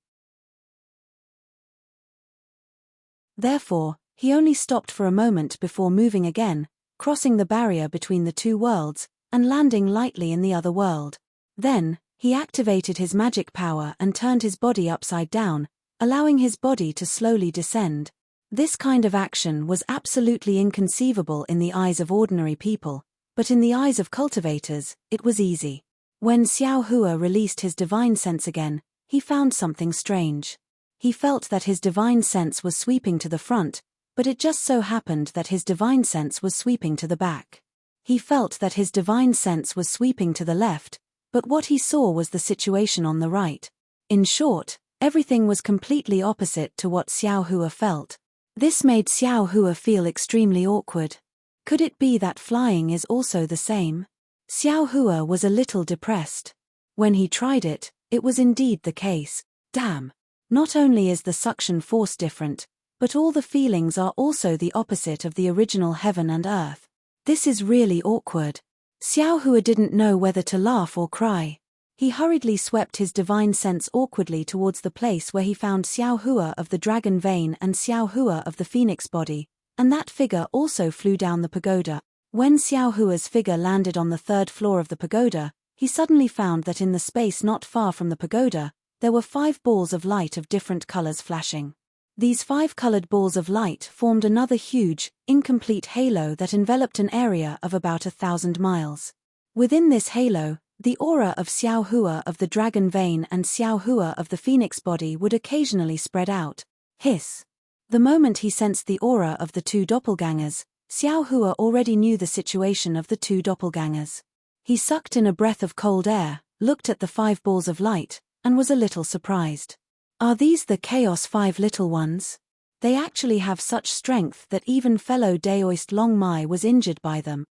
[SPEAKER 1] Therefore, he only stopped for a moment before moving again, crossing the barrier between the two worlds, and landing lightly in the other world. Then, he activated his magic power and turned his body upside down, allowing his body to slowly descend. This kind of action was absolutely inconceivable in the eyes of ordinary people, but in the eyes of cultivators, it was easy. When Xiao Hua released his divine sense again, he found something strange. He felt that his divine sense was sweeping to the front, but it just so happened that his divine sense was sweeping to the back. He felt that his divine sense was sweeping to the left, but what he saw was the situation on the right. In short, everything was completely opposite to what Xiao Hua felt. This made Xiao Hua feel extremely awkward. Could it be that flying is also the same? Xiao Hua was a little depressed. When he tried it, it was indeed the case. Damn! Not only is the suction force different, but all the feelings are also the opposite of the original heaven and earth. This is really awkward. Xiao Hua didn't know whether to laugh or cry. He hurriedly swept his divine sense awkwardly towards the place where he found Xiao Hua of the dragon vein and Xiao Hua of the phoenix body, and that figure also flew down the pagoda. When Xiao Hua's figure landed on the third floor of the pagoda, he suddenly found that in the space not far from the pagoda, there were 5 balls of light of different colors flashing. These 5 colored balls of light formed another huge, incomplete halo that enveloped an area of about 1,000 miles. Within this halo, the aura of Xiao Hua of the dragon vein and Xiao Hua of the phoenix body would occasionally spread out. Hiss! The moment he sensed the aura of the 2 doppelgangers, Xiao Hua already knew the situation of the 2 doppelgangers. He sucked in a breath of cold air, looked at the 5 balls of light, and was a little surprised. Are these the Chaos 5 little ones? They actually have such strength that even fellow Daoist Long Mai was injured by them.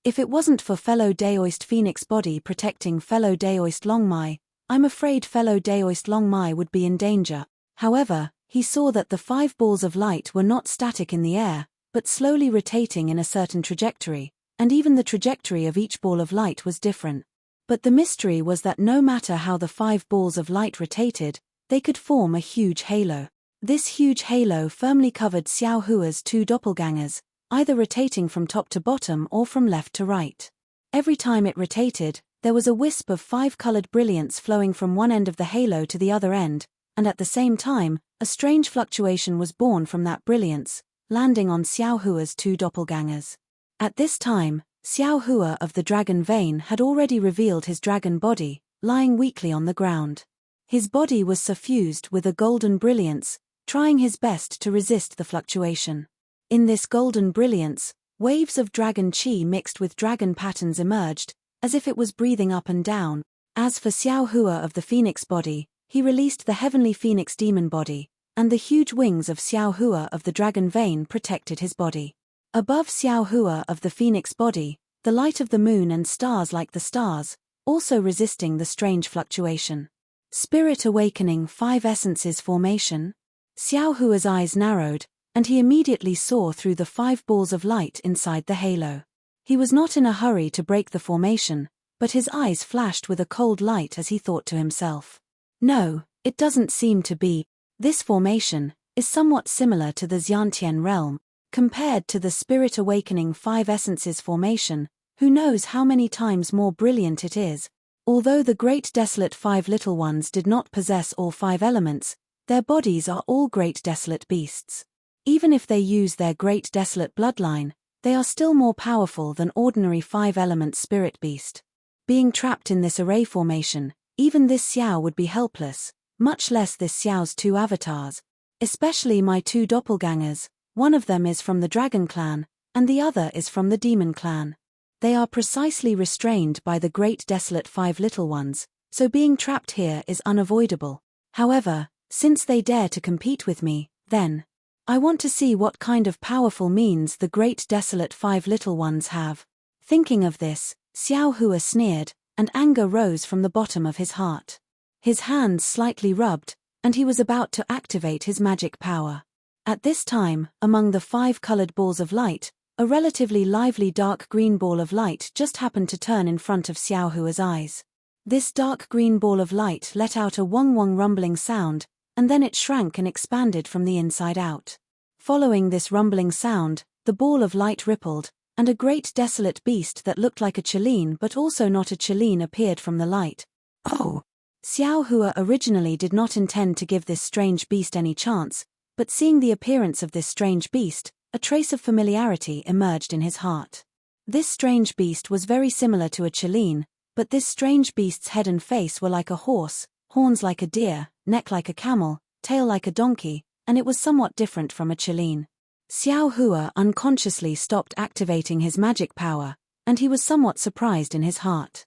[SPEAKER 1] If it wasn't for fellow Daoist Phoenix body protecting fellow Daoist Long Mai, I'm afraid fellow Daoist Long Mai would be in danger. However, he saw that the 5 balls of light were not static in the air, but slowly rotating in a certain trajectory, and even the trajectory of each ball of light was different. But the mystery was that no matter how the 5 balls of light rotated, they could form a huge halo. This huge halo firmly covered Xiao Hua's 2 doppelgangers, either rotating from top to bottom or from left to right. Every time it rotated, there was a wisp of 5-colored brilliance flowing from one end of the halo to the other end, and at the same time, a strange fluctuation was born from that brilliance, landing on Xiao Hua's 2 doppelgangers. At this time, Xiao Hua of the dragon vein had already revealed his dragon body, lying weakly on the ground. His body was suffused with a golden brilliance, trying his best to resist the fluctuation. In this golden brilliance, waves of dragon chi mixed with dragon patterns emerged, as if it was breathing up and down. As for Xiao Hua of the phoenix body, he released the heavenly phoenix demon body, and the huge wings of Xiao Hua of the dragon vein protected his body. Above Xiao Hua of the phoenix body, the light of the moon and stars like the stars, also resisting the strange fluctuation. Spirit awakening 5 essences formation? Xiao Hua's eyes narrowed, and he immediately saw through the 5 balls of light inside the halo. He was not in a hurry to break the formation, but his eyes flashed with a cold light as he thought to himself. No, it doesn't seem to be. This formation is somewhat similar to the Xiantian realm. Compared to the Spirit Awakening 5 Essences formation, who knows how many times more brilliant it is. Although the Great Desolate 5 Little Ones did not possess all 5 elements, their bodies are all Great Desolate beasts. Even if they use their Great Desolate bloodline, they are still more powerful than ordinary 5-element spirit beast. Being trapped in this array formation, even this Xiao would be helpless, much less this Xiao's 2 avatars. Especially my two doppelgangers, one of them is from the dragon clan, and the other is from the demon clan. They are precisely restrained by the great desolate five little ones, so being trapped here is unavoidable. However, since they dare to compete with me, then I want to see what kind of powerful means the great desolate five little ones have. Thinking of this, Xiao Hua sneered, and anger rose from the bottom of his heart. His hands slightly rubbed, and he was about to activate his magic power. At this time, among the 5 colored balls of light, a relatively lively dark green ball of light just happened to turn in front of Xiao Hua's eyes. This dark green ball of light let out a wong-wong rumbling sound, and then it shrank and expanded from the inside out. Following this rumbling sound, the ball of light rippled, and a great desolate beast that looked like a Chileen but also not a Chileen appeared from the light. Oh! Xiao Hua originally did not intend to give this strange beast any chance, but seeing the appearance of this strange beast, a trace of familiarity emerged in his heart. This strange beast was very similar to a Chileen, but this strange beast's head and face were like a horse, horns like a deer, neck like a camel, tail like a donkey, and it was somewhat different from a Chileen. Xiao Hua unconsciously stopped activating his magic power, and he was somewhat surprised in his heart.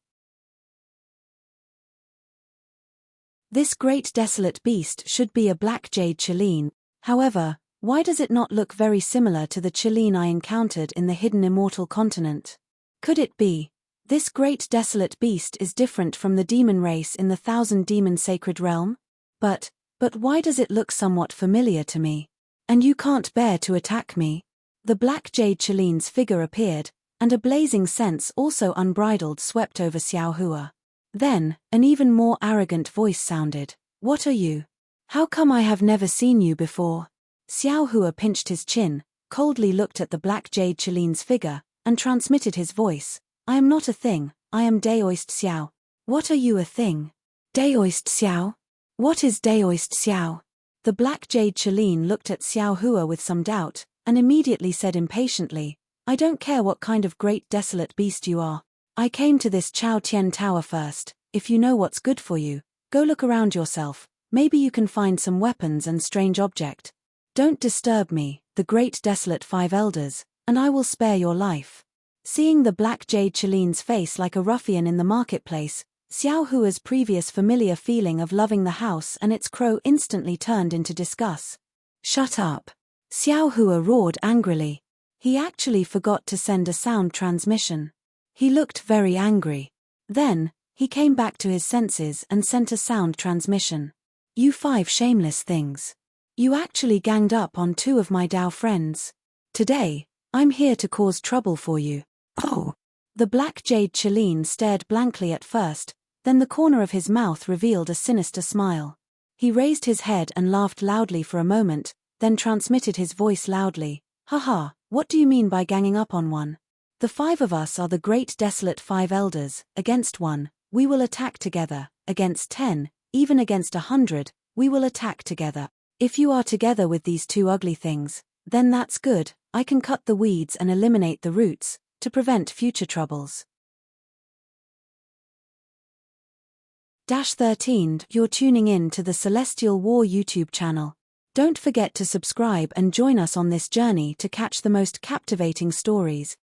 [SPEAKER 1] This great desolate beast should be a black jade Chileen, however, why does it not look very similar to the Chileen I encountered in the hidden immortal continent? Could it be this great desolate beast is different from the demon race in the 1000 demon sacred realm? But why does it look somewhat familiar to me? And you can't bear to attack me? The black jade Chileen's figure appeared, and a blazing sense also unbridled swept over Xiao Hua. Then, an even more arrogant voice sounded. What are you? How come I have never seen you before? Xiao Hua pinched his chin, coldly looked at the black jade Chileen's figure, and transmitted his voice. I am not a thing, I am Daoist Xiao. What are you a thing? Daoist Xiao? What is Daoist Xiao? The black jade Chileen looked at Xiao Hua with some doubt, and immediately said impatiently, I don't care what kind of great desolate beast you are. I came to this Chao Tian Tower first. If you know what's good for you, go look around yourself, maybe you can find some weapons and strange object. Don't disturb me, the great desolate 5 elders, and I will spare your life. Seeing the black jade Chileen's face like a ruffian in the marketplace, Xiao Hua's previous familiar feeling of loving the house and its crow instantly turned into disgust. Shut up! Xiao Hua roared angrily. He actually forgot to send a sound transmission. He looked very angry. Then, he came back to his senses and sent a sound transmission. You 5 shameless things. You actually ganged up on 2 of my Dao friends. Today, I'm here to cause trouble for you. Oh! The black jade Chileen stared blankly at first, then the corner of his mouth revealed a sinister smile. He raised his head and laughed loudly for a moment, then transmitted his voice loudly. Haha, what do you mean by ganging up on one? The 5 of us are the great desolate 5 elders. Against 1, we will attack together. Against 10, even against 100, we will attack together. If you are together with these 2 ugly things, then that's good. I can cut the weeds and eliminate the roots, to prevent future troubles. 13. You're tuning in to the Celestial War YouTube channel. Don't forget to subscribe and join us on this journey to catch the most captivating stories.